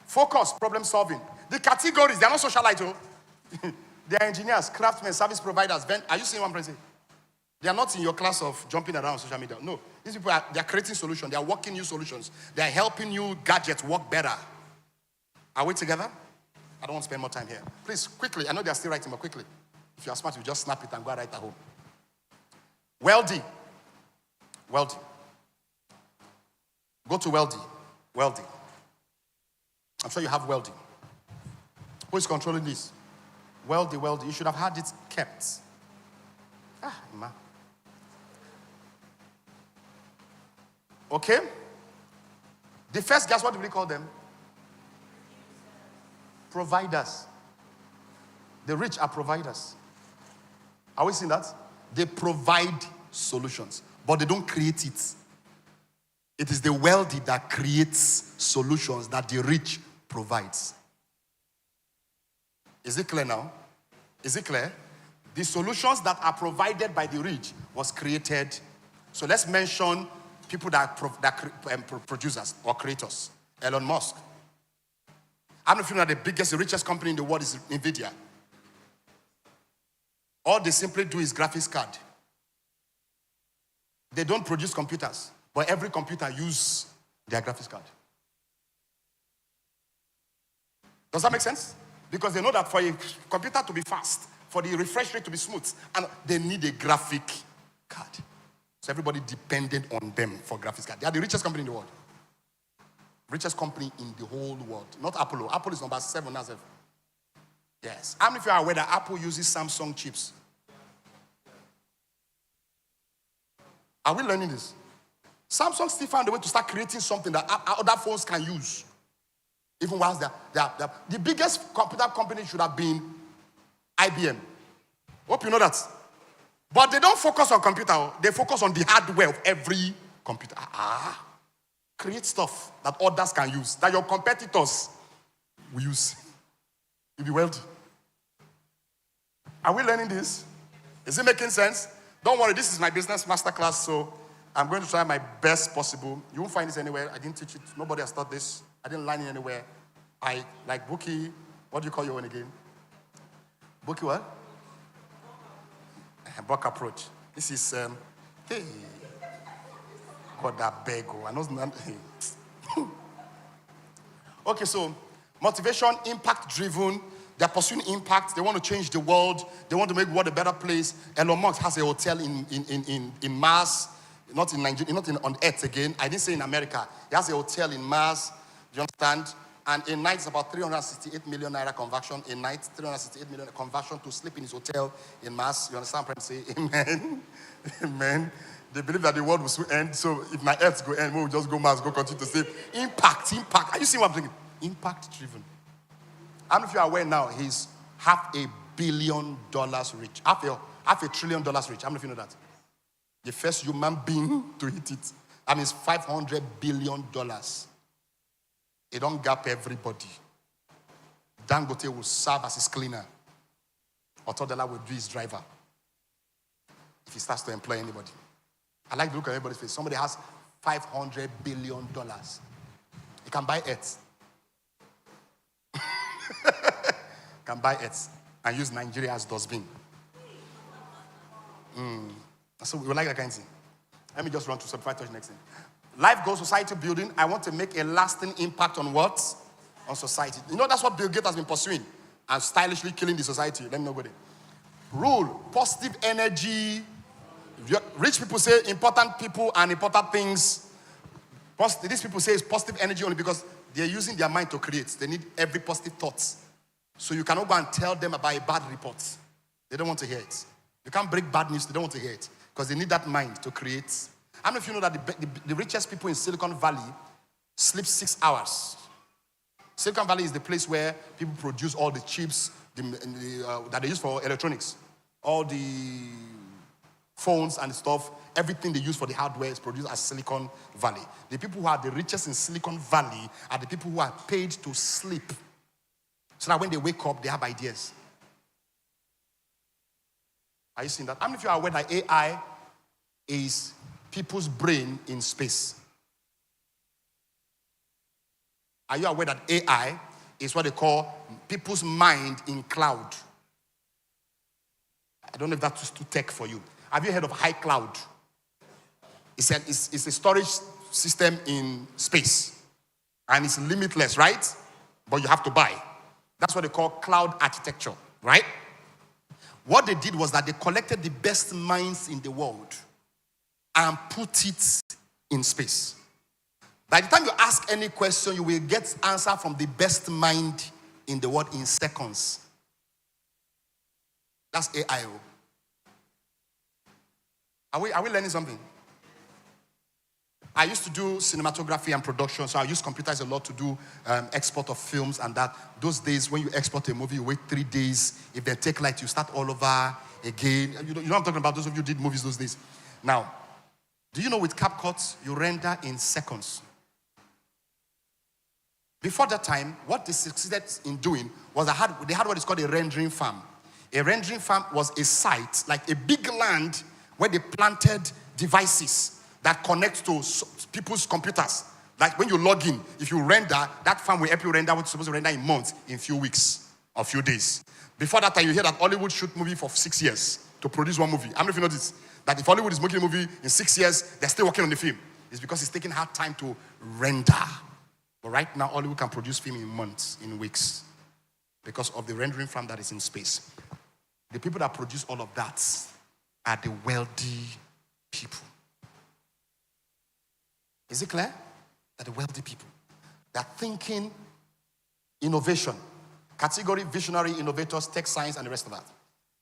Focus, problem solving. The categories, they are not socialite. Oh. They are engineers, craftsmen, service providers. Are you seeing what I'm saying? They are not in your class of jumping around social media. No. These people they are creating solutions. They are working new solutions. They are helping you gadgets work better. Are we together? I don't want to spend more time here. Please, quickly. I know they are still writing, but quickly. If you are smart, you just snap it and go right at home. Wealthy. Wealthy. Go to wealthy. Wealthy. I'm sure you have wealthy. Who is controlling this? Wealthy, wealthy. You should have had it kept. Man. Okay? The first guys, what do we call them? Providers. The rich are providers. Are we seeing that? They provide solutions, but they don't create it. It is the wealthy that creates solutions that the rich provides. Is it clear now? Is it clear? The solutions that are provided by the rich was created. So let's mention people that producers or creators. Elon Musk. I don't know if you know the biggest, the richest company in the world is NVIDIA. All they simply do is graphics card. They don't produce computers, but every computer uses their graphics card. Does that make sense? Because they know that for a computer to be fast, for the refresh rate to be smooth, and they need a graphic card. So everybody depended on them for graphics card. They are the richest company in the world. Richest company in the whole world. Not Apple. Apple is number 7 as of. Yes. How many of you are aware that Apple uses Samsung chips? Are we learning this? Samsung still found a way to start creating something that other phones can use. Even whilst the biggest computer company should have been IBM. Hope you know that. But they don't focus on computer. They focus on the hardware of every computer. Create stuff that others can use, that your competitors will use. You'll be wealthy. Are we learning this? Is it making sense? Don't worry, this is my business masterclass, so I'm going to try my best possible. You won't find this anywhere. I didn't teach it. Nobody has taught this. I didn't learn it anywhere. I, like Bookie, what do you call your one again? Bookie what? Buck approach. This is, hey. God, that beg. I know. Okay, so motivation, impact driven. They're pursuing impact. They want to change the world. They want to make the world a better place. Elon Musk has a hotel in Mars, not in Nigeria, not on Earth again. I didn't say in America. He has a hotel in Mars. Do you understand? And a night is about 368 million naira conversion. A night, 368 million conversion to sleep in his hotel in Mars. You understand? I'm trying to say, amen. Amen. They believe that the world will soon end. So if my earth go end, we'll just go Mars, go continue to save. Impact. Are you seeing what I'm saying? Impact driven. How many of you are aware now he's $500 million rich? Half a trillion dollars rich. How many of you know that? The first human being to hit it. That means $500 billion. It don't gap everybody. Dangote will serve as his cleaner. Otodela will do his driver. If he starts to employ anybody. I like to look at everybody's face. Somebody has $500 billion. He can buy it. Can buy it and use Nigeria as dustbin. So we like that kind of thing. Let me just run to simplify touch next thing. Life goals, society building. I want to make a lasting impact on what? On society. You know, that's what Bill Gates has been pursuing and stylishly killing the society. Let me know what it. Rule, positive energy. Rich people say important people and important things. These people say it's positive energy only because they're using their mind to create. They need every positive thoughts. So you cannot go and tell them about a bad report. They don't want to hear it. You can't break bad news. They don't want to hear it because they need that mind to create. How many of you know that the richest people in Silicon Valley sleep 6 hours? Silicon Valley is the place where people produce all the chips that they use for electronics. All the phones and stuff, everything they use for the hardware is produced at Silicon Valley. The people who are the richest in Silicon Valley are the people who are paid to sleep. So that when they wake up, they have ideas. Are you seeing that? How many of you are aware that AI is people's brain in space? Are you aware that AI is what they call people's mind in cloud? I don't know if that's too tech for you. Have you heard of high cloud? It's a storage system in space. And it's limitless, right? But you have to buy. That's what they call cloud architecture, right? What they did was that they collected the best minds in the world and put it in space. By the time you ask any question, you will get answer from the best mind in the world in seconds. That's AI. Are we learning something? I used to do cinematography and production, so I use computers a lot to do export of films and that. Those days, when you export a movie, you wait 3 days. If they take light, you start all over again. You know what I'm talking about? Those of you who did movies those days. Now, do you know with CapCut, you render in seconds? Before that time, what they succeeded in doing was they had what is called a rendering farm. A rendering farm was a site, like a big land, where they planted devices that connect to people's computers. Like when you log in, if you render, that farm will help you render what you're supposed to render in months, in few weeks or few days. Before that time, you hear that Hollywood shoot movie for 6 years to produce one movie. How many of you know this? That if Hollywood is making a movie in 6 years, they're still working on the film. It's because it's taking hard time to render. But right now, Hollywood can produce film in months, in weeks, because of the rendering farm that is in space. The people that produce all of that are the wealthy people. Is it clear? They're the wealthy people. They're thinking innovation. Category, visionary, innovators, tech science, and the rest of that.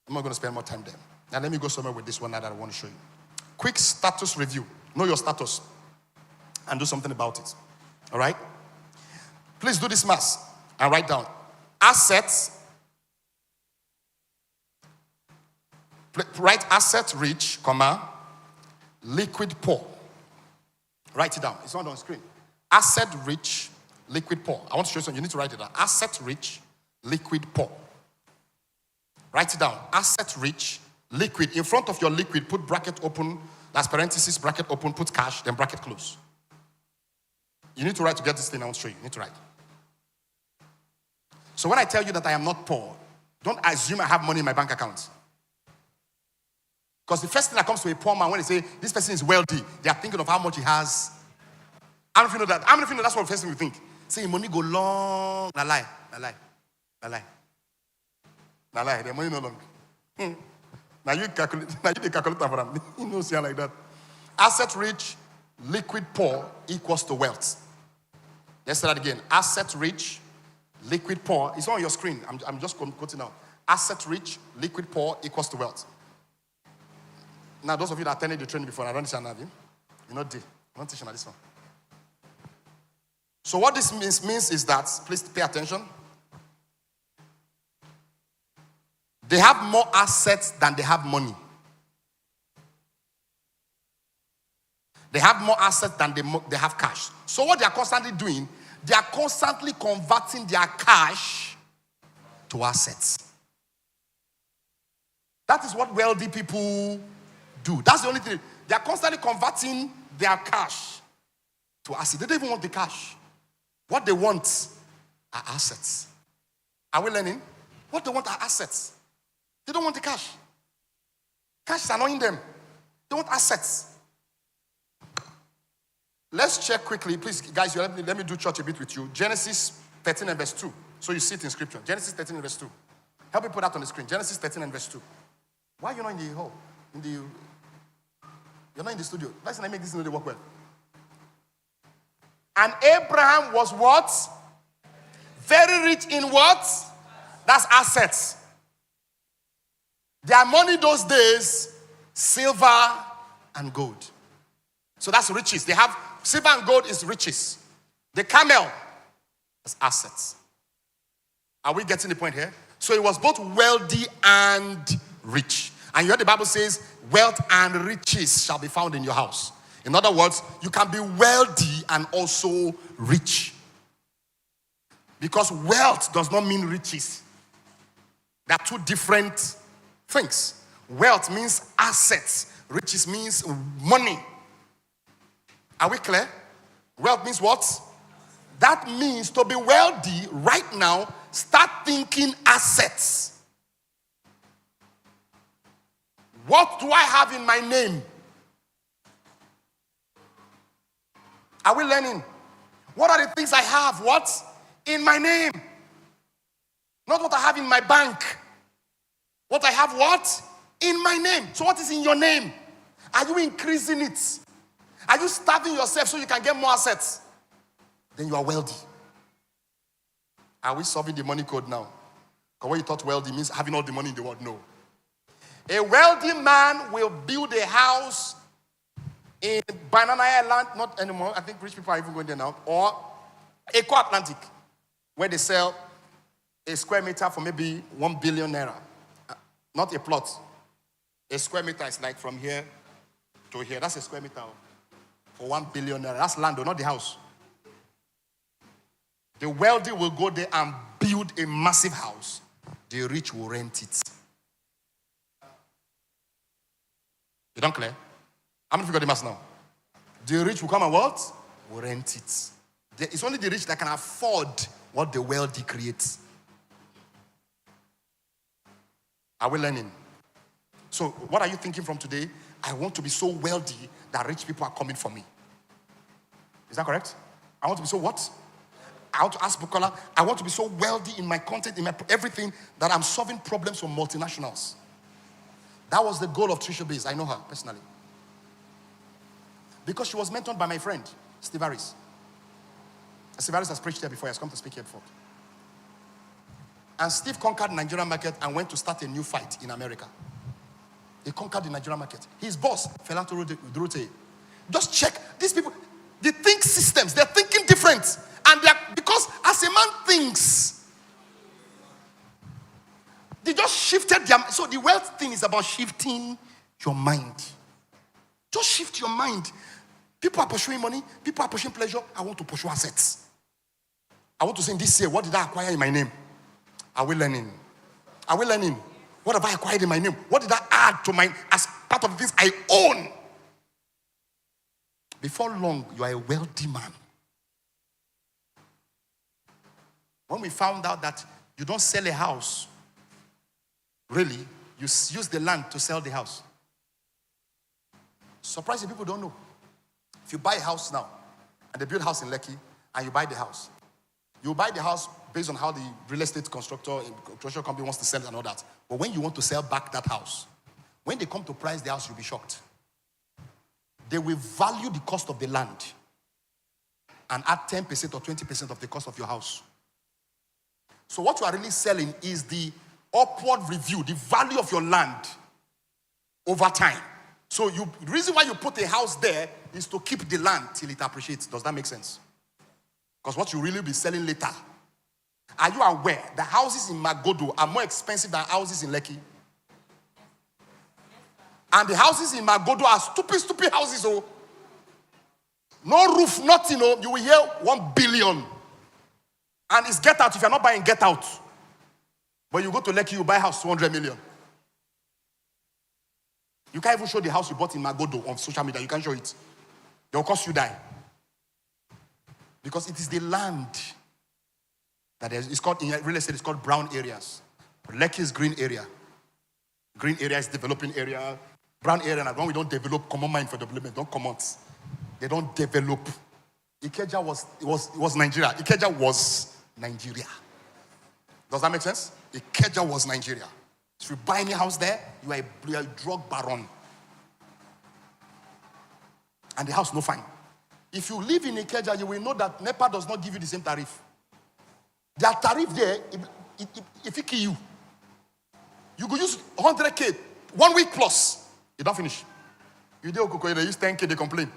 I'm not going to spend more time there. Now let me go somewhere with this one that I want to show you. Quick status review. Know your status and do something about it. All right? Please do this math and write down. Assets. Write asset rich, comma, liquid poor. Write it down. It's not on screen. Asset rich, liquid poor. I want to show you something. You need to write it down. Asset rich, liquid poor. Write it down. Asset rich, liquid. In front of your liquid, put bracket open. That's parenthesis, bracket open, put cash, then bracket close. You need to write to get this thing. I want to show you. You need to write. So when I tell you that I am not poor, don't assume I have money in my bank account. Because the first thing that comes to a poor man when they say this person is wealthy, they are thinking of how much he has. How many of you know that? How many of you know that's what the first thing we think? Say money go long. Na lie. The money no long. Now you calculate. Now you calculate for them. You know, see like that. Asset rich, liquid poor equals to wealth. Let's say that again. Asset rich, liquid poor. It's on your screen. I'm just quoting now. Asset rich, liquid poor equals to wealth. Now, those of you that attended the training before, I don't understand that. You're not there. I'm not teaching this one. So what this means is that, please pay attention. They have more assets than they have money. They have more assets than they have cash. So what they are constantly doing, they are constantly converting their cash to assets. That is what wealthy people do. That's the only thing. They are constantly converting their cash to assets. They don't even want the cash. What they want are assets. Are we learning? What they want are assets. They don't want the cash. Cash is annoying them. They want assets. Let's check quickly, please, guys. Let me do church a bit with you. Genesis 13 and verse 2. So you see it in scripture. Genesis 13 and verse 2. Help me put that on the screen. Genesis 13 and verse 2. Why are you not in the hall? You're not in the studio. Let's make this work well. And Abraham was what? Very rich in what? That's assets. Their money those days, silver and gold. So that's riches. They have silver and gold is riches. The camel is assets. Are we getting the point here? So he was both wealthy and rich. And you heard the Bible says, wealth and riches shall be found in your house. In other words, you can be wealthy and also rich. Because wealth does not mean riches. They are two different things. Wealth means assets. Riches means money. Are we clear? Wealth means what? That means to be wealthy right now, start thinking assets. What do I have in my name? Are we learning? What are the things I have? What? In my name. Not what I have in my bank. What I have what? In my name. So what is in your name? Are you increasing it? Are you starving yourself so you can get more assets? Then you are wealthy. Are we solving the money code now? Because when you thought wealthy means having all the money in the world, no. A wealthy man will build a house in Banana Island, not anymore. I think rich people are even going there now. Or Eco Atlantic, where they sell a square meter for maybe 1 billion naira. Not a plot. A square meter is like from here to here. That's a square meter for 1 billion naira. That's land, not the house. The wealthy will go there and build a massive house. The rich will rent it. You don't clear? How many of you got the mass now? The rich will come and what? Will rent it. It's only the rich that can afford what the wealthy creates. Are we learning? So what are you thinking from today? I want to be so wealthy that rich people are coming for me. Is that correct? I want to be so what? I want to ask Bukola, I want to be so wealthy in my content, in my everything, that I'm solving problems for multinationals. That was the goal of Trisha Bays. I know her personally. Because she was mentored by my friend, Steve Harris. Steve Harris has preached here before. He has come to speak here before. And Steve conquered the Nigerian market and went to start a new fight in America. He conquered the Nigerian market. His boss, Felato Durute. Just check. These people, they think systems. They're thinking different. And they are, because as a man thinks, they just shifted their, so the wealth thing is about shifting your mind. Just shift your mind. People are pursuing money. People are pursuing pleasure. I want to pursue assets. I want to say in this year, what did I acquire in my name? Are we learning? Are we learning? What have I acquired in my name? What did I add to my, as part of the things I own? Before long, you are a wealthy man. When we found out that you don't sell a house, really, you use the land to sell the house. Surprising, people don't know. If you buy a house now, and they build a house in Lekki, and you buy the house, you buy the house based on how the real estate construction company wants to sell it and all that. But when you want to sell back that house, when they come to price the house, you'll be shocked. They will value the cost of the land and add 10% or 20% of the cost of your house. So what you are really selling is the upward review, the value of your land over time. So the reason why you put a house there is to keep the land till it appreciates. Does that make sense? Because what you really be selling later. Are you aware the houses in Magodo are more expensive than houses in Lekki? And the houses in Magodo are stupid houses. Oh, no roof, nothing. Oh, you will hear 1 billion. And it's get out. If you're not buying, get out. But you go to Lekki, you buy a house 200 million. You can't even show the house you bought in Magodo on social media. You can't show it. They'll cost you die. Because it is the land that it's called, in real estate, it's called brown areas. Lekki is green area. Green area is developing area. Brown area, and when we don't develop, common mind for development, don't come out. They don't develop. Ikeja was Nigeria. Ikeja was Nigeria. Does that make sense? Ikeja was Nigeria. If you buy any house there, you are a drug baron. And the house no fine. If you live in Ikeja, you will know that NEPA does not give you the same tariff. Their tariff there, if it kill you, you go use 100K, 1 week plus. You don't finish. You do Okoko, they use 10K, they complain.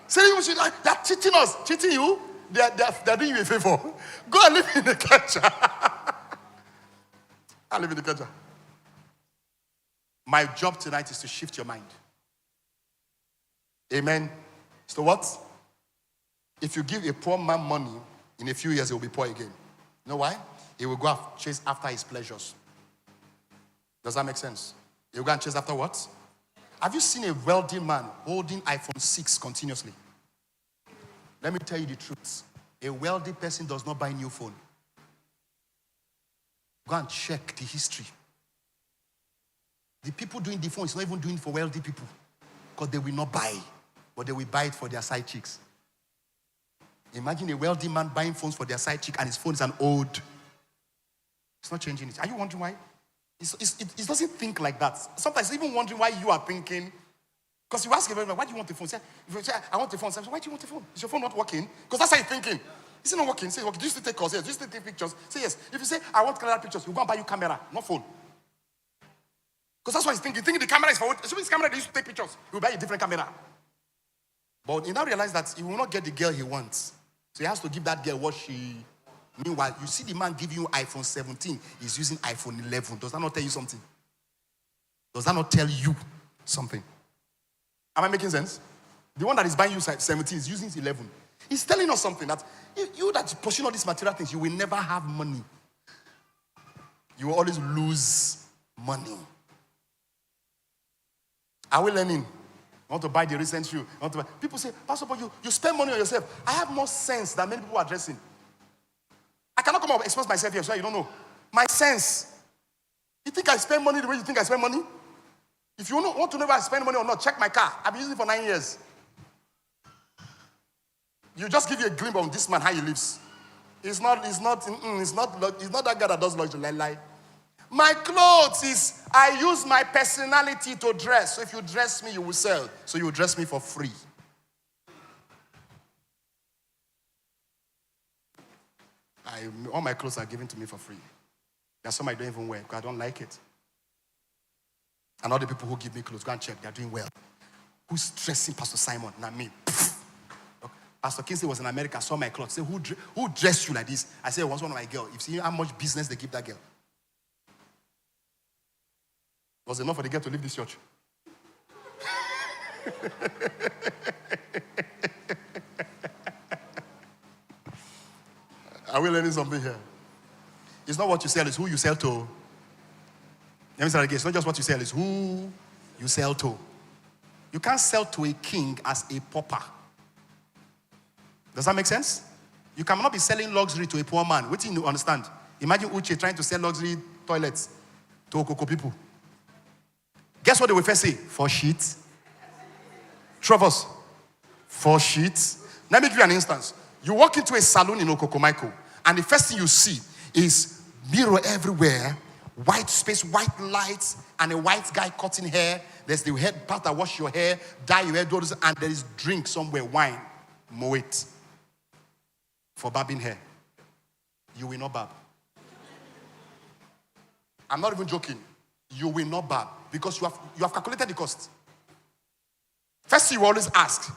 Say they're cheating us. Cheating you? They're doing you a favor. Go and live in the culture. I live in the culture. My job tonight is to shift your mind. Amen. So what? If you give a poor man money, in a few years he will be poor again. You know why? He will go chase after his pleasures. Does that make sense? He will go and chase after what? Have you seen a wealthy man holding iPhone 6 continuously? Let me tell you the truth. A wealthy person does not buy a new phone. Go and check the history. The people doing the phone is not even doing it for wealthy people. Because they will not buy. But they will buy it for their side chicks. Imagine a wealthy man buying phones for their side chick and his phone is an old. It's not changing it. Are you wondering why? It doesn't think like that. Sometimes even wondering why you are thinking. Because you ask everyone, why do you want the phone? If you say, I want the phone. Say, why do you want the phone? Is your phone not working? Because that's how you're thinking. Is it not working? Say, okay, do you still take calls? Yes. Do you still take pictures? Say yes. If you say, I want camera pictures, you go and buy you camera, not phone. Because that's what he's thinking. Thinking the camera is for what? So this camera, they used to take pictures. He'll buy a different camera. But he now realized that he will not get the girl he wants. So he has to give that girl what she... Meanwhile, you see the man giving you iPhone 17, he's using iPhone 11. Does that not tell you something? Does that not tell you something? Am I making sense? The one that is buying you 17 is using 11. He's telling us something that you that pursue all these material things, you will never have money. You will always lose money. Are we learning? I want to buy the recent shoe. People say, Pastor, but you spend money on yourself. I have more sense than many people are dressing. I cannot come up and expose myself here, so you don't know. My sense. You think I spend money the way you think I spend money? If you want to know if I spend money or not, check my car. I've been using it for 9 years. You just give you a glimpse of this man, how he lives. It's not that guy that does luxury. Lie. My clothes is, I use my personality to dress. So if you dress me, you will sell. So you will dress me for free. All my clothes are given to me for free. There's some I don't even wear because I don't like it. And all the people who give me clothes, go and check, they're doing well. Who's dressing Pastor Simon? Not me. Look, Pastor Kingsley was in America, saw my clothes. Say, who dressed you like this? I said, it was one of my girls. You see how much business they give that girl. Was enough for the girl to leave this church. Are we learning something here? It's not what you sell, it's who you sell to. Let me say that again. It's not just what you sell, it's who you sell to. You can't sell to a king as a pauper. Does that make sense? You cannot be selling luxury to a poor man. What do you understand? Imagine Uche trying to sell luxury toilets to Okoko people. Guess what they will first say? 4 sheets. Trovers. 4 sheets. Let me give you an instance. You walk into a salon in Okokomaiko, and the first thing you see is mirror everywhere, white space, white lights, and a white guy cutting hair. There's the head part that wash your hair, dye your hair, and there is drink somewhere, wine, moet, for barbing hair. You will not barb. I'm not even joking. You will not barb because you have calculated the cost. First, you always ask,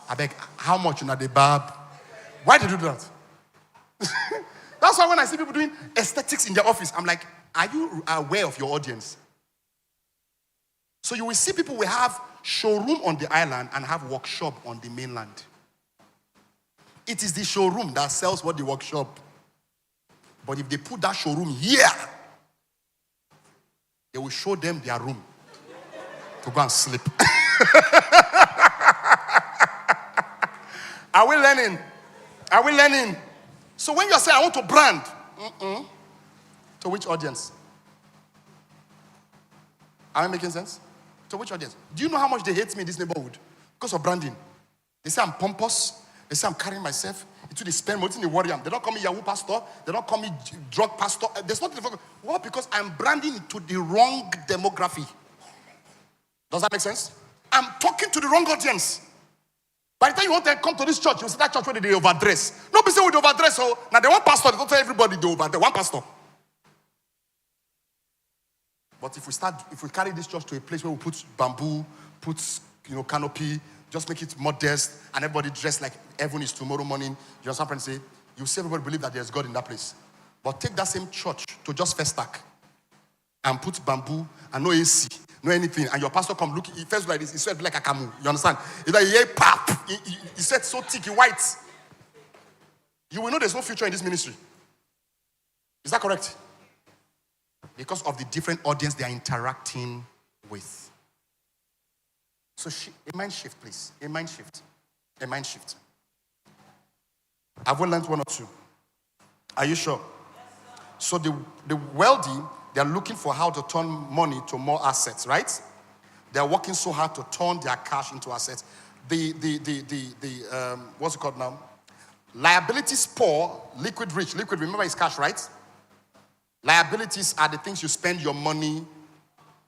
I beg, how much they barb? Why did you do that? That's why when I see people doing aesthetics in their office, I'm like, are you aware of your audience? So you will see people will have showroom on the island and have workshop on the mainland. It is the showroom that sells what the workshop. But if they put that showroom here, they will show them their room to go and sleep. Are we learning? Are we learning? So when you say, I want to brand, to which audience? Am I making sense? To which audience? Do you know how much they hate me in this neighborhood? Because of branding. They say I'm pompous. They say I'm carrying myself. Into the spend money in the warrior. They don't call me Yahoo pastor. They don't call me drug pastor. There's nothing. What? Because I'm branding to the wrong demography. Does that make sense? I'm talking to the wrong audience. By the time you want to come to this church, you see that church where they overdress. Nobody say we overdress. So now the one pastor, they don't tell everybody they overdress. One pastor. But if we carry this church to a place where we put bamboo, put canopy, just make it modest, and everybody dressed like heaven is tomorrow morning. You understand what I'm saying? You see everybody believe that there's God in that place. But take that same church to just first stack and put bamboo and no AC, no anything, and your pastor come look, he first like this, he sweat like a camel. You understand? It's like, yeah, pap. He sweat so thick, he white. You will know there's no future in this ministry. Is that correct? Because of the different audience they are interacting with. So a mind shift, please. A mind shift. A mind shift. Have we learned one or two? Are you sure? So the wealthy, they're looking for how to turn money to more assets, right? They're working so hard to turn their cash into assets. What's it called now? Liabilities poor, liquid rich. Liquid, remember, is cash, right? Liabilities are the things you spend your money.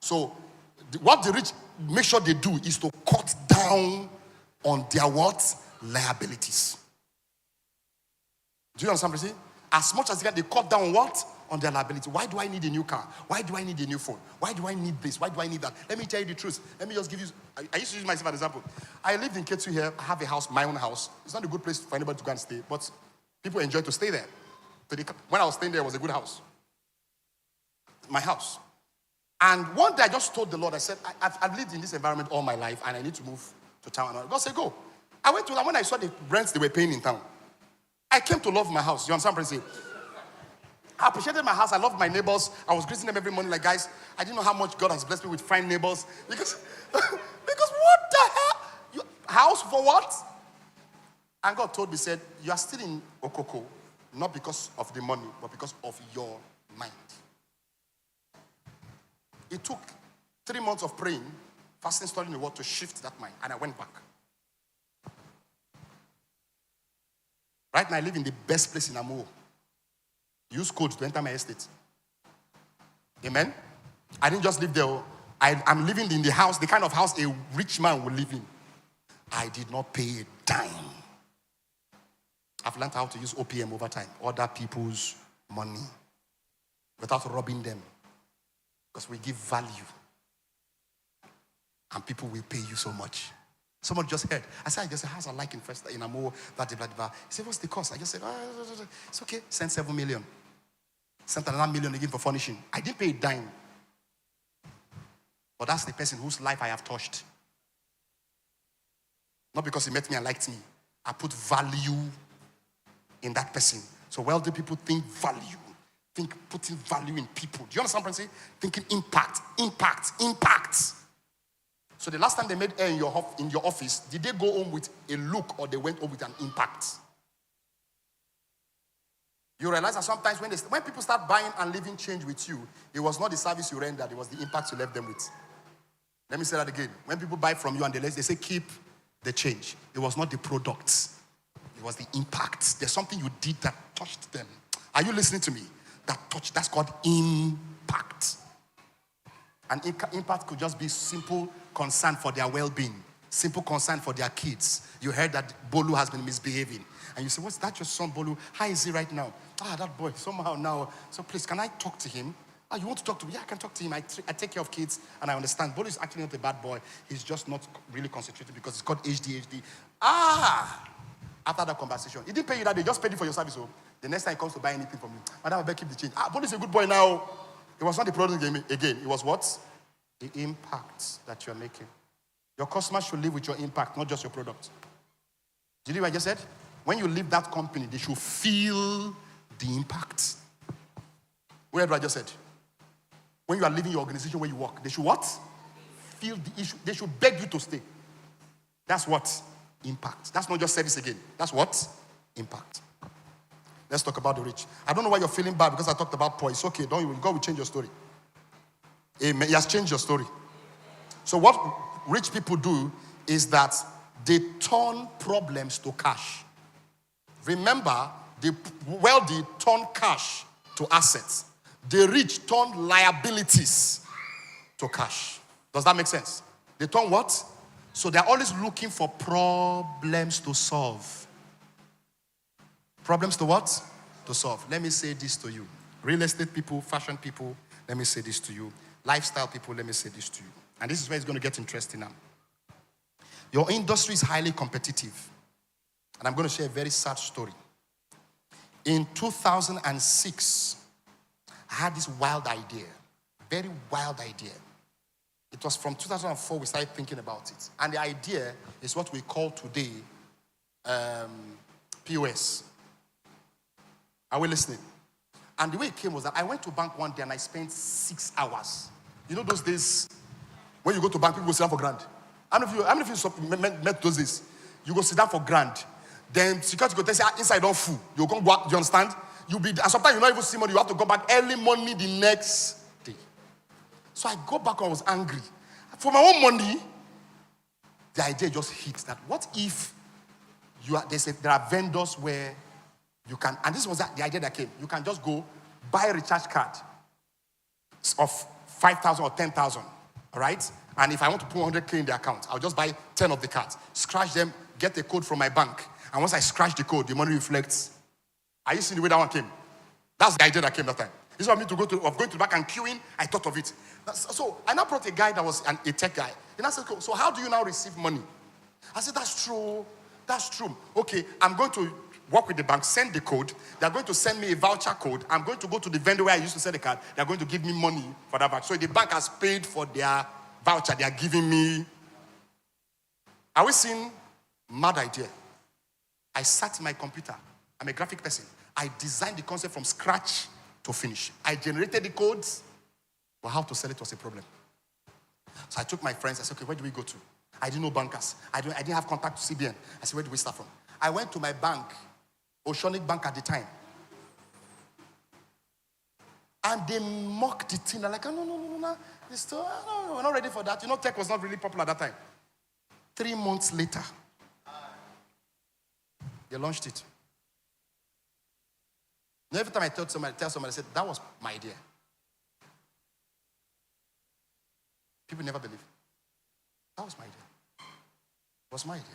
So what the rich make sure they do is to cut down on their what? Liabilities. Do you understand what I'm saying? As much as they cut down on what? On their liability. Why do I need a new car? Why do I need a new phone? Why do I need this? Why do I need that? Let me tell you the truth. Let me just give you, I used to use myself as an example. I lived in K2 here. I have a house, my own house. It's not a good place for anybody to go and stay, but people enjoy to stay there. When I was staying there, it was a good house. My house. And one day I just told the Lord, I said, I've lived in this environment all my life and I need to move to town. God said, go. I went to them when I saw the rents they were paying in town. I came to love my house. You understand what I'm saying? I appreciated my house. I loved my neighbors. I was greeting them every morning like, guys, I didn't know how much God has blessed me with fine neighbors. Because what the hell? House for what? And God told me, said, you are still in Okoko, not because of the money, but because of your mind. It took 3 months of praying, fasting, studying the word to shift that mind. And I went back. Right now, I live in the best place in Amuo. Use code to enter my estate. Amen? I didn't just live there. I'm living in the house, the kind of house a rich man will live in. I did not pay a dime. I've learned how to use OPM over time. Other people's money. Without robbing them. Because we give value. And people will pay you so much. Someone just heard. I said, how's I like in first in Amo, blah, blah, blah. He said, what's the cost? I just said, it's okay. Send 7 million. Sent another million again for furnishing. I didn't pay a dime. But that's the person whose life I have touched. Not because he met me and liked me. I put value in that person. So wealthy people think value. Think putting value in people. Do you understand what I'm saying? Thinking impact. So the last time they made air in your office, did they go home with a look or they went home with an impact? You realize that sometimes when people start buying and leaving change with you, it was not the service you rendered, it was the impact you left them with. Let me say that again. When people buy from you and they say keep the change, it was not the products, it was the impact. There's something you did that touched them. Are you listening to me? That's called impact. And impact could just be simple concern for their well-being, simple concern for their kids. You heard that Bolu has been misbehaving. And you say, what's that your son, Bolu? How is he right now? That boy, somehow now. So please, can I talk to him? You want to talk to me? Yeah, I can talk to him. I take care of kids, and I understand. Bolu is actually not a bad boy. He's just not really concentrated because it's called ADHD. After that conversation, he didn't pay you that day. Just paid you for your service. So the next time he comes to buy anything from you, Madam, I better keep the change. Bolu is a good boy now. It was not the product again. It was what? The impact that you're making. Your customers should live with your impact, not just your product. Did you hear what I just said? When you leave that company, they should feel the impact. What I just said? When you are leaving your organization where you work, they should what? Feel the issue. They should beg you to stay. That's what? Impact. That's not just service again. That's what? Impact. Let's talk about the rich. I don't know why you're feeling bad because I talked about poor. It's okay. Don't you? God will change your story. Amen. He has changed your story. So what rich people do is that they turn problems to cash. Remember, the wealthy turn cash to assets. The rich turn liabilities to cash. Does that make sense? They turn what? So they're always looking for problems to solve. Problems to what? To solve. Let me say this to you. Real estate people, fashion people, let me say this to you. Lifestyle people, let me say this to you. And this is where it's going to get interesting now. Your industry is highly competitive. And I'm going to share a very sad story. In 2006, I had this wild idea, very wild idea. It was from 2004 we started thinking about it. And the idea is what we call today POS. Are we listening? And the way it came was that I went to bank one day and I spent 6 hours. You know those days when you go to bank, people sit down for grand. How many of you met those days? You go sit down for grand. Then security go tell you inside don't fool. You go back, do you understand? And sometimes you not even see money, you have to go back early morning the next day. So I go back and I was angry. For my own money, the idea just hit that what if there are vendors where you can, and this was the idea that came, you can just go buy a recharge card of 5,000 or 10,000, all right? And if I want to put 100K in the account, I'll just buy 10 of the cards, scratch them, get a code from my bank. And once I scratch the code, the money reflects. Are you seeing the way that one came? That's the idea that came that time. This was me of going to the back and queuing. I thought of it. So I now brought a guy that was a tech guy. And I said, so how do you now receive money? I said, that's true. That's true. Okay, I'm going to work with the bank, send the code. They're going to send me a voucher code. I'm going to go to the vendor where I used to sell the card. They're going to give me money for that voucher. So the bank has paid for their voucher. They are giving me. Are we seeing mad idea? I sat in my computer. I'm a graphic person. I designed the concept from scratch to finish. I generated the codes, but how to sell it was a problem. So I took my friends. I said, okay, where do we go to? I didn't know bankers. I didn't have contact to CBN. I said, where do we start from? I went to my bank, Oceanic Bank at the time. And they mocked the thing. They're like, oh, no. We're not ready for that. You know, tech was not really popular at that time. 3 months later, they launched it. And every time I tell somebody, I said, that was my idea. People never believe. That was my idea. It was my idea.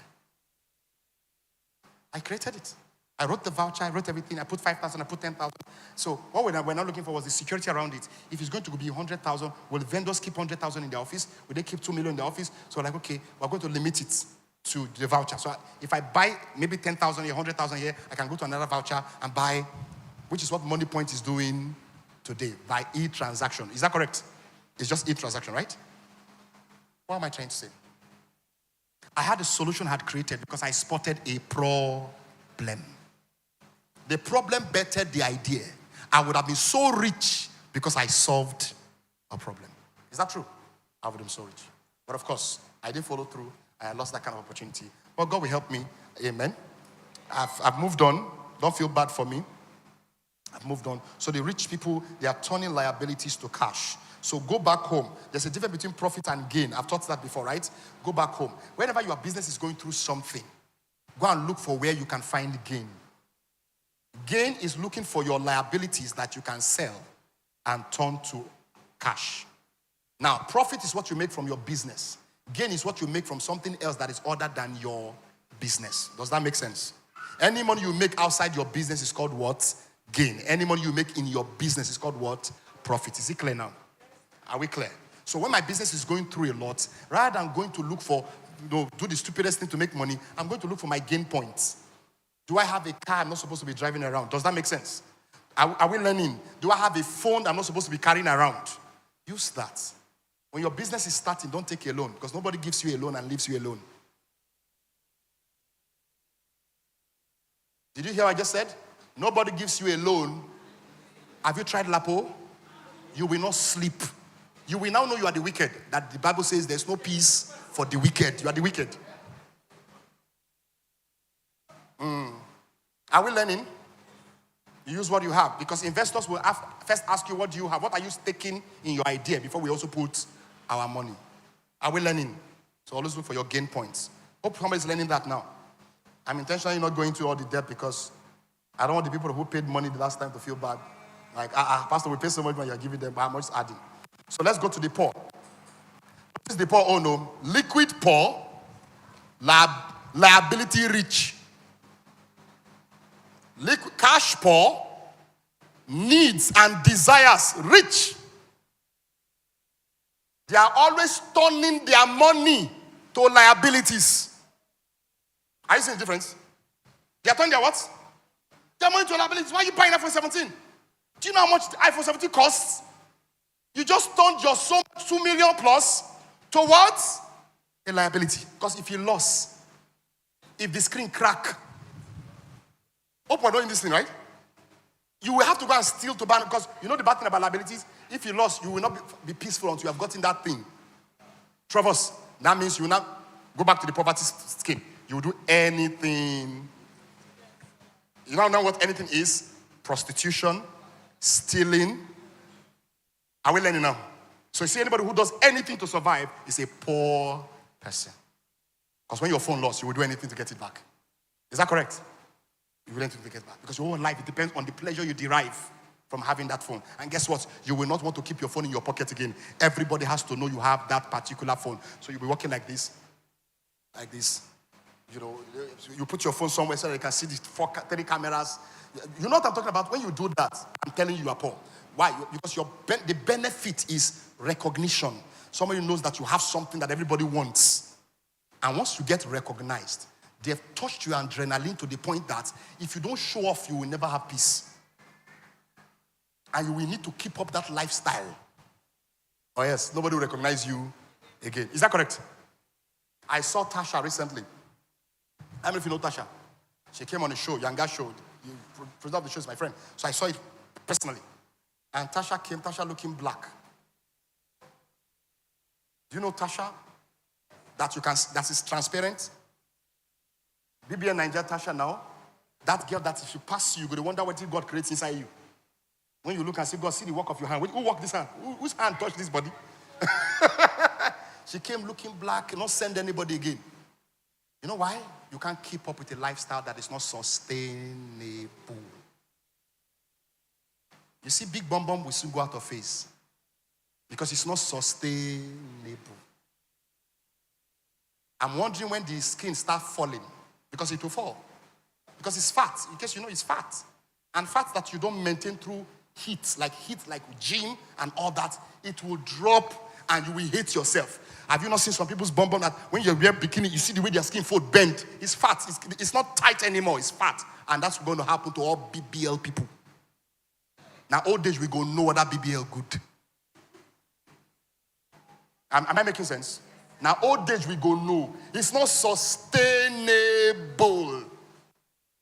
I created it. I wrote the voucher, I wrote everything. I put 5,000, I put 10,000. So what we're now looking for was the security around it. If it's going to be 100,000, will vendors keep 100,000 in their office? Will they keep 2 million in their office? So like, okay, we're going to limit it to the voucher. So if I buy maybe 10,000 here, 100,000 here, I can go to another voucher and buy, which is what MoneyPoint is doing today, by e-transaction. Is that correct? It's just e-transaction, right? What am I trying to say? I had a solution I had created because I spotted a problem. The problem bettered the idea. I would have been so rich because I solved a problem. Is that true? I would have been so rich. But of course, I didn't follow through. I lost that kind of opportunity. But God will help me. Amen. I've moved on. Don't feel bad for me. I've moved on. So the rich people, they are turning liabilities to cash. So go back home. There's a difference between profit and gain. I've taught that before, right? Go back home. Whenever your business is going through something, go and look for where you can find gain. Gain is looking for your liabilities that you can sell and turn to cash. Now, profit is what you make from your business. Gain is what you make from something else that is other than your business. Does that make sense? Any money you make outside your business is called what? Gain. Any money you make in your business is called what? Profit. Is it clear now? Are we clear? So when my business is going through a lot, rather than going to look for, do the stupidest thing to make money, I'm going to look for my gain points. Do I have a car I'm not supposed to be driving around? Does that make sense? Are we learning? Do I have a phone I'm not supposed to be carrying around? Use that. When your business is starting, don't take a loan because nobody gives you a loan and leaves you alone. Did you hear what I just said? Nobody gives you a loan. Have you tried Lapo? You will not sleep. You will now know you are the wicked. That the Bible says there's no peace for the wicked. You are the wicked. Are we learning? You use what you have. Because investors will first ask you what do you have. What are you staking in your idea before we also put our money? Are we learning? So always look for your gain points. Hope somebody's learning that now. I'm intentionally not going through all the debt because I don't want the people who paid money the last time to feel bad. Like, Pastor, we pay so much when you're giving them, but I'm just adding. So let's go to the poor. What is the poor? Oh no. Liquid poor, liability rich. Cash poor, needs and desires rich. They are always turning their money to liabilities. Are you seeing the difference? They are turning their what? Their money to liabilities. Why are you buying iPhone 17? Do you know how much the iPhone 17 costs? You just turned your so much 2 million plus to what? A liability. Because if you lost, if the screen crack, hope we're doing this thing, right? You will have to go and steal to buy, because you know the bad thing about liabilities? If you lost, you will not be peaceful until you have gotten that thing. Travers, that means you will not go back to the poverty scheme. You will do anything. You now know what anything is? Prostitution, stealing. Are we learning now? So you see, anybody who does anything to survive is a poor person. Because when your phone lost, you will do anything to get it back. Is that correct? You will do anything to get it back. Because your whole life, it depends on the pleasure you derive from having that phone. And guess what? You will not want to keep your phone in your pocket again. Everybody has to know you have that particular phone. So you'll be walking like this. Like this. You know, you put your phone somewhere so that you can see the 3 cameras. You know what I'm talking about? When you do that, I'm telling you are poor. Why? Because the benefit is recognition. Somebody knows that you have something that everybody wants. And once you get recognized, they've touched your adrenaline to the point that if you don't show off, you will never have peace. And you will need to keep up that lifestyle. Oh yes, nobody will recognize you again. Is that correct? I saw Tasha recently. I don't know if you know Tasha. She came on a show, Younger Show. You preserve the show, is my friend. So I saw it personally. And Tasha came, Tasha looking black. Do you know Tasha? That is transparent. BBN Nigeria Tasha now. That girl that if she passes you, you're going to wonder what God creates inside you. When you look and say, God, see the work of your hand. Who worked this hand? Whose hand touched this body? She came looking black, not send anybody again. You know why? You can't keep up with a lifestyle that is not sustainable. You see, big bum will soon go out of phase because it's not sustainable. I'm wondering when the skin starts falling, because it will fall. Because it's fat. In case you know, it's fat. And fat that you don't maintain through heat like gym and all that, it will drop and you will hate yourself. Have you not seen some people's bum that when you wear bikini, you see the way their skin fold bend? It's fat. It's not tight anymore. It's fat. And that's going to happen to all BBL people. Now, old age, we go know what that BBL good. Am I making sense? Now, old age, we go know. It's not sustainable.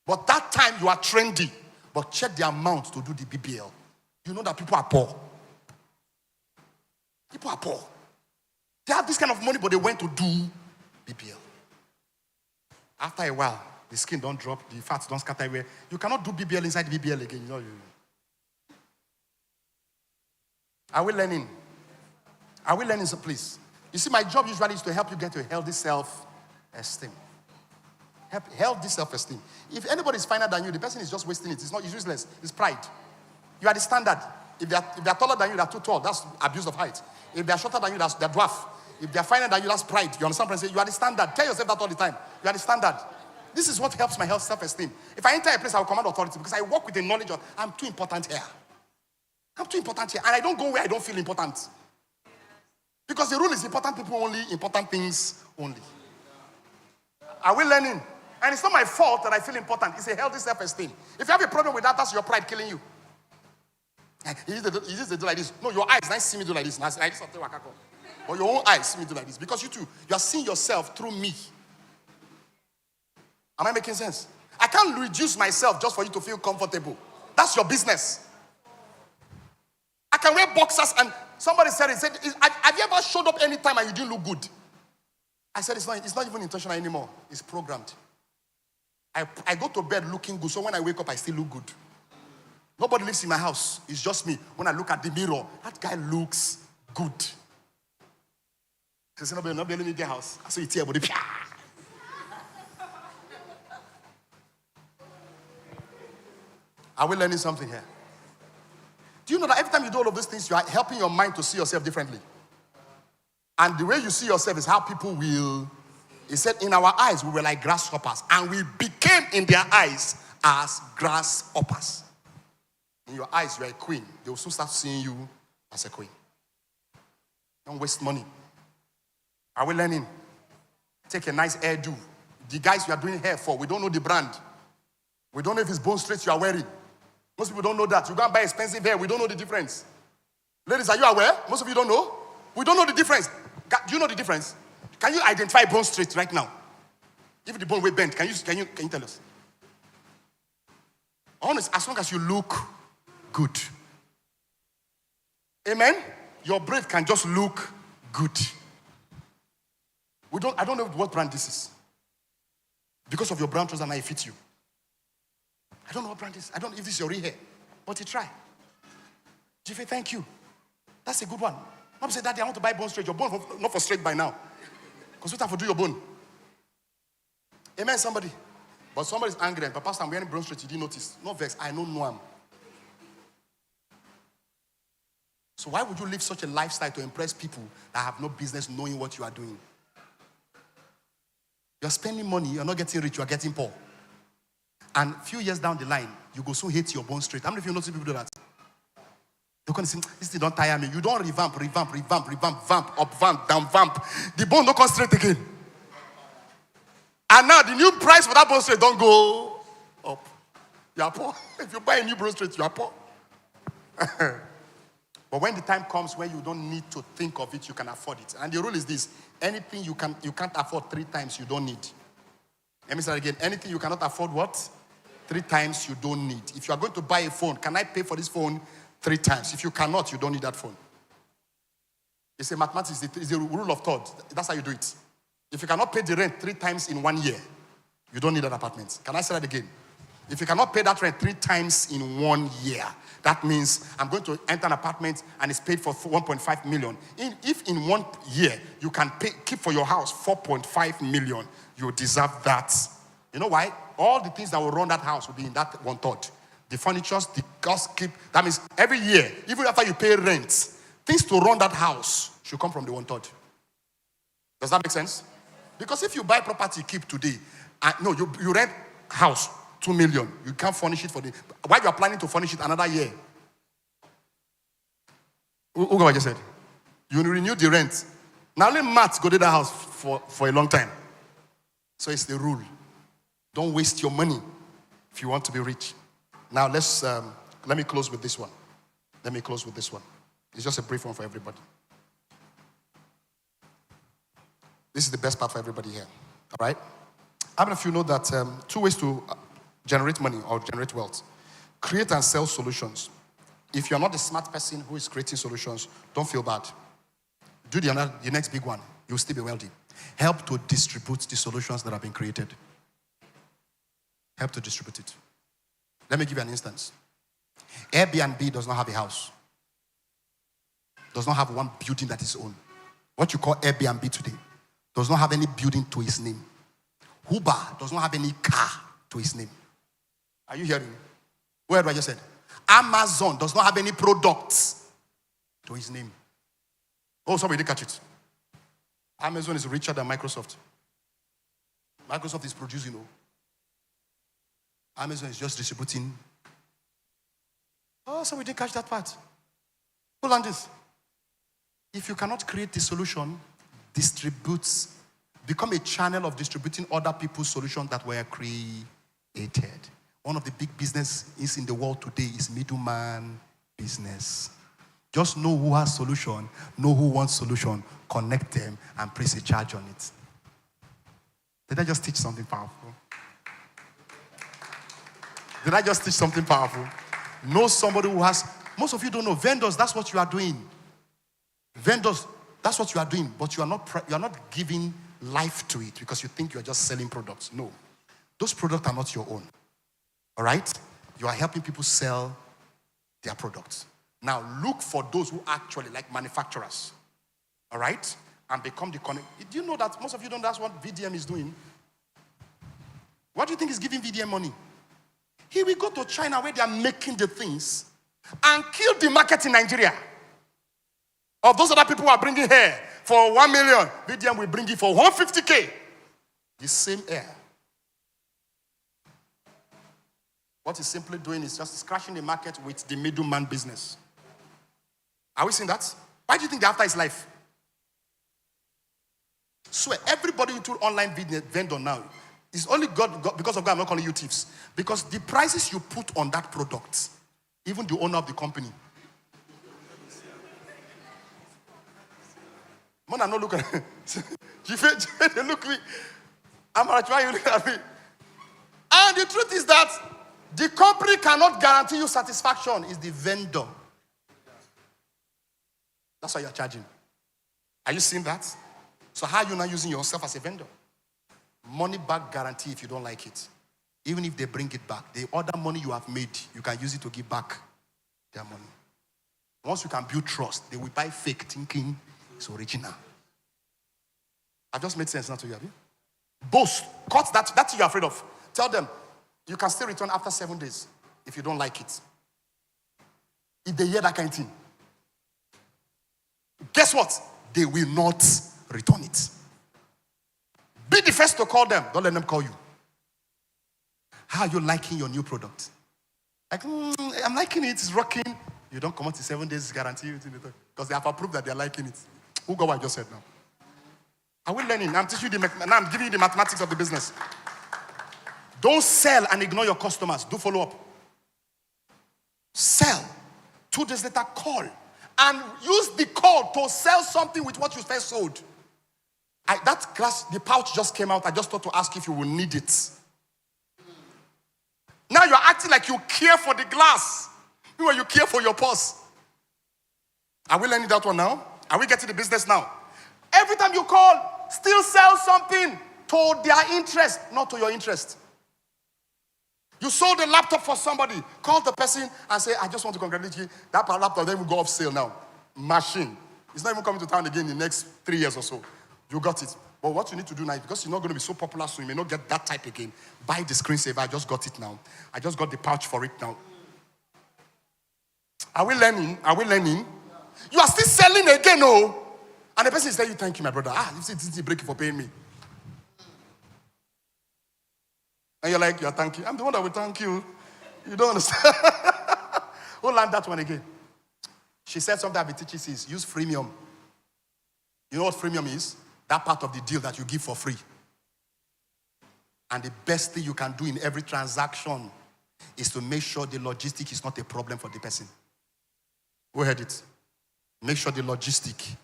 But that time, you are trendy. But check the amount to do the BBL. You know that people are poor. People are poor. They have this kind of money, but they went to do BBL. After a while, the skin don't drop, the fats don't scatter everywhere. You cannot do BBL inside the BBL again. You know. Are we learning? Are we learning, so please? You see, my job usually is to help you get to a healthy self-esteem. Healthy self-esteem. If anybody is finer than you, the person is just wasting it. It's useless. It's pride. You are the standard. If they are taller than you, they're too tall. That's abuse of height. If they are shorter than you, they're dwarf. If they are finer than you, that's pride. You understand what I'm saying? You are the standard. Tell yourself that all the time. You are the standard. This is what helps my self-esteem. If I enter a place, I will command authority because I work with the knowledge of I'm too important here. I'm too important here. And I don't go where I don't feel important. Because the rule is important people only, important things only. Are we learning? And it's not my fault that I feel important. It's a healthy self-esteem. If you have a problem with that, that's your pride killing you. You used to do like this. No, your eyes, nice see me do like this. But your own eyes see me do like this. Because you are seeing yourself through me. Am I making sense? I can't reduce myself just for you to feel comfortable. That's your business. I can wear boxers and somebody said, have you ever showed up any time and you didn't look good? I said, it's not even intentional anymore. It's programmed. I go to bed looking good, so when I wake up, I still look good. Nobody lives in my house. It's just me. When I look at the mirror, that guy looks good. He said, nobody in the house. I saw it here, but Are we learning something here? Do you know that every time you do all of these things, you are helping your mind to see yourself differently? And the way you see yourself is how people will. He said, in our eyes, we were like grasshoppers. And we became in their eyes as grasshoppers. In your eyes, you are a queen. They will soon start seeing you as a queen. Don't waste money. Are we learning? take a nice hairdo. The guys you are doing hair for, we don't know the brand. We don't know if it's Bone Street you are wearing. Most people don't know that. You go and buy expensive hair, we don't know the difference. Ladies, are you aware? Most of you don't know. We don't know the difference. Do you know the difference? Can you identify Bone Street right now? If the bone way bent, can you tell us? Honest, as long as you look good. Amen? Your breath can just look good. I don't know what brand this is. Because of your brown trousers, now it fits you. I don't know what brand this is. I don't know if this is your real hair. But you try. Jiffy, thank you. That's a good one. Mom said, Daddy, I want to buy Bone Straight. Your bone not for straight by now. Because what time for do your bone? Amen, somebody. But somebody's angry. But Pastor, I'm wearing Bone Straight. You didn't notice. No vex. I know no am. So why would you live such a lifestyle to impress people that have no business knowing what you are doing? You're spending money. You're not getting rich. You're getting poor. And a few years down the line, you go so hate your Bone Straight. How many of you notice people do that? You're going to say, this thing don't tire me. You don't revamp, vamp, up, vamp, down, vamp. The bone don't come straight again. And now the new price for that Bone Straight don't go up. You are poor. If you buy a new Bone Straight, you are poor. But when the time comes when you don't need to think of it, you can afford it. And the rule is this: anything you can't afford 3 times, you don't need. Let me say that again. Anything you cannot afford what? 3 times you don't need. If you are going to buy a phone, can I pay for this phone 3 times? If you cannot, you don't need that phone. It's a mathematics, it's a rule of third. That's how you do it. If you cannot pay the rent 3 times in 1 year, you don't need that apartment. Can I say that again? If you cannot pay that rent 3 times in 1 year, that means I'm going to enter an apartment and it's paid for 1.5 million. If in 1 year you can keep for your house 4.5 million, you deserve that. You know why? All the things that will run that house will be in that 1/3. The furniture, the gas keep. That means every year, even after you pay rent, things to run that house should come from the 1/3. Does that make sense? Because if you buy property, keep today, you rent house 2 million, you can't furnish it for the. Why you are planning to furnish it another year? Who I just said? You renew the rent. Now let Matt go to the house for a long time. So it's the rule. Don't waste your money if you want to be rich. Now let me close with this one. It's just a brief one for everybody. This is the best part for everybody here. All right? How many of you know that 2 ways to generate money or generate wealth? Create and sell solutions. If you're not the smart person who is creating solutions, don't feel bad. Do the next big one. You'll still be wealthy. Help to distribute the solutions that have been created. Help to distribute it. Let me give you an instance. Airbnb does not have a house. Does not have one building that is owned. What you call Airbnb today does not have any building to its name. Uber does not have any car to its name. Are you hearing? Where do I just said? Amazon does not have any products to its name. Oh, somebody did catch it. Amazon is richer than Microsoft. Microsoft is producing. Amazon is just distributing. Oh, somebody didn't catch that part. Hold on this. If you cannot create the solution, distribute. Become a channel of distributing other people's solutions that were created. One of the big businesses in the world today is middleman business. Just know who has solution, know who wants solution, connect them, and place a charge on it. Did I just teach something powerful? Know somebody who has. Most of you don't know. Vendors, that's what you are doing. Vendors, that's what you are doing. But you are not giving life to it because you think you are just selling products. No. Those products are not your own. All right? You are helping people sell their products. Now, look for those who actually like manufacturers. All right? And become the connect. Do you know that most of you don't know that's what VDM is doing? What do you think is giving VDM money? He will go to China where they are making the things and kill the market in Nigeria. Of those other people who are bringing hair for 1 million, VDM will bring it for 150K. The same air. What he's simply doing is just scratching the market with the middleman business. Are we seeing that? Why do you think they're after his life? Swear, everybody into online vendor now. It's only God, because of God, I'm not calling you thieves. Because the prices you put on that product, even the owner of the company. Man, I not look at they look at me. I'm like, why you look at me? And the truth is that the company cannot guarantee you satisfaction. It's the vendor. That's why you're charging. Are you seeing that? So how are you not using yourself as a vendor? Money back guarantee if you don't like it. Even if they bring it back, the other money you have made, you can use it to give back their money. Once you can build trust, they will buy fake thinking it's original. I just made sense now to you, have you? Boast. Cut that. That's what you're afraid of. Tell them, you can still return after 7 days if you don't like it. If they hear that kind of thing, guess what? They will not return it. Be the first to call them. Don't let them call you. How are you liking your new product? Like, I'm liking it. It's rocking. You don't come out in 7 days guarantee you because they have approved that they're liking it. Who got what I just said now? Are we learning? I'm teaching you now I'm giving you the mathematics of the business. Don't sell and ignore your customers. Do follow up. Sell. 2 days later, call. And use the call to sell something with what you first sold. That glass, the pouch just came out. I just thought to ask if you will need it. Now you're acting like you care for the glass. Meanwhile, you care for your purse. Are we learning that one now? Are we getting the business now? Every time you call, still sell something to their interest, not to your interest. You sold a laptop for somebody. Call the person and say, I just want to congratulate you. That laptop then will go off sale now. Machine. It's not even coming to town again in the next 3 years or so. You got it. But what you need to do now, because you're not going to be so popular, so you may not get that type again. Buy the screensaver. I just got it now. I just got the pouch for it now. Are we learning? Are we learning? You are still selling again, oh. And the person is telling you, thank you, my brother. You see, this is a break for paying me. And you're like, you're thank you. I'm the one that will thank you. You don't understand. Who learned that one again? She said something I've been teaching is use freemium. You know what freemium is? That part of the deal that you give for free. And the best thing you can do in every transaction is to make sure the logistic is not a problem for the person. Who heard it? Make sure the logistic.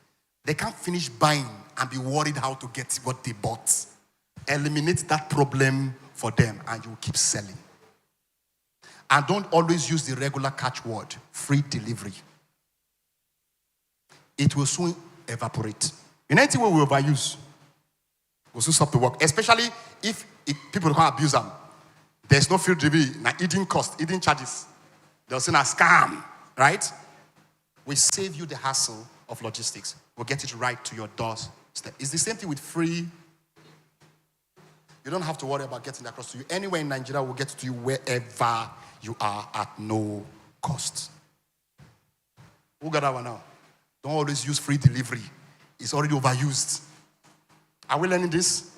They can't finish buying and be worried how to get what they bought. Eliminate that problem for them and you keep selling. And don't always use the regular catchword, free delivery. It will soon evaporate. In anything we overuse, we'll soon stop the work. Especially if people can't abuse them. There's no free delivery, now hidden cost, hidden charges. They'll say a scam, right? We save you the hassle of logistics. We'll get it right to your doorstep. It's the same thing with free. You don't have to worry about getting that across to you. Anywhere in Nigeria, we'll get to you wherever you are at no cost. Who got that one now? Don't always use free delivery. It's already overused. Are we learning this?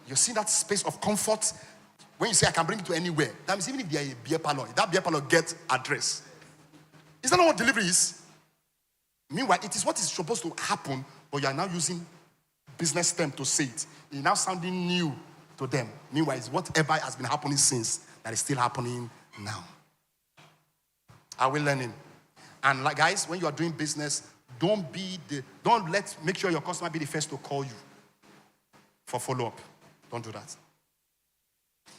You see that space of comfort? When you say, I can bring it to anywhere, that means even if they are a beer parlor, that beer parlor gets address. Is that not what delivery is? Meanwhile, it is what is supposed to happen, but you are now using business term to say it. It's now sounding new to them. Meanwhile, it's whatever has been happening since that is still happening now. Are we learning? And like guys, when you are doing business, make sure your customer be the first to call you for follow-up. Don't do that.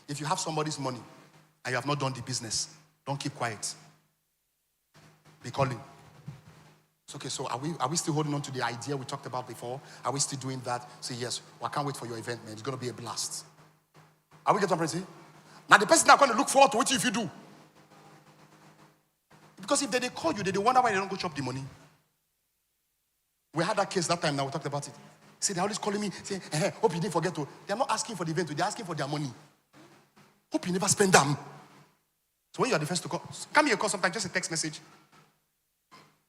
If you have somebody's money and you have not done the business, don't keep quiet. Be calling. It's okay, so are we still holding on to the idea we talked about before? Are we still doing that? Say yes. Well, I can't wait for your event, man. It's going to be a blast. Are we getting what I'm saying? Now the person now going to look forward to it if you do. Because if they call you, they wonder why they don't go chop the money. We had that case that time now, we talked about it. See, they're always calling me, saying, hope you didn't forget to. They're not asking for the event, they're asking for their money. Hope you never spend them. So when you are the first to call, come here, call sometimes, just a text message.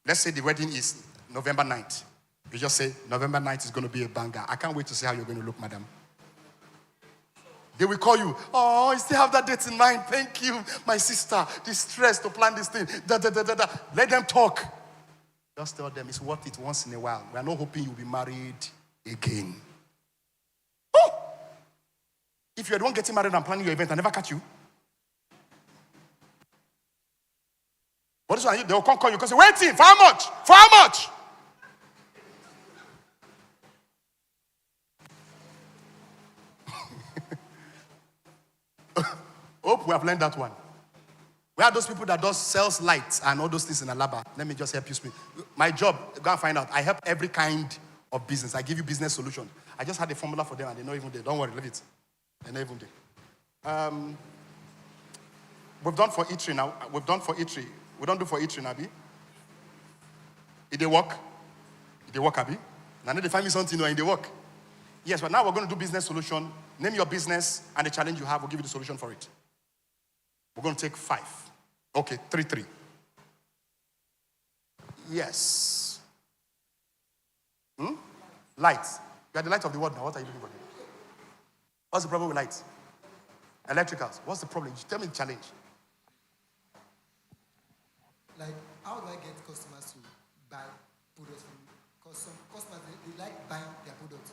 Let's say the wedding is November 9th. You just say, November 9th is going to be a banger. I can't wait to see how you're going to look, madam. They will call you. Oh, you still have that date in mind. Thank you, my sister. This stress to plan this thing. Let them talk. Just tell them it's worth it once in a while. We are not hoping you'll be married again. If you're the one getting married and planning your event, I never catch you. What is one? They will come call you because you're waiting. For how much? For how much? Hope we have learned that one. We are those people that does sells lights and all those things in Alaba. Let me just help you speak. My job, go and find out. I help every kind of business. I give you business solution. I just had a formula for them and they're not even there. Don't worry, leave it. They're not even there. We've done for Eatery now. We've done for Eatery. We don't do for Eatery, Abi. Did they work? Did they work, Abi? Now they find me something in the work. Yes, but now we're going to do business solution. Name your business and the challenge you have. We'll give you the solution for it. We're going to take 5. Okay, 3. Yes. Light. You are the light of the world now. What are you looking for? What's the problem with lights? Electricals. What's the problem? Tell me the challenge. Like, how do I get customers to buy products from me? Because some customers, they like buying their products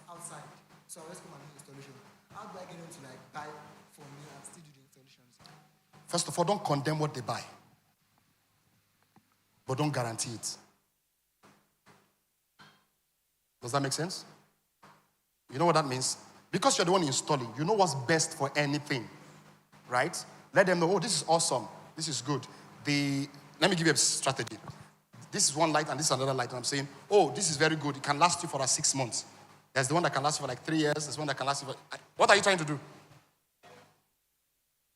outside. So I always come and do installation. How do I get them to like buy from me and still do the installations? First of all, don't condemn what they buy. But don't guarantee it. Does that make sense? You know what that means? Because you're the one installing, you know what's best for anything. Right? Let them know, oh, this is awesome. This is good. Let me give you a strategy. This is one light and this is another light. And I'm saying, oh, this is very good. It can last you for 6 months. There's the one that can last you for like 3 years. There's one that can last you for... What are you trying to do?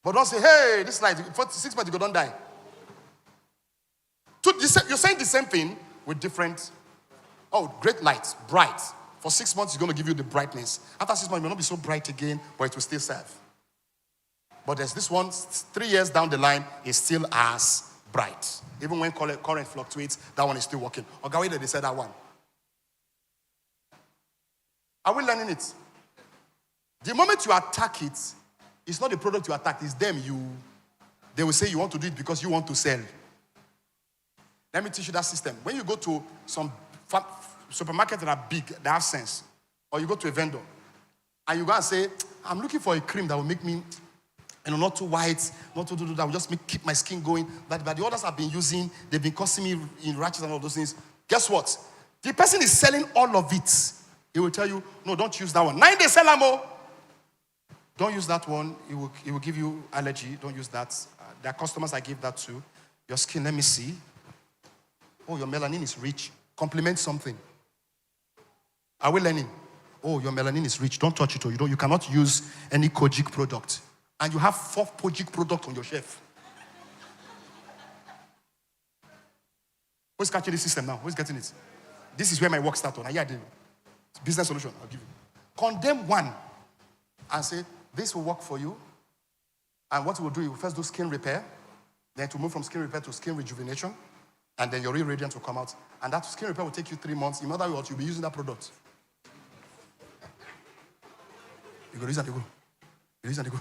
But don't say, hey, this light, for 6 months you don't die. You're saying the same thing with different... Oh, great light, bright. For 6 months, it's going to give you the brightness. After 6 months, it may not be so bright again, but it will still serve. But there's this one, 3 years down the line, is still as bright. Even when current fluctuates, that one is still working. Okay, they said that one. Are we learning it? The moment you attack it, it's not the product you attack, it's them they will say you want to do it because you want to sell. Let me teach you that system. When you go to some supermarkets that are big, they have sense, or you go to a vendor, and you go and say, I'm looking for a cream that will make me, not too white, not too that will just keep my skin going. But the others I've been using, they've been costing me in rashes and all those things. Guess what? The person is selling all of it. He will tell you, no, don't use that one. 9 days sell more. Don't use that one. It will give you allergy. Don't use that. There are customers I give that to. Your skin, let me see. Oh, your melanin is rich. Compliment something. Are we learning? Oh, your melanin is rich. Don't touch it. Or you cannot use any Kojic product. And you have 4 Kojic products on your shelf. Who's catching this system now? Who's getting it? This is where my work starts on. Business solution, I'll give you. Condemn one and say, this will work for you. And what you will do, you will first do skin repair. Then to move from skin repair to skin rejuvenation. And then your real radiance will come out. And that skin repair will take you 3 months. In other words, you'll be using that product. You go, use and you go. You use and you go.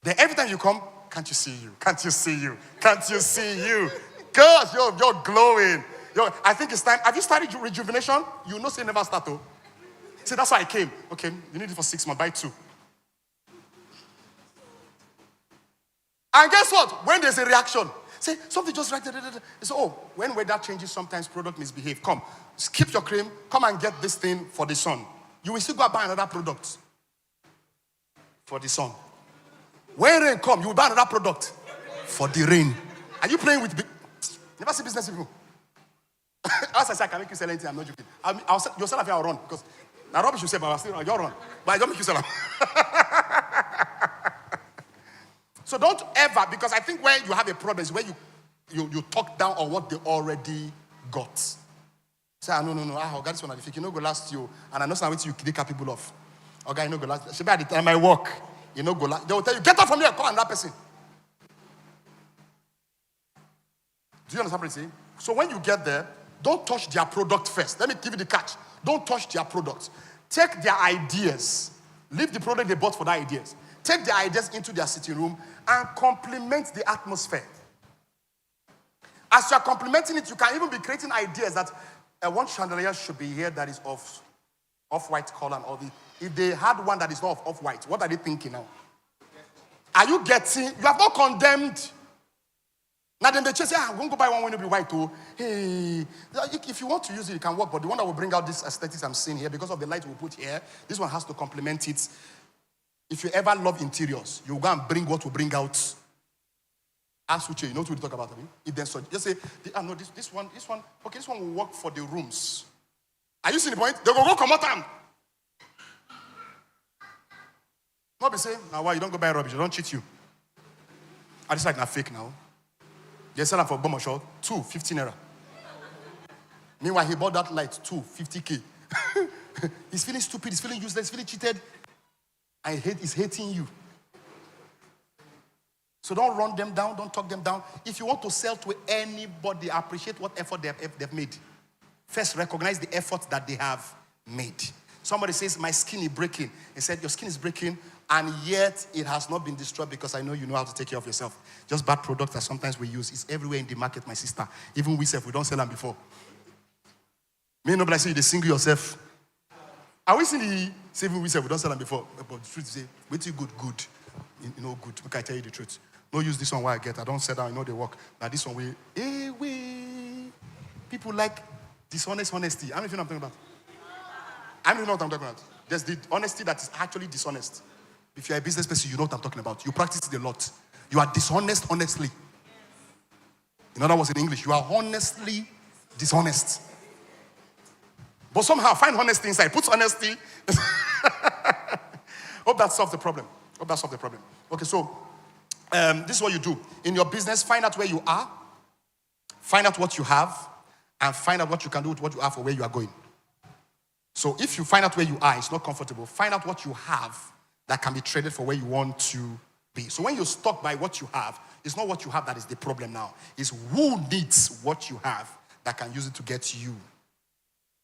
Then every time you come, can't you see you? Can't you see you? Can't you see you? Gosh, you're glowing. I think it's time. Have you started rejuvenation? You know, say never start to. See, that's why I came. Okay, you need it for 6 months. Buy 2. And guess what? When there's a reaction, say, something just right. So, oh, when weather changes, sometimes product misbehave. Come, skip your cream. Come and get this thing for the sun. You will still go and buy another product for the sun. When rain come, you will buy another product for the rain. Are you playing with never see business people? As I say, I can make you sell anything. I'm not joking. You'll sell if I'll run. Because now rubbish you say, but I'll still run. You'll run. But I don't make you sell. So don't ever, because I think where you have a problem is where you talk down on what they already got. Say, no, I got this one at the fake. You know, go last you. And I know something you're capable of. Okay, you know, go last. She by the time I work, you know, go last. They will tell you, get up from here, call another person. Do you understand what I'm saying? So when you get there, don't touch their product first. Let me give you the catch. Don't touch their products. Take their ideas. Leave the product they bought for their ideas. Take their ideas into their sitting room and complement the atmosphere. As you are complementing it, you can even be creating ideas that one chandelier should be here that is of Off-white color and all this. If they had one that is not of off-white, what are they thinking now? Are you getting? You have not condemned. Now then they just say, I'm going to buy one when it be white too. Hey, if you want to use it, it can work. But the one that will bring out this aesthetics I'm seeing here, because of the light we put here, this one has to complement it. If you ever love interiors, you go and bring what will bring out. Ask Uche, you know what we talk about? If then so, just say, no, this one, okay, this one will work for the rooms. Are you seeing the point? They go come out time. Not be saying, now why you don't go buy rubbish, they don't cheat you. I just like not fake now. They sell them for bomber short, 15 naira. Meanwhile, he bought that light, 50K. He's feeling stupid, he's feeling useless, he's feeling cheated. And he's hating you. So don't run them down, don't talk them down. If you want to sell to anybody, appreciate what effort they've made. First, recognize the effort that they have made. Somebody says, my skin is breaking. He said, your skin is breaking, and yet it has not been destroyed because I know you know how to take care of yourself. Just bad products that sometimes we use. It's everywhere in the market, my sister. Even we don't sell them before. Me nobody say you single yourself. Are we seeing the saving we don't sell them before? But the truth is, wait till good. You know, good. Because I tell you the truth. No use this one where I get. I don't sell down, I know they work. Now this one people like dishonest honesty. How many of you know what I'm talking about? I don't know what I'm talking about. There's the honesty that is actually dishonest. If you're a business person, you know what I'm talking about. You practice it a lot. You are dishonest honestly. In other words, in English, you are honestly dishonest. But somehow find honesty inside. Put honesty. Hope that solves the problem. Okay, so this is what you do. In your business, find out where you are, find out what you have, and find out what you can do with what you have for where you are going. So if you find out where you are, it's not comfortable, find out what you have that can be traded for where you want to be. So when you're stuck by what you have, it's not what you have that is the problem now. It's who needs what you have that can use it to get you.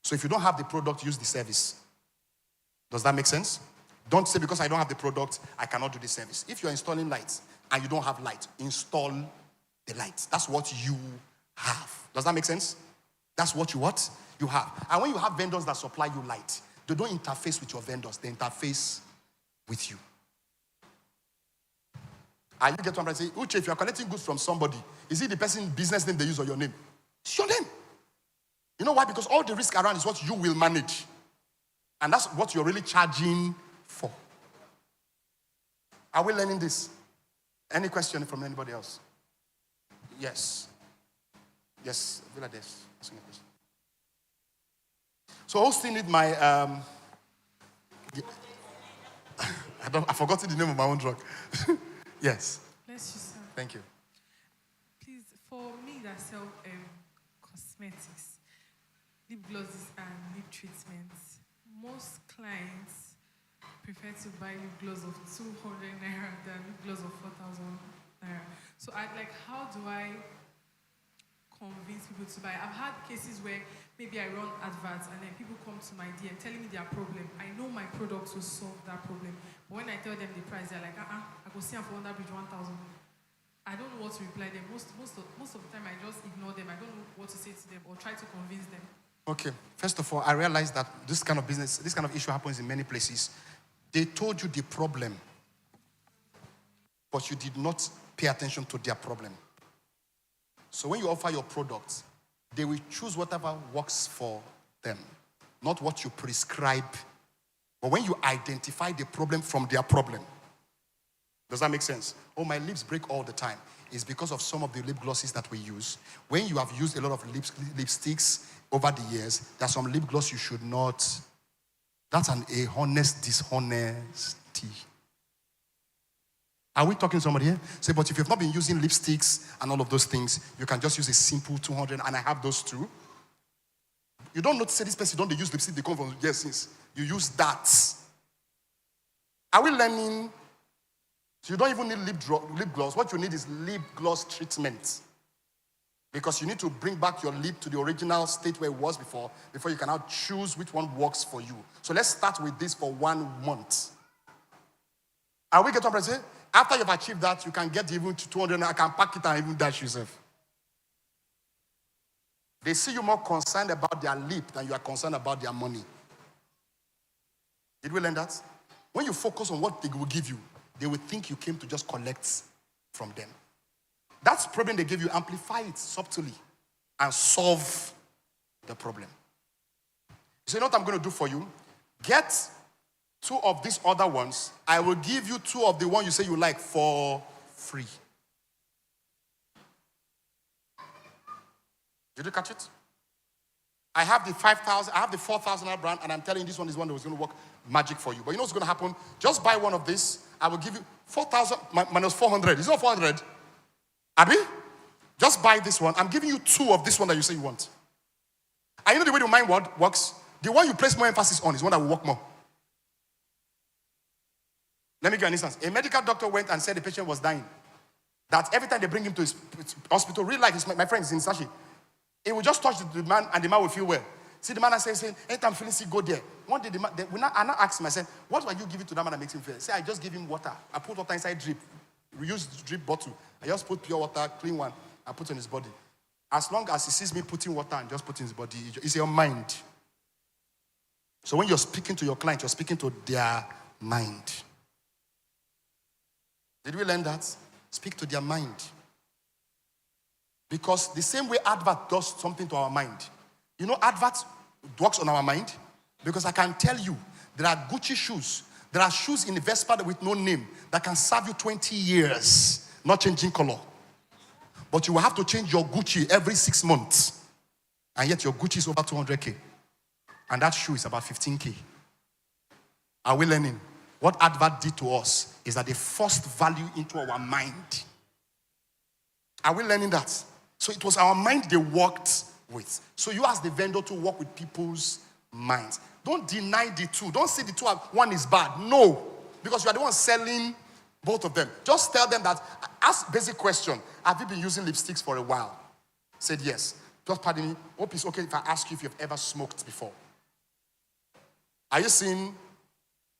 So if you don't have the product, use the service. Does that make sense? Don't say because I don't have the product, I cannot do the service. If you're installing lights and you don't have light, install the light. That's what you have. Does that make sense? That's what you have. And when you have vendors that supply you light, they don't interface with your vendors, they interface with you. And you get one and say, Uche, if you're collecting goods from somebody, is it the person's business name they use or your name? It's your name. You know why? Because all the risk around is what you will manage. And that's what you're really charging for. Are we learning this? Any question from anybody else? Yes. Yes, I feel like this. So who still need my I forgot the name of my own drug. Yes. Bless you, sir. Thank you. Please, for me that sell cosmetics, lip glosses and lip treatments, most clients prefer to buy lip gloss of 200 naira than lip gloss of 4,000 naira. So how do I convince people to buy? I've had cases where maybe I run adverts and then people come to my DM telling me their problem. I know my product will solve that problem. But when I tell them the price, they're like, I go see them for under bridge 1,000. I don't know what to reply them. Most of the time I just ignore them. I don't know what to say to them or try to convince them. Okay. First of all, I realize that this kind of business, this kind of issue happens in many places. They told you the problem, but you did not pay attention to their problem. So when you offer your product, they will choose whatever works for them, not what you prescribe. But when you identify the problem from their problem, does that make sense? Oh, my lips break all the time. It's because of some of the lip glosses that we use. When you have used a lot of lipsticks over the years, there's some lip gloss you should not. That's a honest dishonesty. Are we talking to somebody here? Say, but if you've not been using lipsticks and all of those things, you can just use a simple 200, and I have those too. You don't notice this person don't use lipstick, they come from years since. You use that. Are we learning? So you don't even need lip gloss. What you need is lip gloss treatment. Because you need to bring back your lip to the original state where it was before you can now choose which one works for you. So let's start with this for 1 month. Are we getting what I'm saying? After you've achieved that, you can get even to 200, I can pack it and even dash yourself. They see you more concerned about their lip than you are concerned about their money. Did we learn that? When you focus on what they will give you, they will think you came to just collect from them. That's the problem they give you. Amplify it subtly and solve the problem. So you know what I'm going to do for you? Get 2 of these other ones. I will give you 2 of the one you say you like for free. Did you catch it? I have the 5,000, I have the 4,000 brand, and I'm telling you this one is one that was going to work magic for you. But you know what's going to happen? Just buy one of this. I will give you 4,000 minus 400. It's not 400. Abi? Just buy this one. I'm giving you 2 of this one that you say you want. And you know the way the mind works? The one you place more emphasis on is one that will work more. Let me give you an instance. A medical doctor went and said the patient was dying. That every time they bring him to his hospital, real life, my friend is in Sashi. It will just touch the man and the man will feel well. See, the man is saying, anytime I'm feeling sick, go there. One day, I now ask him, I said, what were you giving to that man that makes him feel? Say, I just give him water. I put water inside drip. We use drip bottle. I just put pure water, clean one, I put on his body. As long as he sees me putting water and just put in his body, it's your mind. So when you're speaking to your client, you're speaking to their mind. Did we learn that? Speak to their mind. Because the same way advert does something to our mind. You know, advert works on our mind. Because I can tell you, there are Gucci shoes. There are shoes in the Vespa with no name that can serve you 20 years, not changing color. But you will have to change your Gucci every 6 months. And yet your Gucci is over 200K. And that shoe is about 15K. Are we learning? What advert did to us is that they forced value into our mind. Are we learning that? So it was our mind they worked with. So you as the vendor to work with people's minds. Don't deny the two. Don't say the two, one is bad. No. Because you are the one selling both of them. Just tell them that, ask basic question. Have you been using lipsticks for a while? Said yes. Just pardon me. Hope it's okay if I ask you if you've ever smoked before. Are you seeing?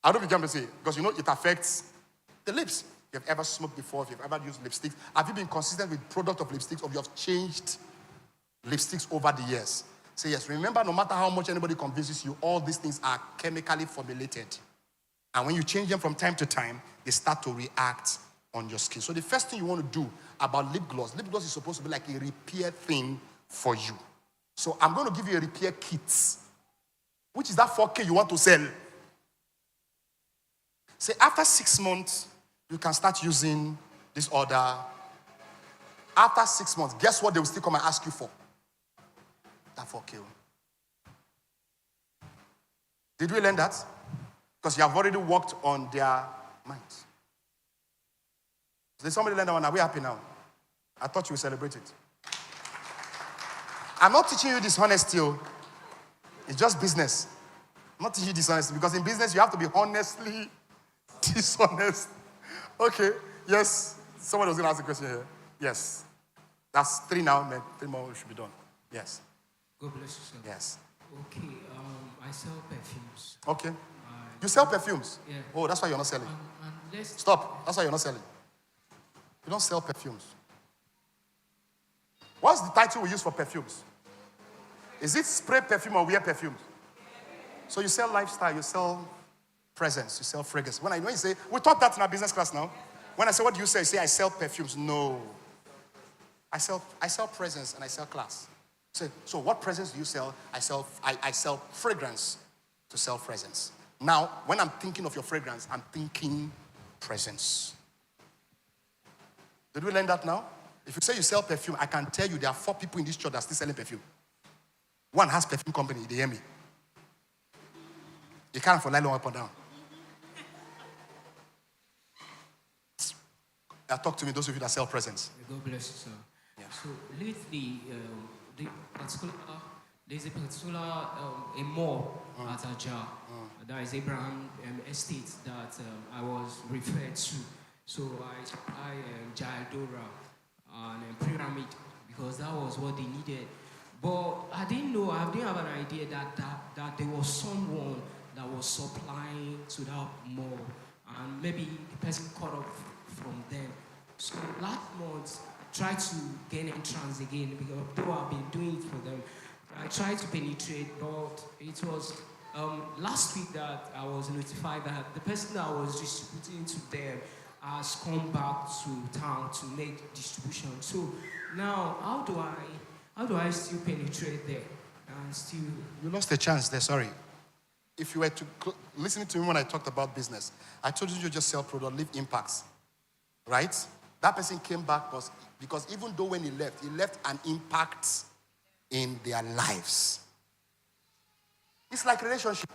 I don't know if you can say, because you know it affects the lips. If you've ever smoked before, if you've ever used lipsticks, have you been consistent with product of lipsticks, or you have changed lipsticks over the years? Say yes. Remember, no matter how much anybody convinces you, all these things are chemically formulated. And when you change them from time to time, they start to react on your skin. So the first thing you want to do about lip gloss is supposed to be like a repair thing for you. So I'm going to give you a repair kit, which is that 4K you want to sell. Say after 6 months, you can start using this order. After 6 months, guess what they will still come and ask you for? That 4K. Did we learn that? Because you have already worked on their minds. Did somebody learn that one? Are we happy now? I thought you would celebrate it. I'm not teaching you dishonesty. It's just business. I'm not teaching you dishonesty because in business you have to be honestly dishonest. Okay, yes. Somebody was going to ask a question here. Yes. That's 3 now. 3 more should be done. Yes. God bless you, sir. Yes. Okay, I sell perfumes. Okay. You sell perfumes? Yeah. Oh, that's why you're not selling. And Stop. That's why you're not selling. You don't sell perfumes. What's the title we use for perfumes? Is it spray perfume or wear perfumes? So you sell lifestyle, you sell presence, you sell fragrance. When you say, we taught that in our business class now. When I say, what do you say? You say, I sell perfumes. No. I sell presence and I sell class. So what presence do you sell? I sell fragrance to sell presence. Now, when I'm thinking of your fragrance, I'm thinking presence. Did we learn that now? If you say you sell perfume, I can tell you there are 4 people in this church that are still selling perfume. One has perfume company, they hear me. You can't for nylon up and down. Talk to me, those of you that sell presence. God bless you, sir. Yeah. So lately, there's a particular a mall at Ajah. That is Abraham Estate that I was referred to. So I Jayadora and Pyramid because that was what they needed. But I didn't have an idea that there was someone that was supplying to that mall. And maybe the person caught up from them. So last month, I tried to gain entrance again because though I've been doing it for them, I tried to penetrate, but it was last week that I was notified that the person that I was distributing to them has come back to town to make distribution. So now, how do I still penetrate there and still? You lost a chance there, sorry. If you were to listen to me when I talked about business, I told you just sell product, leave impacts. Right? That person came back because even though when he left an impact in their lives. It's like relationship.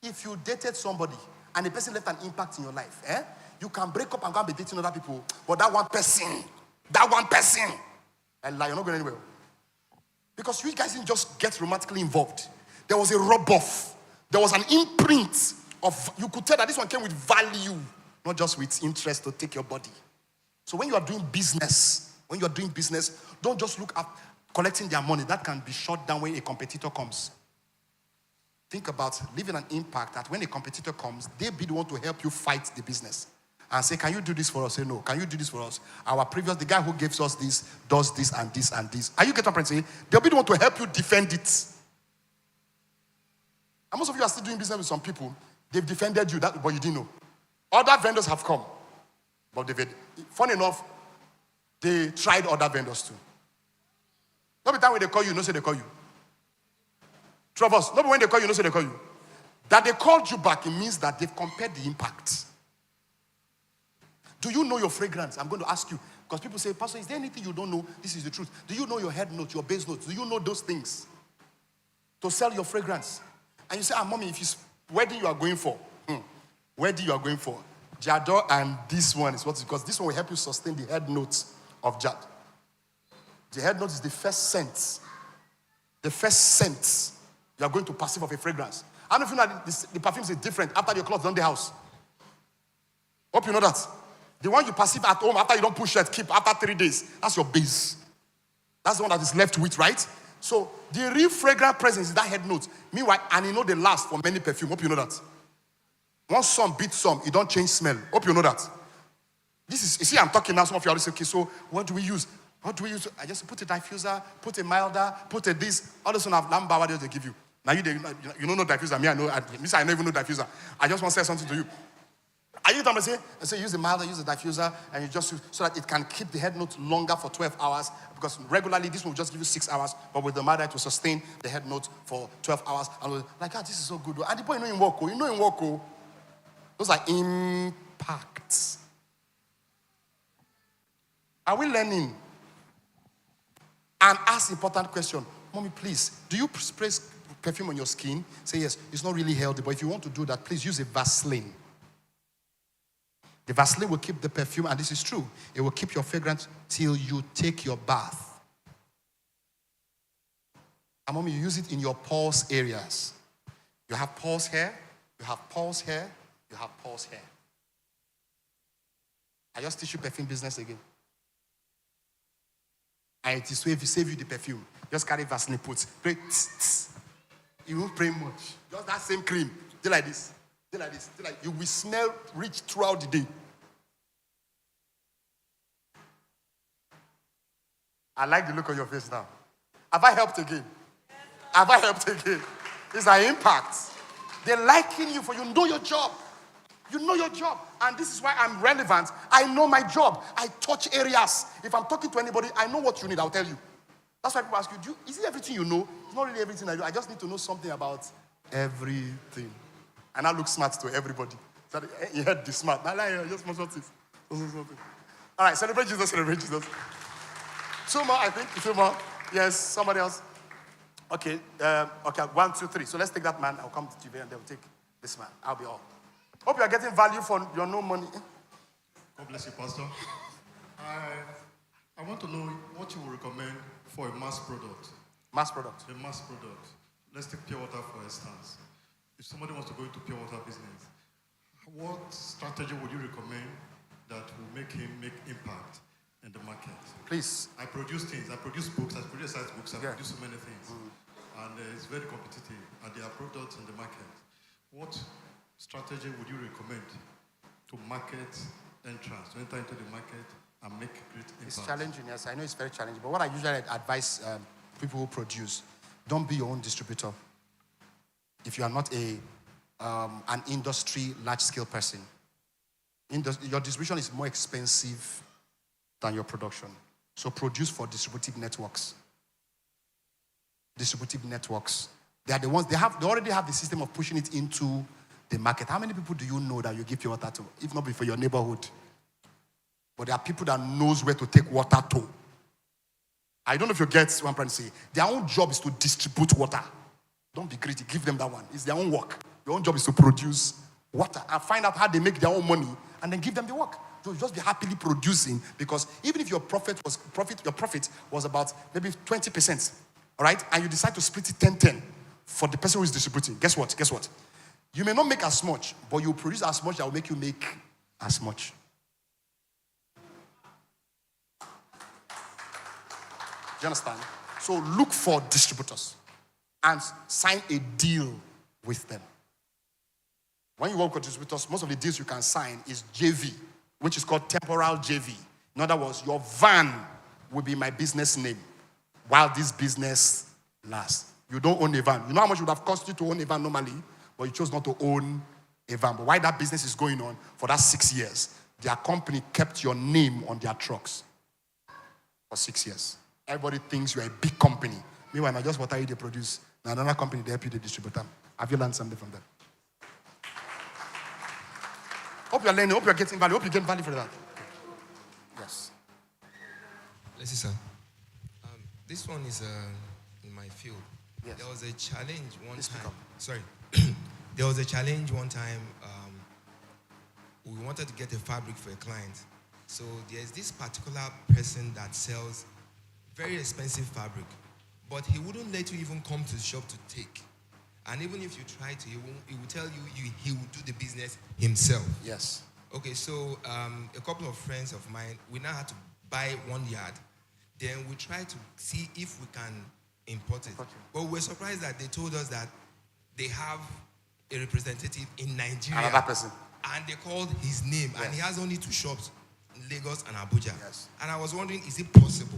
If you dated somebody and the person left an impact in your life, you can break up and go and be dating other people, but that one person, and you're not going anywhere. Because you guys didn't just get romantically involved. There was a rub-off. There was an imprint of, you could tell that this one came with value, not just with interest to take your body. So when you are doing business, don't just look at collecting their money. That can be shut down when a competitor comes. Think about leaving an impact that when a competitor comes, they be the one to help you fight the business. And say, can you do this for us? Say, no. Can you do this for us? The guy who gives us this, does this and this and this. Are you getting what I'm saying? They'll be the one to help you defend it. And most of you are still doing business with some people. They've defended you, but you didn't know. Other vendors have come. But funny enough, they tried other vendors too. Not the time when they call you, no say they call you. Two of us, not when they call you, no say they call you. That they called you back, it means that they've compared the impact. Do you know your fragrance? I'm going to ask you. Because people say, Pastor, is there anything you don't know? This is the truth. Do you know your head note, your base notes? Do you know those things? To sell your fragrance. And you say, mommy, if it's wedding you are going for, Jador and this one is what, because this one will help you sustain the head notes of Jad. The head note is the first scent. The first scent you are going to perceive of a fragrance. I don't know if you know that the perfumes is different after your clothes on the house. Hope you know that. The one you perceive at home after you don't push it, keep after 3 days. That's your base. That's the one that is left with, right? So the real fragrant presence is that head note. Meanwhile, and you know they last for many perfume. Hope you know that. Once some beats some, it don't change smell. Hope you know that. This is, you see, I'm talking now. Some of you are saying, okay, so what do we use? I just put a diffuser, put a milder, put a this. All this one have lamba, what do they give you? Now you don't know diffuser. Me, I know. I don't even know diffuser. I just want to say something to you. Are you going to say use the milder, use the diffuser, and you just so that it can keep the head note longer for 12 hours? Because regularly this will just give you 6 hours, but with the milder it will sustain the head note for 12 hours. And we're like, this is so good. And the boy, you know in work, those are impacts. Are we learning? And ask important question. Mommy, please, do you spray perfume on your skin? Say yes. It's not really healthy, but if you want to do that, please use a Vaseline. The Vaseline will keep the perfume, and this is true. It will keep your fragrance till you take your bath. And mommy, you use it in your pulse areas. You have pulse hair, you have pulse hair, you have pulse hair. I just teach you perfume business again. And it is so if you save you the perfume, just carry Vaseline, put, pray, tss, tss. You won't pray much. Just that same cream. Do like this. Do like this. Do like, you will smell rich throughout the day. I like the look on your face now. Have I helped again? Have I helped again? It's an impact. They're liking you for you know your job. You know your job. And this is why I'm relevant. I know my job. I touch areas. If I'm talking to anybody, I know what you need. I'll tell you. That's why people ask you, is it everything you know? It's not really everything I do. I just need to know something about everything. And I look smart to everybody. So you heard the smart. I like just something. All right, celebrate Jesus, celebrate Jesus. 2 more, I think. 2 more. Yes, somebody else. Okay, 1, 2, 3. So let's take that man. I'll come to TV and they'll take this man. I'll be all. Hope you are getting value for your no money. God bless you, Pastor. I want to know what you would recommend for a mass product. Mass product. A mass product. Let's take pure water for instance. If somebody wants to go into pure water business, what strategy would you recommend that will make him make impact in the market? Please. I produce things. I produce books. I produce science books. I produce so many things. And it's very competitive. And there are products in the market. What strategy would you recommend to market entrance, to enter into the market and make great impact? It's challenging, yes. I know it's very challenging. But what I usually advise people who produce, don't be your own distributor. if you are not an industry large-scale person. Your distribution is more expensive than your production. So produce for distributive networks. Distributive networks. They are the ones, they already have the system of pushing it into the market. How many people do you know that you give your water to? If not for your neighborhood. But there are people that knows where to take water to. I don't know if you get what I'm trying to say. Their own job is to distribute water. Don't be greedy, give them that one. It's their own work. Your own job is to produce water and find out how they make their own money and then give them the work. So just be happily producing, because even if your profit was about maybe 20%, all right, and you decide to split it 10-10 for the person who is distributing, guess what? You may not make as much, but you produce as much that will make you make as much. Do you understand? So look for distributors and sign a deal with them. When you work with distributors, most of the deals you can sign is JV, which is called temporal JV. In other words, your van will be my business name while this business lasts. You don't own a van. You know how much it would have cost you to own a van normally, but you chose not to own a van. But while that business is going on for that 6 years, their company kept your name on their trucks for 6 years. Everybody thinks you're a big company. Meanwhile, not just what they produce. Now another company, they help you to distribute them. Have you learned something from them? Hope you're learning. Hope you're getting value. Hope you get value for that. Yes. Let's see, sir. This one is in my field. Yes. There was a challenge one Please time. Sorry. There was a challenge one time. We wanted to get a fabric for a client. So there's this particular person that sells very expensive fabric, but he wouldn't let you even come to the shop to take. And even if you try to, he will tell you he will do the business himself. Yes. Okay, so a couple of friends of mine, we now had to buy 1 yard. Then we tried to see if we can import it. But we were surprised that they told us that they have a representative in Nigeria. Another person. And they called his name. Yes. And he has only 2 shops, Lagos and Abuja. Yes. And I was wondering, is it possible?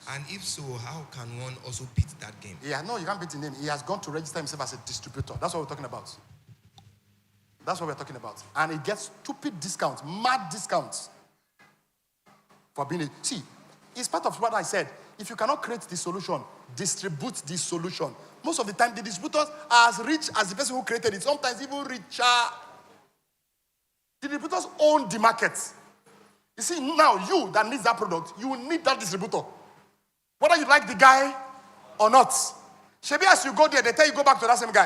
And if so, how can one also beat that game? Yeah, no, you can't beat the name. He has gone to register himself as a distributor. That's what we're talking about. That's what we're talking about. And he gets stupid discounts, mad discounts for being a... See, it's part of what I said. If you cannot create the solution, distribute the solution. Most of the time, the distributors are as rich as the person who created it. Sometimes even richer. The distributors own the market. You see, now you that needs that product, you need that distributor. Whether you like the guy or not. Shebi, as you go there, they tell you go back to that same guy.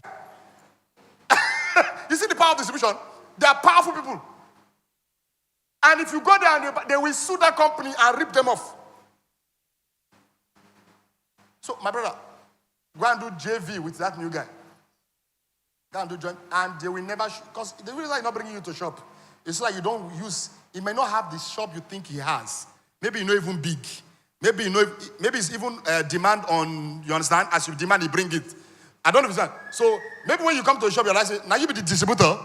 You see the power of distribution? They are powerful people. And if you go there, and they will sue that company and rip them off. So, my brother, go and do JV with that new guy. Go and do joint, and they will never, because the reason why not bringing you to shop, it's like you don't use, he may not have the shop you think he has. Maybe you're not even big. Maybe it's even demand on, you understand? As you demand, he bring it. I don't understand. So maybe when you come to a shop, you're like, now you be the distributor.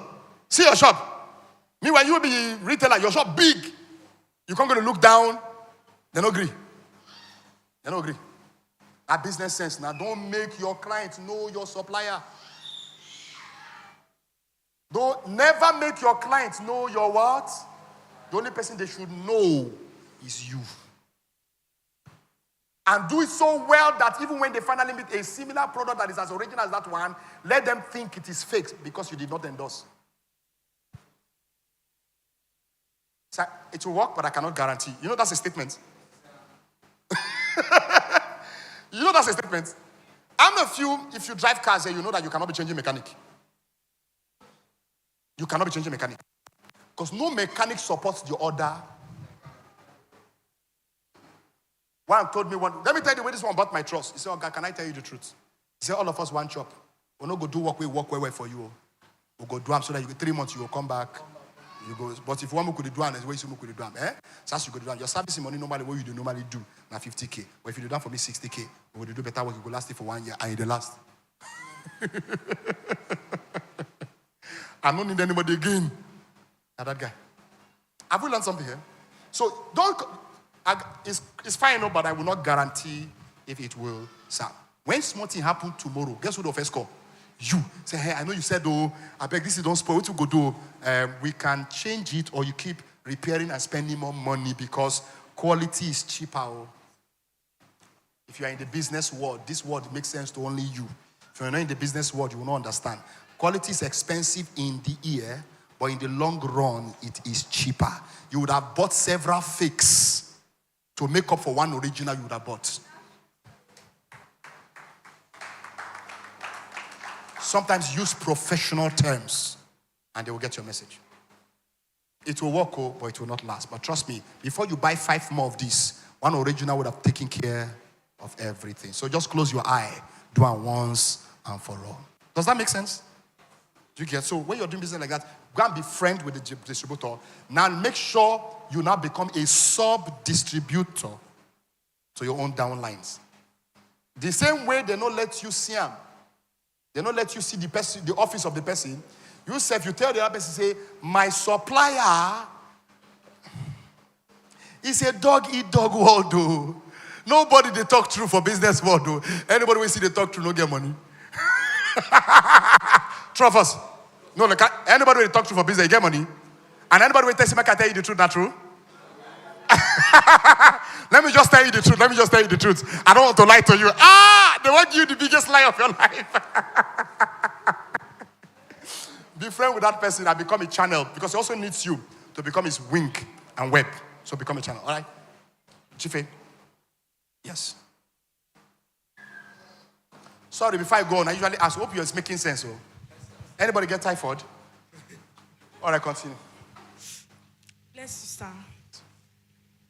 See your shop. Meanwhile, you will be retailer. Your shop big. You can't go to look down. They don't agree. They don't agree. That business sense. Now don't make your client know your supplier. Don't never make your client know your what? The only person they should know is you. And do it so well that even when they finally meet a similar product that is as original as that one, let them think it is fake because you did not endorse. So it will work, but I cannot guarantee. You know that's a statement. You know that's a statement. I'm a few, if you drive cars here, you know that you cannot be changing mechanic. You cannot be changing mechanic. Because no mechanic supports the other. One told me let me tell you the way this one bought my trust. He said, "Oh God, can I tell you the truth?" He said, "All of us one chop. We'll not go do work well for you. We'll go do them so that 3 months you will come back. You go, but if one could do them, there's ways you could do them. So as you go do them, your service money normally what you do normally do now 50K. But if you do that for me 60K, we will do better work, you go last it for 1 year and it last. I don't need anybody again. Now that guy. Have we learned something here? So it's fine, but I will not guarantee if it will serve. When small thing happen tomorrow, guess who the first call? You say, hey, I know you said, oh, I beg this is don't spoil. What you go do? We can change it, or you keep repairing and spending more money because quality is cheaper. Oh. If you are in the business world, this word makes sense to only you. If you're not in the business world, you will not understand. Quality is expensive in the ear, but in the long run, it is cheaper. You would have bought several fakes to make up for one original you would have bought. Sometimes use professional terms and they will get your message. It will work, but it will not last. But trust me, before you buy 5 more of these, one original would have taken care of everything. So just close your eye, do it once and for all. Does that make sense? Do you get? So when you're doing business like that, go and be friend with the distributor. Now make sure you now become a sub-distributor to your own downlines. The same way they don't let you see them. They don't let you see the person, the office of the person. You tell the other person, say, my supplier is a dog-eat-dog world, though. Nobody they talk true for business world, though. Anybody we see they talk true, no get money. True of us. No, like, anybody they talk true for business, they get money. And anybody will tell you, I can tell you the truth, not true? Let me just tell you the truth. I don't want to lie to you. They want you the biggest lie of your life. Be friend with that person and become a channel, because he also needs you to become his wing and web. So become a channel. All right? Chife? Yes. Sorry, before I go on, I usually ask, hope you're making sense. Oh. Anybody get typhoid? All right, continue. Bless you, sir.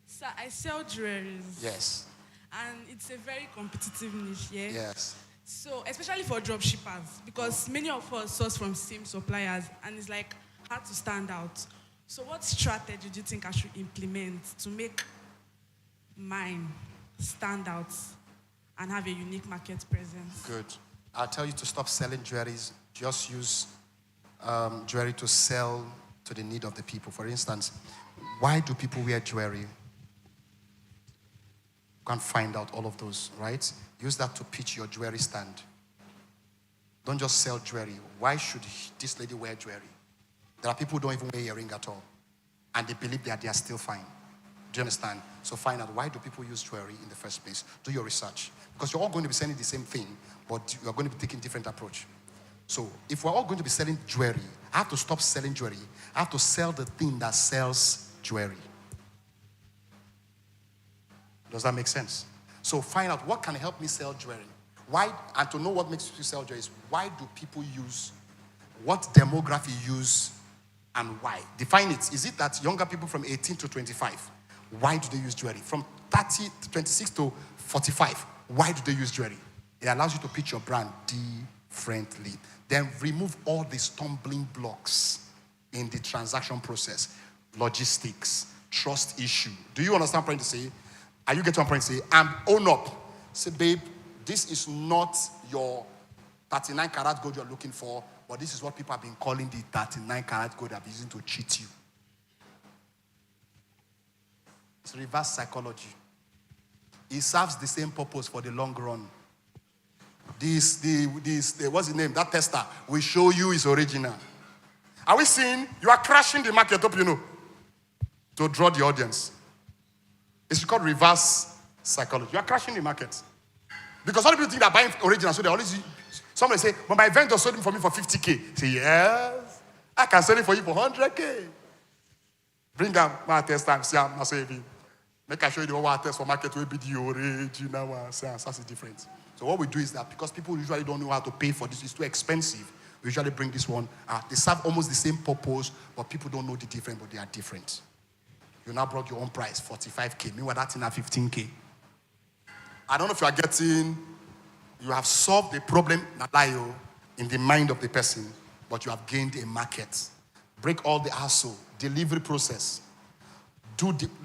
Sir, I sell jewelries. Yes. And it's a very competitive niche, yeah? Yes. So, especially for drop shippers, because many of us source from same suppliers, and it's like hard to stand out. So what strategy do you think I should implement to make mine stand out and have a unique market presence? Good. I'll tell you to stop selling jewelries. Just use jewelry to sell to the need of the people. For instance, why do people wear jewelry? You can find out all of those, right? Use that to pitch your jewelry stand. Don't just sell jewelry. Why should this lady wear jewelry? There are people who don't even wear earring at all. And they believe that they are still fine. Do you understand? So find out, why do people use jewelry in the first place? Do your research. Because you're all going to be selling the same thing, but you're going to be taking different approach. So if we're all going to be selling jewelry, I have to stop selling jewelry. I have to sell the thing that sells jewelry. Does that make sense? So find out, what can help me sell jewelry? Why, and to know what makes you sell jewelry is, why do people use, what demography use, and why? Define it. Is it that younger people from 18 to 25, why do they use jewelry? From 30 to 26 to 45, why do they use jewelry? It allows you to pitch your brand differently. Then remove all the stumbling blocks in the transaction process. Logistics, trust issue. Do you understand what I'm trying to say? Are you getting what I'm trying to say? And own up. Say, babe, this is not your 39 karat gold you're looking for, but this is what people have been calling the 39 karat gold they're using to cheat you. It's reverse psychology. It serves the same purpose for the long run. What's the name? That tester will show you is original. Are we seeing? You are crashing the market up, to draw the audience. It's called reverse psychology. You are crashing the market. Because all people think they're buying original, so they always, somebody say, but my vendor sold it for me for 50K. Say, yes, I can sell it for you for 100K. Bring them, my test time, see, I'm not saving. Make I show you the one test for market will be the original one. That's different. So what we do is that, because people usually don't know how to pay for this, it's too expensive, we usually bring this one. They serve almost the same purpose, but people don't know the difference, but they are different. You now brought your own price, 45K. Meanwhile, that's in at 15K. I don't know if you are getting, you have solved the problem in the mind of the person, but you have gained a market. Break all the hassle, delivery process.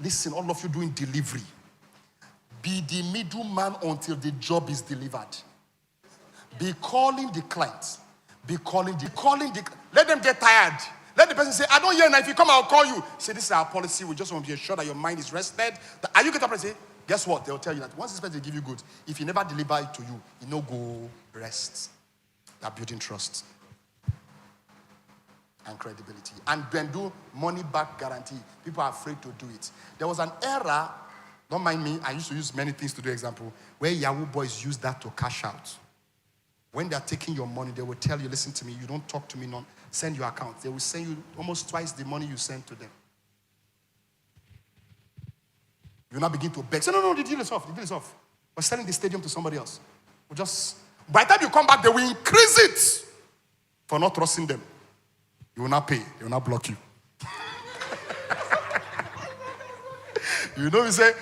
Listen, all of you doing delivery. Be the middleman until the job is delivered. Be calling the client. Let them get tired. Let the person say, I don't hear now. If you come, I'll call you. Say, this is our policy. We just want to be sure that your mind is rested. Are you get up and say, guess what? They'll tell you that once this person give you goods, if he never deliver it to you, he no go rest. They are building trust and credibility. And then do money back guarantee. People are afraid to do it. There was an era, don't mind me, I used to use many things to do example, where Yahoo boys use that to cash out. When they're taking your money, they will tell you, listen to me, you don't talk to me, send your account. They will send you almost twice the money you send to them. You now begin to beg. Say, no, the deal is off. The deal is off. We're selling the stadium to somebody else. By the time you come back, they will increase it for not trusting them. You will not pay. They will not block you. You know, I say,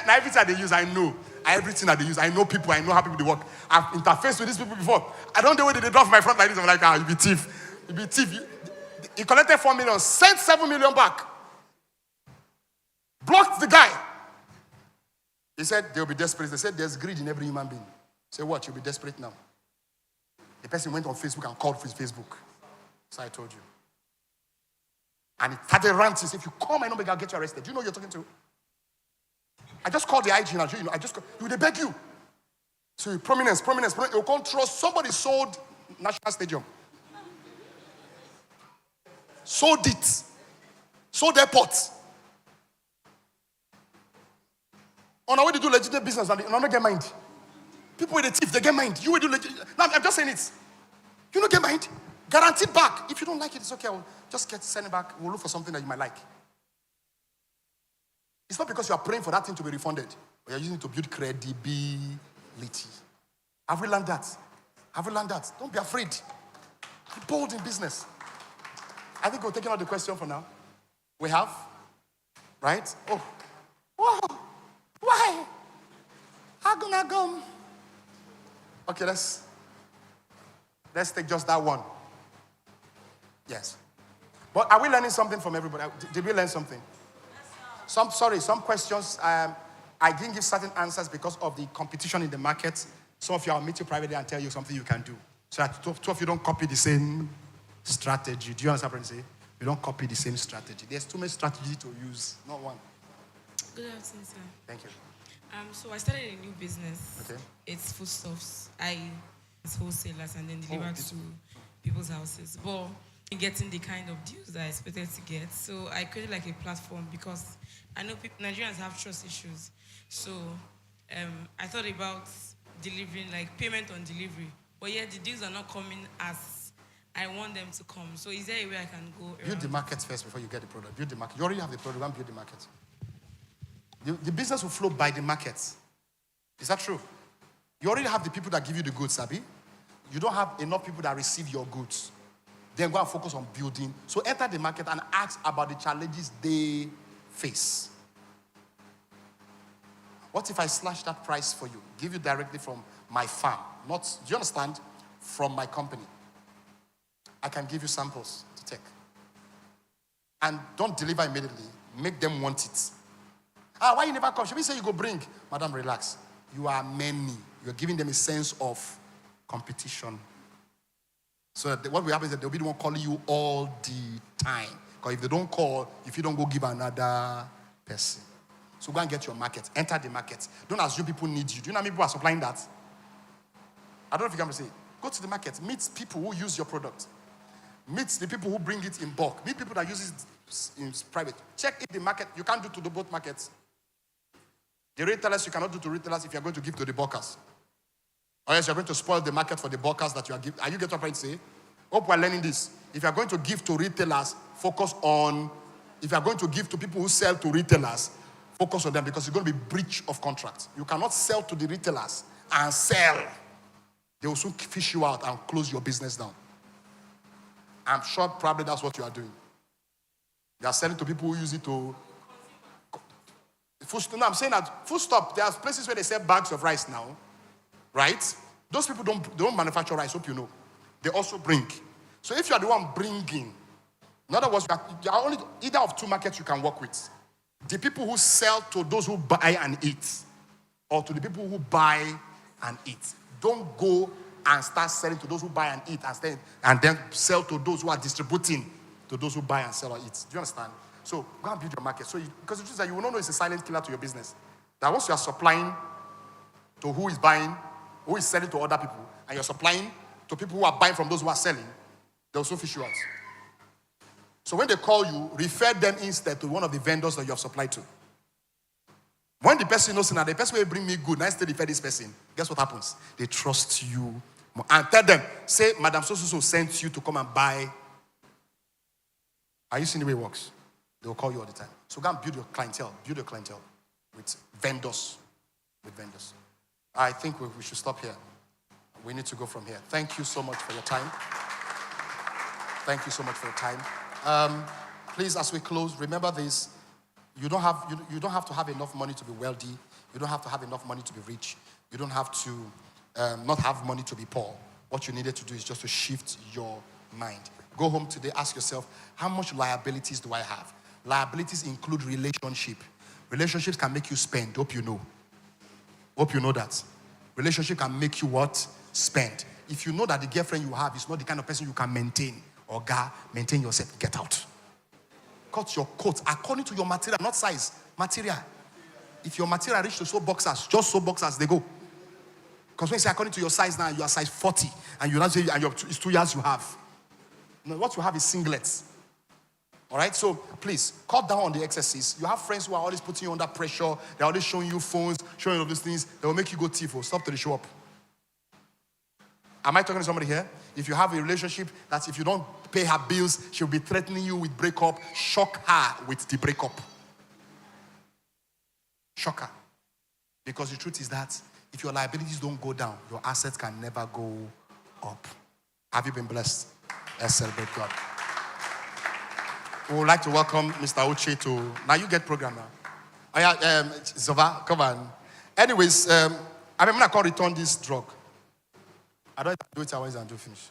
now everything they use, I know. Everything that they use, I know people, I know how people they work. I've interfaced with these people before. I don't know where they drop my front like this. I'm like, you be thief. You be thief. He collected 4 million, sent 7 million back. Blocked the guy. He said they'll be desperate. They said there's greed in every human being. Say what? You'll be desperate now. The person went on Facebook and called for his Facebook. So I told you. And he started ranting. If you call my number, I'll get you arrested. Do you know who you're talking to? I just called the IG and I'll show you. You they beg you. So prominence. You can't trust. Somebody sold National Stadium. Sold it. Sold airports. On our way to do legitimate business and they don't get mind. People with the thief, they get mind. You will do legitimate. Now, I'm just saying it. You don't get mind. Guaranteed back. If you don't like it, it's okay. I'll just send it back. We'll look for something that you might like. It's not because you are praying for that thing to be refunded, but you're using it to build credibility. Have we learned that? Don't be afraid. Be bold in business. I think we're taking out the question for now. We have? Right? Oh. Wow. Why? How gonna go? Okay, let's take just that one. Yes. But are we learning something from everybody? Did we learn something? Some questions, I didn't give certain answers because of the competition in the market. Some of you, I'll meet you privately and tell you something you can do. So that two of you don't copy the same strategy. Do you understand what I'm saying? You don't copy the same strategy. There's too much strategy to use, not one. Good afternoon, sir. Thank you. So I started a new business. Okay. It's foodstuffs. It's wholesalers and then delivered to people's houses. But in getting the kind of deals that I expected to get, so I created like a platform because I know Nigerians have trust issues. So I thought about delivering like payment on delivery. But yet the deals are not coming as I want them to come. So is there a way I can go around? Build the market first before you get the product. Build the market. You already have the product, build the market. The business will flow by the market. Is that true? You already have the people that give you the goods, Sabi. You don't have enough people that receive your goods. Then go and focus on building. So enter the market and ask about the challenges they face. What if I slash that price for you? Give you directly from my farm. Not, do you understand? From my company. I can give you samples to take. And don't deliver immediately. Make them want it. Why you never come? Should we say you go bring? Madam, relax. You are many. You're giving them a sense of competition. So that what will happen is that they'll be the one calling you all the time. Because if they don't call, if you don't go give another person. So go and get your market. Enter the market. Don't assume people need you. Do you know how many people are supplying that? I don't know if you can say. Go to the market. Meet people who use your product. Meet the people who bring it in bulk. Meet people that use it in private. Check if the market, you can't do to both markets. The retailers, you cannot do to retailers if you're going to give to the bulkers. Or else you're going to spoil the market for the bulkers that you are giving. Are you getting what I'm trying to say? Hope we're learning this. If you're going to give to retailers, focus on, if you're going to give to people who sell to retailers, focus on them because it's going to be breach of contract. You cannot sell to the retailers and sell. They will soon fish you out and close your business down. I'm sure probably that's what you are doing. You are selling to people who use it to... No, I'm saying that, full stop, there are places where they sell bags of rice now, right? Those people don't manufacture rice, hope you know. They also bring. So if you are the one bringing, in other words, you are only either of two markets you can work with. The people who sell to those who buy and eat, or to the people who buy and eat. Don't go and start selling to those who buy and eat and then sell to those who are distributing to those who buy and sell or eat. Do you understand? So go and build your market. Because the truth is that you will not know it's a silent killer to your business. That once you are supplying to who is buying, who is selling to other people, and you're supplying to people who are buying from those who are selling, they'll soon fish you out. So when they call you, refer them instead to one of the vendors that you have supplied to. When the person knows that the person will bring me good, and I still refer this person, guess what happens? They trust you more. And tell them, say, Madam So sent you to come and buy. Are you seeing the way it works? They will call you all the time. So go and build your clientele. Build your clientele with vendors. I think we should stop here. We need to go from here. Thank you so much for your time. Thank you so much for your time. Please, as we close, remember this. You don't have to have enough money to be wealthy. You don't have to have enough money to be rich. You don't have to not have money to be poor. What you needed to do is just to shift your mind. Go home today, ask yourself, how much liabilities do I have? Liabilities include relationship. Relationships can make you spend. Hope you know. Hope you know that. Relationship can make you what? Spend. If you know that the girlfriend you have is not the kind of person you can maintain, or maintain yourself, get out. Cut your coat according to your material, not size. Material. If your material reach to sew boxers, just sew boxers, they go. Because when you say according to your size now, you are size 40, and you not say it's 2 years you have. No, what you have is singlets. All right, so please cut down on the excesses. You have friends who are always putting you under pressure. They're always showing you phones, showing you all these things. They will make you go thief. Stop till they show up. Am I talking to somebody here? If you have a relationship that if you don't pay her bills, she'll be threatening you with breakup, shock her with the breakup. Shock her. Because the truth is that if your liabilities don't go down, your assets can never go up. Have you been blessed? Let's celebrate God. We would like to welcome Mr. Uche to... Now you get program now. Oh yeah, Zova, come on. Anyways, I'm going to return this drug. I don't do it always and do finish.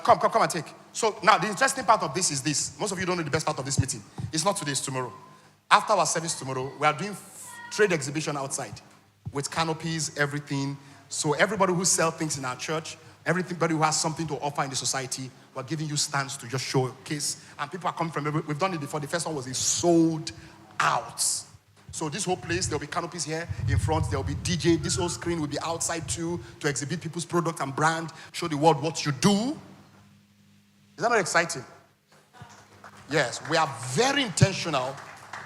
Come and take. So now the interesting part of this is this. Most of you don't know the best part of this meeting. It's not today, it's tomorrow. After our service tomorrow, we are doing trade exhibition outside with canopies, everything. So everybody who sells things in our church, everybody who has something to offer in the society, we're giving you stands to just showcase. And people are coming from, we've done it before. The first one was a sold out. So this whole place, there'll be canopies here in front. There'll be DJ. This whole screen will be outside too to exhibit people's product and brand, show the world what you do. Is that not exciting? Yes, we are very intentional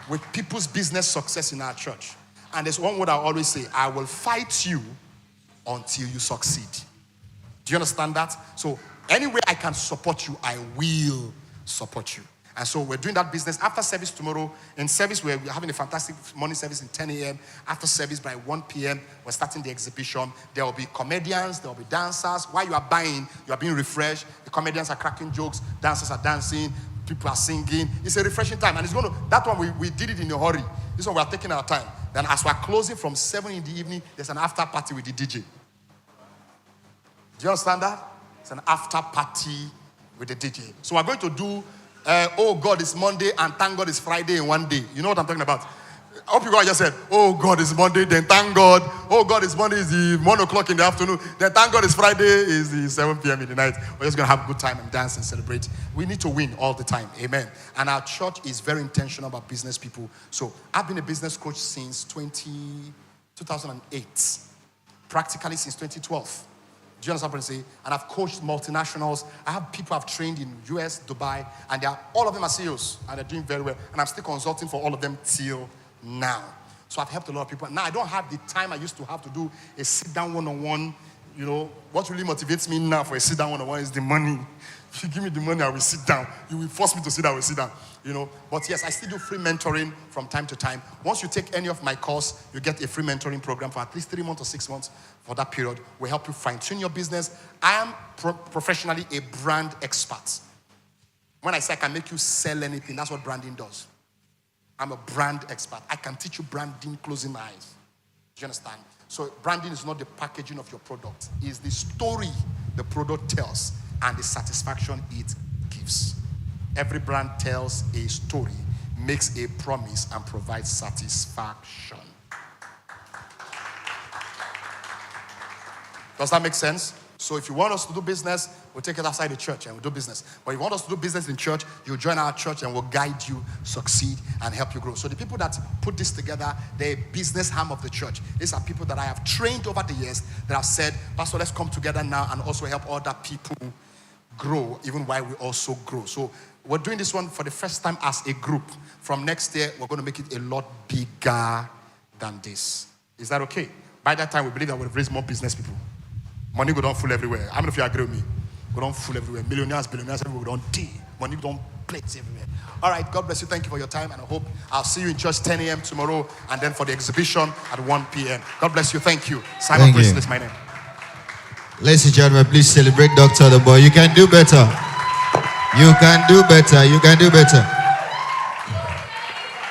with people's business success in our church. And there's one word I always say, I will fight you until you succeed. Do you understand that? So any way I can support you, I will support you. And so we're doing that business after service tomorrow. In service, we're having a fantastic morning service in 10 a.m. After service by 1 p.m., we're starting the exhibition. There will be comedians, there will be dancers. While you are buying, you are being refreshed. The comedians are cracking jokes, dancers are dancing, people are singing. It's a refreshing time. And it's going to, that one we did it in a hurry. This one we are taking our time. Then as we're closing from 7 in the evening, there's an after party with the DJ. Do you understand that? It's an after party with the DJ. So we're going to do oh God is Monday and thank God is Friday in one day. You know what I'm talking about? I hope you guys just said, oh God is Monday, then thank God. Oh God is Monday is the 1 o'clock in the afternoon. Then thank God is Friday is the 7 p.m. in the night. We're just going to have a good time and dance and celebrate. We need to win all the time. Amen. And our church is very intentional about business people. So I've been a business coach since 2008. Practically since 2012. Do you understand what I'm saying? And I've coached multinationals. I have people I've trained in US, Dubai, and all of them are CEOs, and they're doing very well. And I'm still consulting for all of them till now. So I've helped a lot of people. Now I don't have the time I used to have to do a sit-down one-on-one. You know, what really motivates me now for a sit-down one-on-one is the money. If you give me the money, I will sit down. You will force me to sit down, I will sit down. You know, but yes, I still do free mentoring from time to time. Once you take any of my course, you get a free mentoring program for at least 3 months or 6 months. For that period, we help you fine-tune your business. I am professionally a brand expert. When I say I can make you sell anything, that's what branding does. I'm a brand expert. I can teach you branding closing my eyes. Do you understand? So branding is not the packaging of your product. It's the story the product tells and the satisfaction it gives. Every brand tells a story, makes a promise, and provides satisfaction. Does that make sense? So if you want us to do business, we'll take it outside the church and we'll do business. But if you want us to do business in church, you join our church and we'll guide you, succeed, and help you grow. So the people that put this together, they're business arm of the church. These are people that I have trained over the years that have said, Pastor, let's come together now and also help other people grow, even while we also grow. So we're doing this one for the first time as a group. From next year, we're going to make it a lot bigger than this. Is that okay? By that time, we believe that we'll raise more business people. Money go down full everywhere. How many of you agree with me? Go down full everywhere. Millionaires, billionaires, everywhere go down tea. Money go down plates everywhere. All right, God bless you. Thank you for your time. And I hope I'll see you in church 10 a.m. tomorrow. And then for the exhibition at 1 p.m. God bless you. Thank you. Simon Priestley is my name. Ladies and gentlemen, please celebrate Dr. The Boy. You can do better. You can do better. You can do better.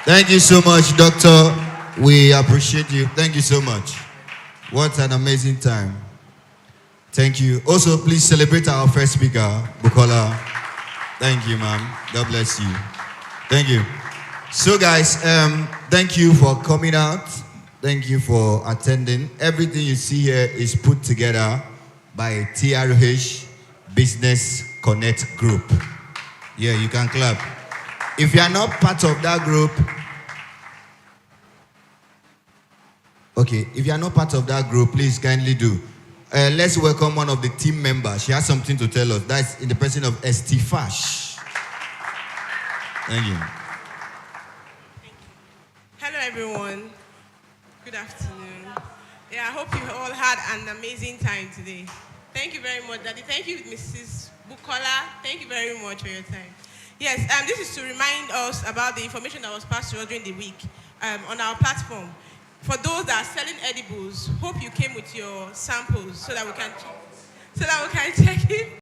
Thank you so much, Doctor. We appreciate you. Thank you so much. What an amazing time. Thank you. Also, please celebrate our first speaker, Bukola. Thank you, ma'am. God bless you. Thank you. So, guys, thank you for coming out. Thank you for attending. Everything you see here is put together by TRH Business Connect Group. Yeah, you can clap. If you are not part of that group, okay, if you are not part of that group, please kindly do. Let's welcome one of the team members. She has something to tell us. That's in the person of ST Fash. Thank you. Hello, everyone. Good afternoon. Yeah, I hope you all had an amazing time today. Thank you very much, Daddy. Thank you, Mrs. Bukola. Thank you very much for your time. Yes, this is to remind us about the information that was passed to us during the week on our platform. For those that are selling edibles, hope you came with your samples so that we can check it.